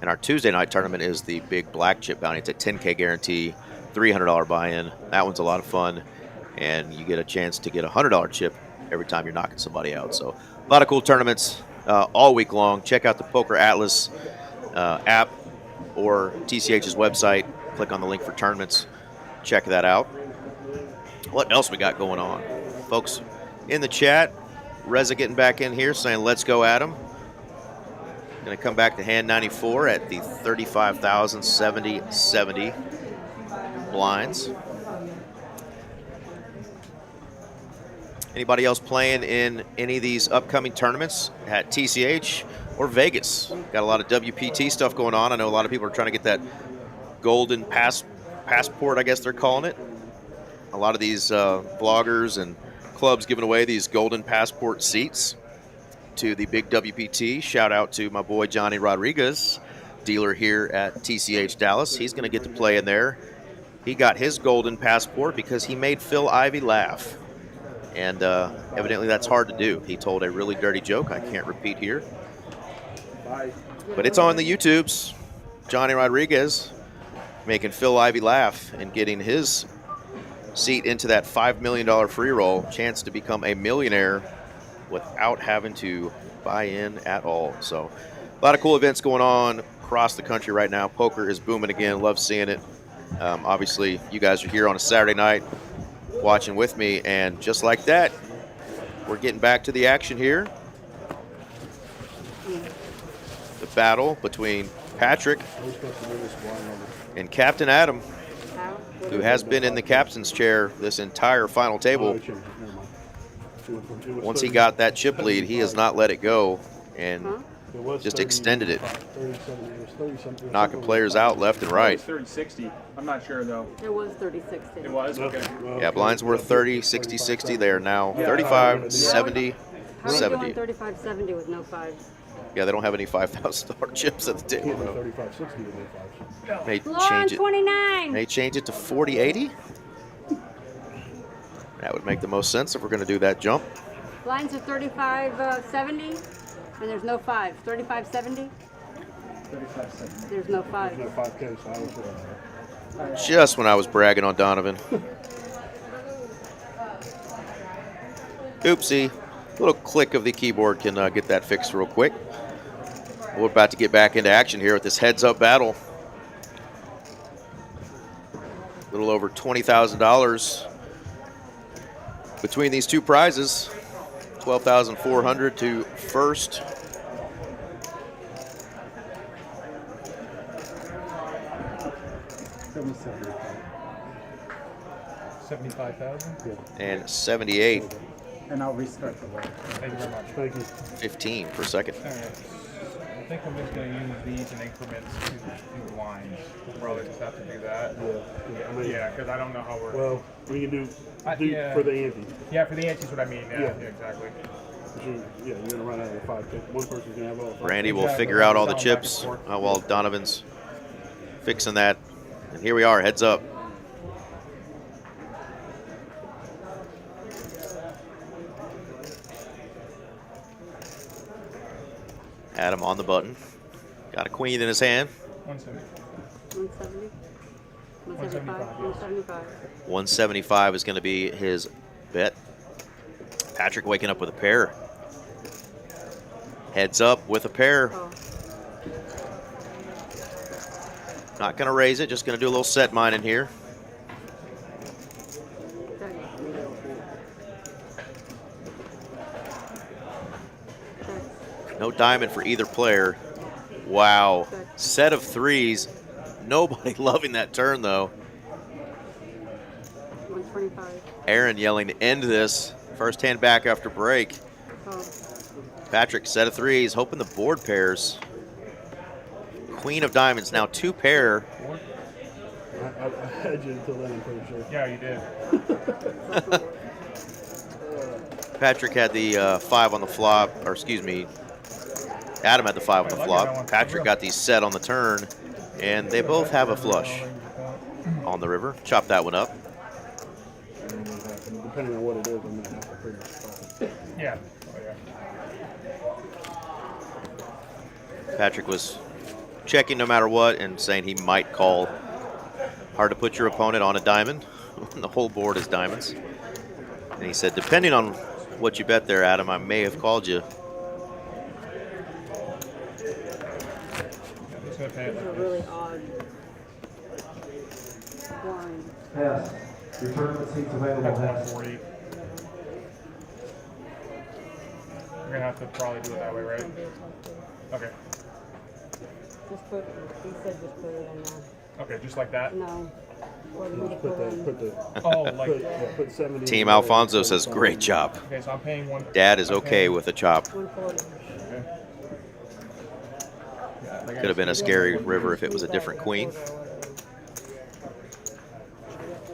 And our Tuesday night tournament is the big black chip bounty. It's a 10K guarantee, $300 buy-in. That one's a lot of fun, and you get a chance to get a $100 chip every time you're knocking somebody out. So a lot of cool tournaments all week long. Check out the Poker Atlas app or TCH's website. Click on the link for tournaments. Check that out. What else we got going on? Folks in the chat, Reza getting back in here saying, let's go, Adam. Going to come back to hand 94 at the 35,070 blinds. Anybody else playing in any of these upcoming tournaments at TCH or Vegas? Got a lot of WPT stuff going on. I know a lot of people are trying to get that golden passport, I guess they're calling it. A lot of these vloggers and clubs giving away these golden passport seats to the big WPT. Shout out to my boy Johnny Rodriguez, dealer here at TCH Dallas. He's going to get to play in there. He got his golden passport because he made Phil Ivey laugh. And evidently that's hard to do. He told a really dirty joke I can't repeat here. But it's on the YouTubes. Johnny Rodriguez making Phil Ivey laugh and getting his seat into that $5 million free roll, chance to become a millionaire without having to buy in at all. So a lot of cool events going on across the country right now. Poker is booming again. Love seeing it. Obviously, you guys are here on a Saturday night watching with me, and just like that, we're getting back to the action here. The battle between Patrick and Captain Adam, who has been in the captain's chair this entire final table. Once he got that chip lead, he has not let it go and just extended it, knocking players out left and right. It was 30-60. I'm not sure, though. It was 30-60. It was? Okay. Yeah, blinds were 30, 60, 60. They are now 35, 70, How are you 70. doing 35-70 with no fives? Yeah, they don't have any $5,000 chips at the table. 35-60 with no fives. May Lawn change it. 29. May change it to 40-80. That would make the most sense if we're going to do that jump. Blinds are 35-70, and there's no fives. 35-70. 35-70. There's no fives. No 5K, so I was Just when I was bragging on Donovan. Oopsie. A little click of the keyboard can get that fixed real quick. We're about to get back into action here with this heads-up battle. A little over $20,000 between these two prizes. 12,400 to first. $75,000. And 78. And I'll restart the work. Thank you very much. Thank you. 15 per second. All right. I think I'm just going to use these in increments to lines. We'll probably just have to do that. Yeah. I mean, Yeah, because I don't know how we're. well, we can do yeah. for the ante. Yeah, for the ante's what I mean. Yeah, Yeah. exactly. You're gonna run out of 5 picks. One person's gonna have all 5. Randy will Exactly. figure out all the Going back and chips forth. while Donovan's fixing that. And here we are, heads up. Adam on the button. Got a queen in his hand. 170. 170? 175? 175. 175 is going to be his bet. Patrick waking up with a pair. Heads up with a pair. Oh, Not going to raise it, just going to do a little set mine in here. check. Check. No diamond for either player. Wow. Good. Set of threes. Nobody loving that turn, though. 125. Aaron yelling to end this. First hand back after break. Oh, Patrick, set of threes, hoping the board pairs. Queen of diamonds, now 2 pair. I had you until then, I'm pretty sure. Yeah, you did. Patrick had the 5 on the flop, or excuse me, Adam had the 5 on the flop. Patrick got these set on the turn, and they both have a flush on the river. Chop that one up. Depending on what it is, I'm gonna have to pretty much stop it. Yeah. Oh, yeah. Patrick was checking no matter what and saying he might call. Hard to put your opponent on a diamond when the whole board is diamonds. And he said, depending on what you bet there, Adam, I may have called you. Just gonna pay these it are like really this. odd. Blind. Yes. Your tournament seats available. That's Yes. 140. We're gonna have to probably do it that way, right? Okay. Just put, he said just put it in there. Okay, just like that. No. What do you Just put in? Oh, like. put 70. Team Alfonso says, great job. Okay, so I'm paying one. Dad is I'm okay paying- with a chop. 140. Could have been a scary river if it was a different queen.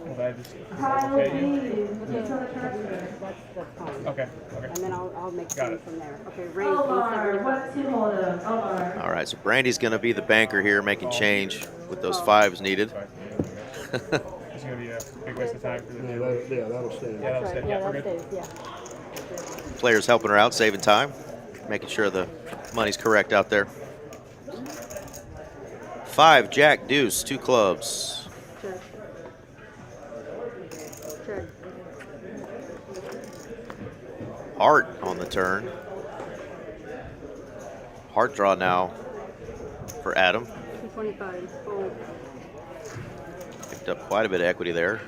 Will I just Kyle, pay you? please, transfer. That's fine. Okay, And okay. then I'll make Got some it. from there. Okay, raise Omar, 175. what's your hold up? Omar. All right, so Brandy's going to be the banker here, making change with those 5s needed. It's gonna be a big waste of time for the Yeah, that'll stay. Yeah, that'll That's stay. right. Yeah, Yeah, we're that good. stays, yeah. Players helping her out, saving time, making sure the money's correct out there. 5, Jack, deuce, 2 clubs. Check. Check. Heart on the turn. Heart draw now for Adam. 225. Oh, Picked up quite a bit of equity there.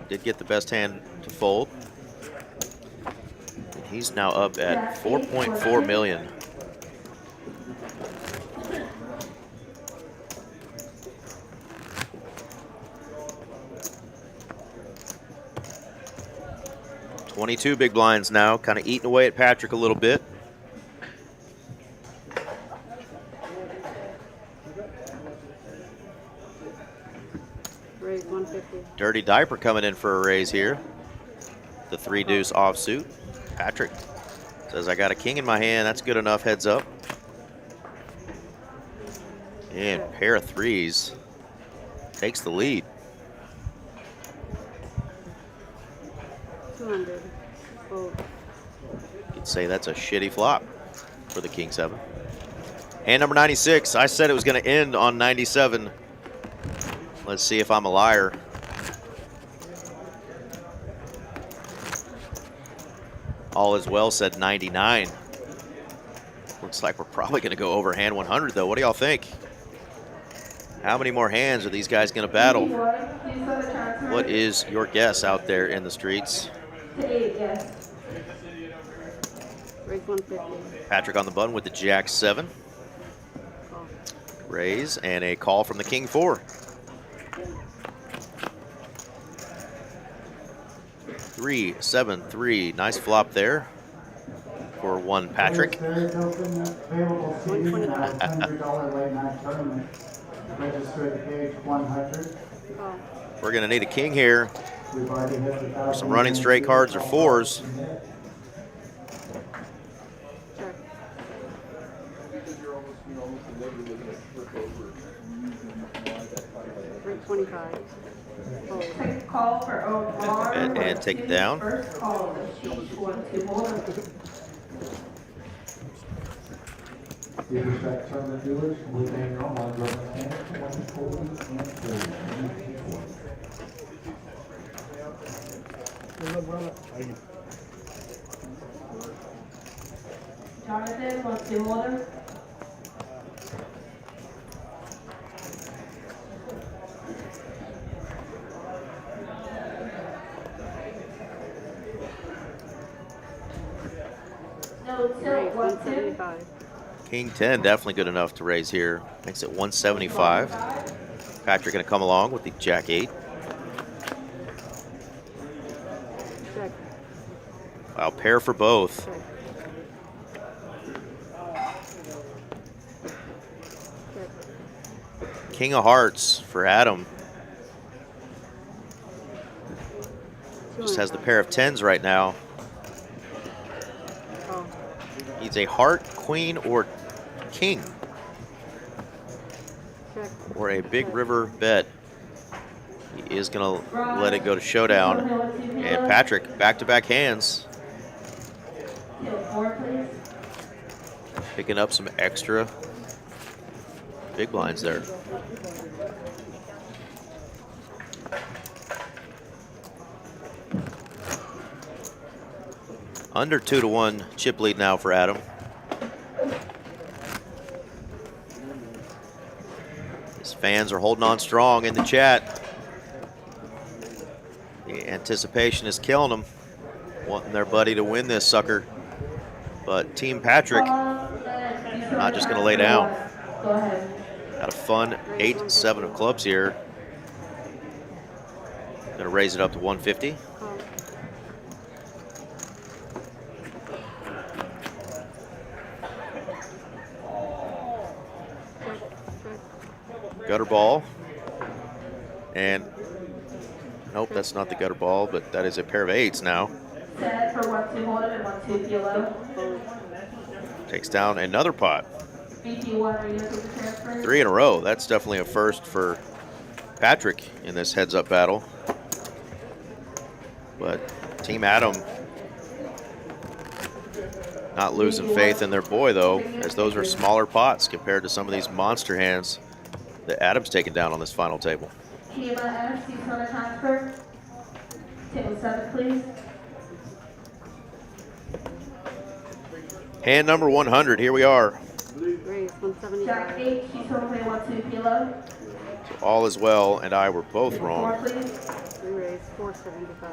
Did get the best hand to fold. And he's now up at 4.4 million. $22 big blinds now, kind of eating away at Patrick a little bit. raise 150. Dirty Diaper coming in for a raise here. The 3 deuce offsuit. Patrick says, I got a king in my hand. That's good enough. Heads up. And pair of 3s takes the lead. 200. Oh, You could say that's a shitty flop for the King 7. Hand number 96. I said it was going to end on 97. Let's see if I'm a liar. All is well said 99. Looks like we're probably going to go over hand 100 though. What do y'all think? How many more hands are these guys going to battle? What is your guess out there in the streets? To 8, yes. 150. Patrick on the button with the Jack 7. Call. Raise and a call from the King 4. 3, 7, 3. Nice flop there for one Patrick. Available season at $100 late night tournament. Register at page 100. Call. We're going to need a king here. We've already hit the For some running straight cards or 4s. Check. 325. Fold. Second call for Omar. And take it down. First call of the sheet 1-2 holder. With respect to tournament viewers, we name your own one, 140 and 40. Jonathan, 1-2 holder. No Raise tilt, 1-2. 175. King 10, definitely good enough to raise here. Makes it 175. Patrick going to come along with the Jack 8. Check. Wow, pair for both. Check. Check. King of Hearts for Adam. Just has the pair of 10s right now. Call. Needs a heart, queen, or king. Check. Or a big river bet. He is going to let it go to showdown. And Patrick, back-to-back hands. Tilt 4, please. Picking up some extra big blinds there. Under 2-1 chip lead now for Adam. His fans are holding on strong in the chat. The anticipation is killing them, wanting their buddy to win this sucker. But Team Patrick not just going to lay down. Go ahead. Got a fun 8-7 of clubs here. Going to raise it up to 150. Call. Check. Check. Gutter ball. And nope, that's not the gutter ball, but that is a pair of 8s now. Set for 1-2 holder and 1-2 kilo. Fold. Takes down another pot. BP1, are you looking to transfer? 3 in a row. That's definitely a first for Patrick in this heads-up battle. But Team Adam not losing faith in their boy, though, as those are smaller pots compared to some of these monster hands that Adam's taken down on this final table. Kima S, you want to transfer? Table 7, please. Hand number 100, here we are. Raise Jack 175. 8, she's going to play 1-2 kilo. So all is well, and I were both Table wrong. 4, please. We raise 475.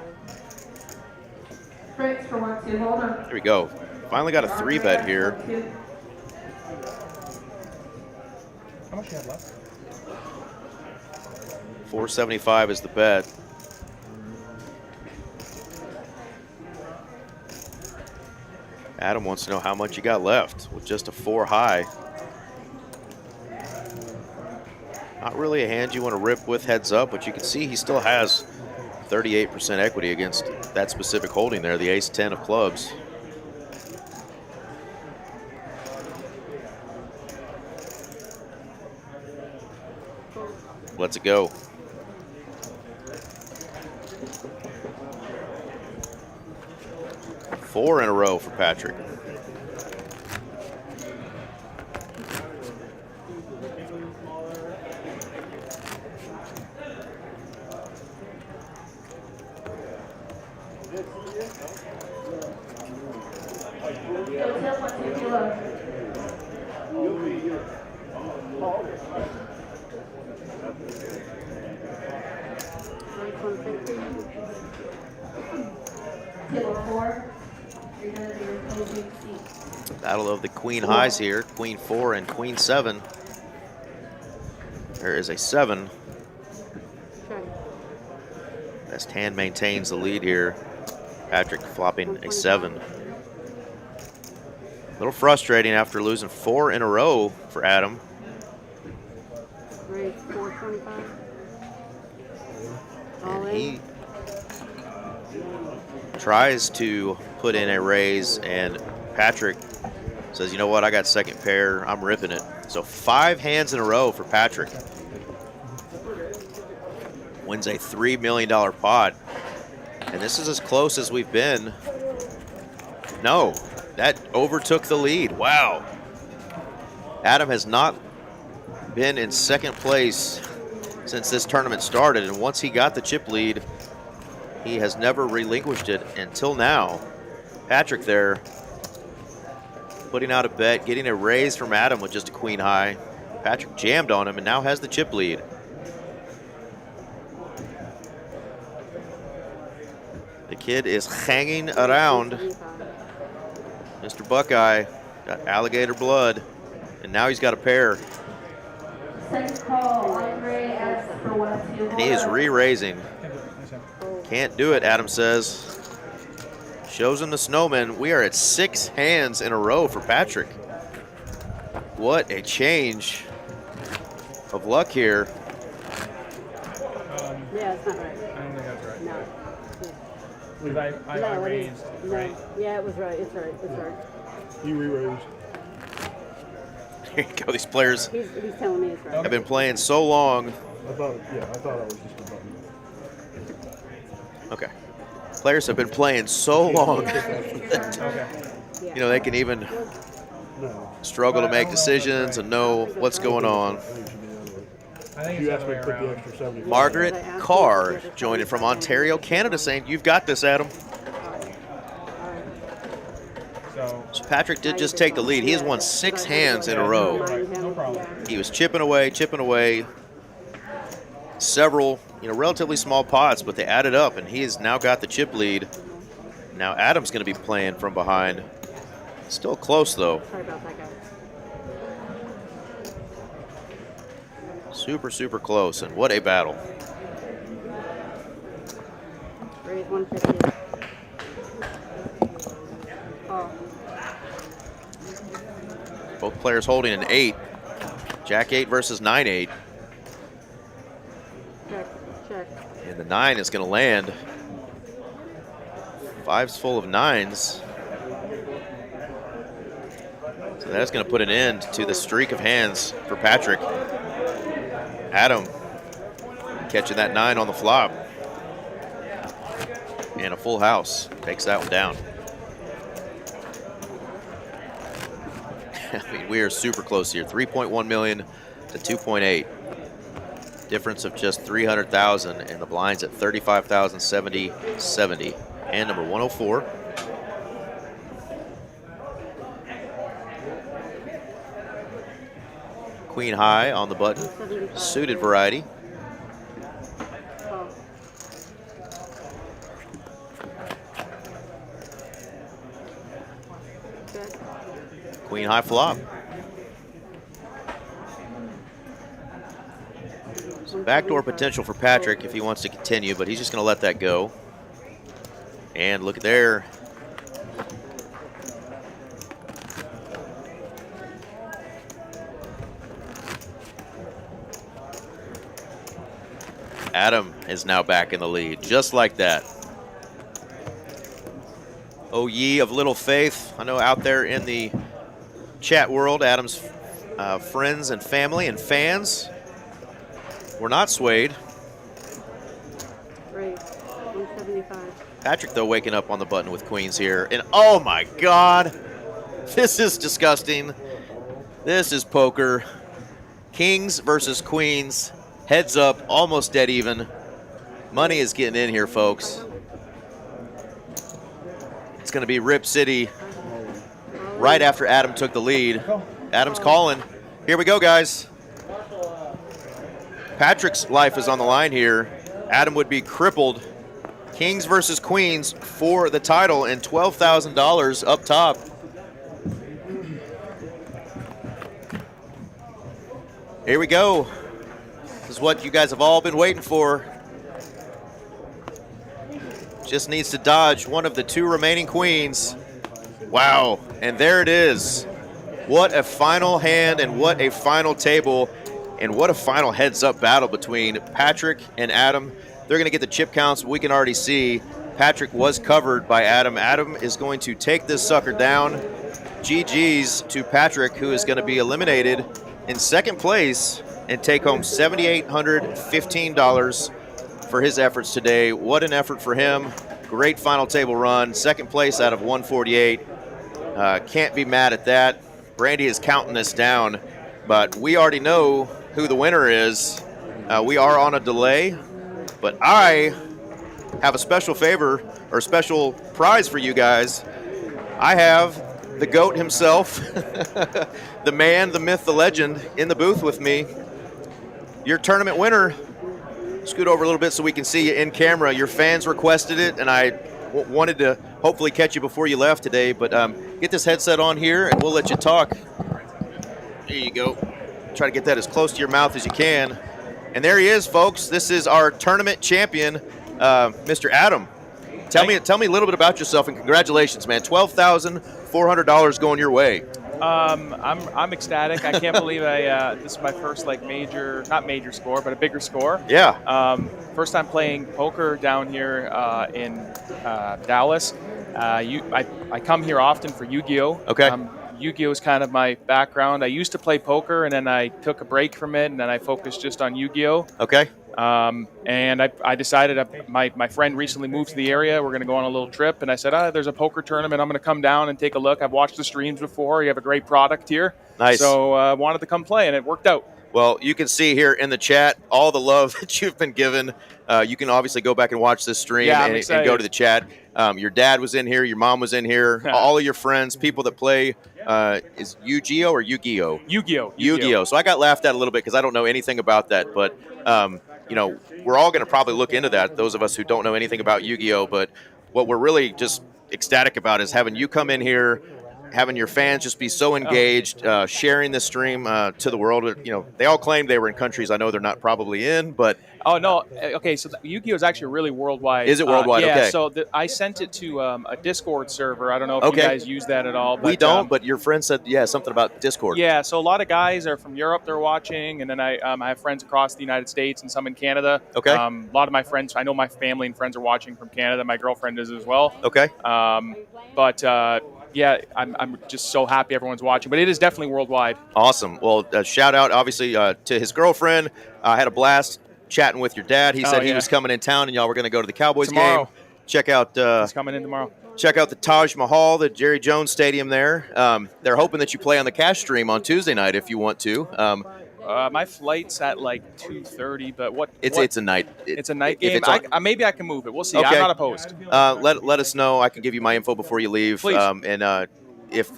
Fritz for 1-2 holder. There we go. Finally got a 3-bet here. How much do you have left? 475 is the bet. Adam wants to know how much you got left with just a 4 high. Not really a hand you want to rip with heads up, but you can see he still has 38% equity against that specific holding there, the ace-10 of clubs. Let's it go. Four in a row for Patrick. Table 4, you're going to be replacing Battle of the queen highs here. Queen 4 and queen 7. There is a 7. Best hand maintains the lead here. Patrick flopping a 7. A little frustrating after losing 4 in a row for Adam. Raise 425. And he tries to put in a raise, and Patrick says, you know what, I got second pair, I'm ripping it. So 5 hands in a row for Patrick. Wins a $3 million pot. And this is as close as we've been. No, that overtook the lead. Wow. Adam has not been in second place since this tournament started, and once he got the chip lead, he has never relinquished it until now. Patrick there, putting out a bet, getting a raise from Adam with just a queen high. Patrick jammed on him and now has the chip lead. The kid is hanging around. Mr. Buckeye got alligator blood, and now he's got a pair. Second call, Andre asks for 1-2. And he is re-raising. Can't do it, Adam says. Shows him the snowman. We are at 6 hands in a row for Patrick. What a change of luck here. Yeah, it's not right. I don't think that's right. No. Because I raised, right? Yeah, it was right. It's right. It's right. You re-raised. Here you go. These players He's telling me it's right. have been playing so long. I thought it was just a button. Okay. Players have been playing so long that, Okay. you know, they can even No. struggle to make decisions and know what's going on. I think If it's you the asked other me way to put the around. extra 75. Margaret Carr joining from Ontario, Canada, saying, you've got this, Adam. So Patrick did just take the lead. He has won 6 hands in a row. Right, no problem. He was chipping away. Several, you know, relatively small pots, but they added up, and he has now got the chip lead. Now Adam's going to be playing from behind. Still close, though. Sorry about that, guys. Super, super close, and what a battle. Raise 150. Oh, Both players holding an 8. Jack 8 versus 9-8. check. And the 9 is going to land. 5's full of 9s. So that's going to put an end to the streak of hands for Patrick. Adam catching that 9 on the flop. And a full house takes that one down. I mean, we are super close here. 3.1 million to 2.8. Difference of just 300,000, and the blinds at 35,000, 70. And number 104. Queen high on the button, suited variety. Oh, check. Queen high flop. Some backdoor potential for Patrick if he wants to continue, but he's just going to let that go. And look at there. Adam is now back in the lead, just like that. Oh, ye of little faith. I know out there in the chat world, Adam's friends and family and fans were not swayed. Raise 175. Patrick, though, waking up on the button with queens here. And oh my God, this is disgusting. This is poker. Kings versus queens. Heads up, almost dead even. Money is getting in here, folks. It's going to be Rip City right after Adam took the lead. Adam's calling. Here we go, guys. Patrick's life is on the line here. Adam would be crippled. Kings versus queens for the title and $12,000 up top. Here we go. This is what you guys have all been waiting for. Just needs to dodge one of the 2 remaining queens. Wow, and there it is. What a final hand and what a final table and what a final heads-up battle between Patrick and Adam. They're going to get the chip counts. We can already see Patrick was covered by Adam. Adam is going to take this sucker down. GG's to Patrick, who is going to be eliminated in second place and take home $7,815 for his efforts today. What an effort for him. Great final table run. Second place out of 148. Can't be mad at that. Brandy is counting this down, but we already know who the winner is. We are on a delay, but I have a special favor or special prize for you guys. I have the GOAT himself, the man, the myth, the legend in the booth with me. Your tournament winner. Scoot over a little bit so we can see you in camera. Your fans requested it, and I wanted to hopefully catch you before you left today, but get this headset on here and we'll let you talk. There you go. Try to get that as close to your mouth as you can. And there he is, folks. This is our tournament champion, Mr. Adam. Tell me a little bit about yourself, and congratulations, man. $12,400 going your way. I'm ecstatic. I can't believe this is my first not major score, but a bigger score. Yeah. First time playing poker down here in Dallas. I come here often for Yu-Gi-Oh. Okay. Yu-Gi-Oh is kind of my background. I used to play poker, and then I took a break from it, and then I focused just on Yu-Gi-Oh. Okay. And I decided my friend recently moved to the area. We're going to go on a little trip, and I said, there's a poker tournament. I'm going to come down and take a look. I've watched the streams before. You have a great product here. Nice. So I wanted to come play, and it worked out. Well, you can see here in the chat all the love that you've been given. You can obviously go back and watch this stream and go to the chat. Your dad was in here. Your mom was in here. All of your friends, people that play, is Yu-Gi-Oh or Yu-Gi-Oh? Yu-Gi-Oh. Yu-Gi-Oh. So I got laughed at a little bit because I don't know anything about that. But, we're all going to probably look into that, those of us who don't know anything about Yu-Gi-Oh. But what we're really just ecstatic about is having you come in here, having your fans just be so engaged, sharing this stream to the world. They all claim they were in countries I know they're not probably in, but... Oh, no. Okay, so Yu-Gi-Oh is actually really worldwide. Is it worldwide? Yeah, okay. So I sent it to a Discord server. I don't know if you guys use that at all. But, we don't, but your friend said, something about Discord. Yeah, so a lot of guys are from Europe they're watching, and then I have friends across the United States and some in Canada. Okay. A lot of my friends, I know my family and friends are watching from Canada. My girlfriend is as well. Okay. Yeah, I'm just so happy everyone's watching, but it is definitely worldwide. Awesome. Well, shout out, obviously, to his girlfriend. I had a blast chatting with your dad. He said he was coming in town, and y'all were going to go to the Cowboys tomorrow. Game. Check out. He's coming in tomorrow. Check out the Taj Mahal, the Jerry Jones Stadium there. They're hoping that you play on the cash stream on Tuesday night if you want to. My flight's at like 2:30, but it's a night. It's a night game. Maybe I can move it. We'll see. Okay. I'm not opposed. Let us know. I can give you my info before you leave. Please. If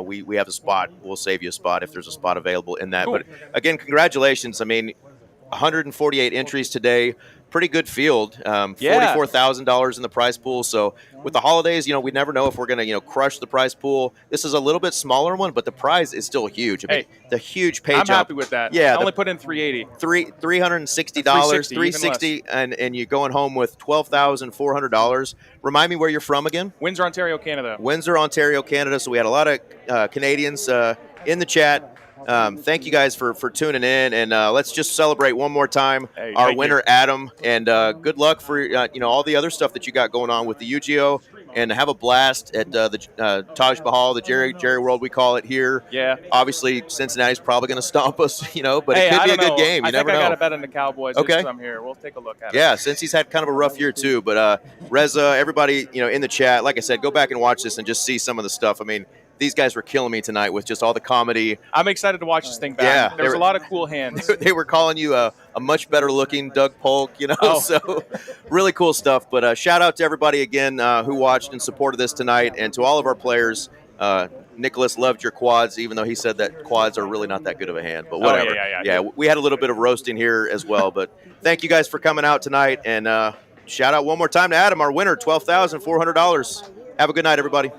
we have a spot, we'll save you a spot if there's a spot available in that. Cool. But again, congratulations. I mean, 148 entries today. Pretty good field. $44,000 in the prize pool. So with the holidays, we never know if we're going to, crush the prize pool. This is a little bit smaller one, but the prize is still huge. I mean, the huge pay I'm jump. happy with that. Yeah, I only put in $380. $360, $360, and you're going home with $12,400. Remind me where you're from again? Windsor, Ontario, Canada. Windsor, Ontario, Canada. So we had a lot of Canadians in the chat. Thank you guys for tuning in, and let's just celebrate one more time our winner, Adam, and good luck for all the other stuff that you got going on with the Yu-Gi-Oh, and have a blast at the Taj Mahal, the Jerry World we call it here. Yeah. Obviously, Cincinnati's probably going to stomp us, but it could be a good game. You never know. I got to bet on the Cowboys just 'cause I'm here. We'll take a look at it. Yeah, since he's had kind of a rough year too, but Reza, everybody in the chat, like I said, go back and watch this and just see some of the stuff. I mean, these guys were killing me tonight with just all the comedy. I'm excited to watch this thing back. Yeah, There's a lot of cool hands. They were calling you a much better looking Doug Polk, so really cool stuff. But shout out to everybody again who watched and supported this tonight, and to all of our players. Nicholas loved your quads, even though he said that quads are really not that good of a hand, but whatever. Yeah, we had a little bit of roasting here as well, but thank you guys for coming out tonight, and shout out one more time to Adam, our winner, $12,400. Have a good night, everybody.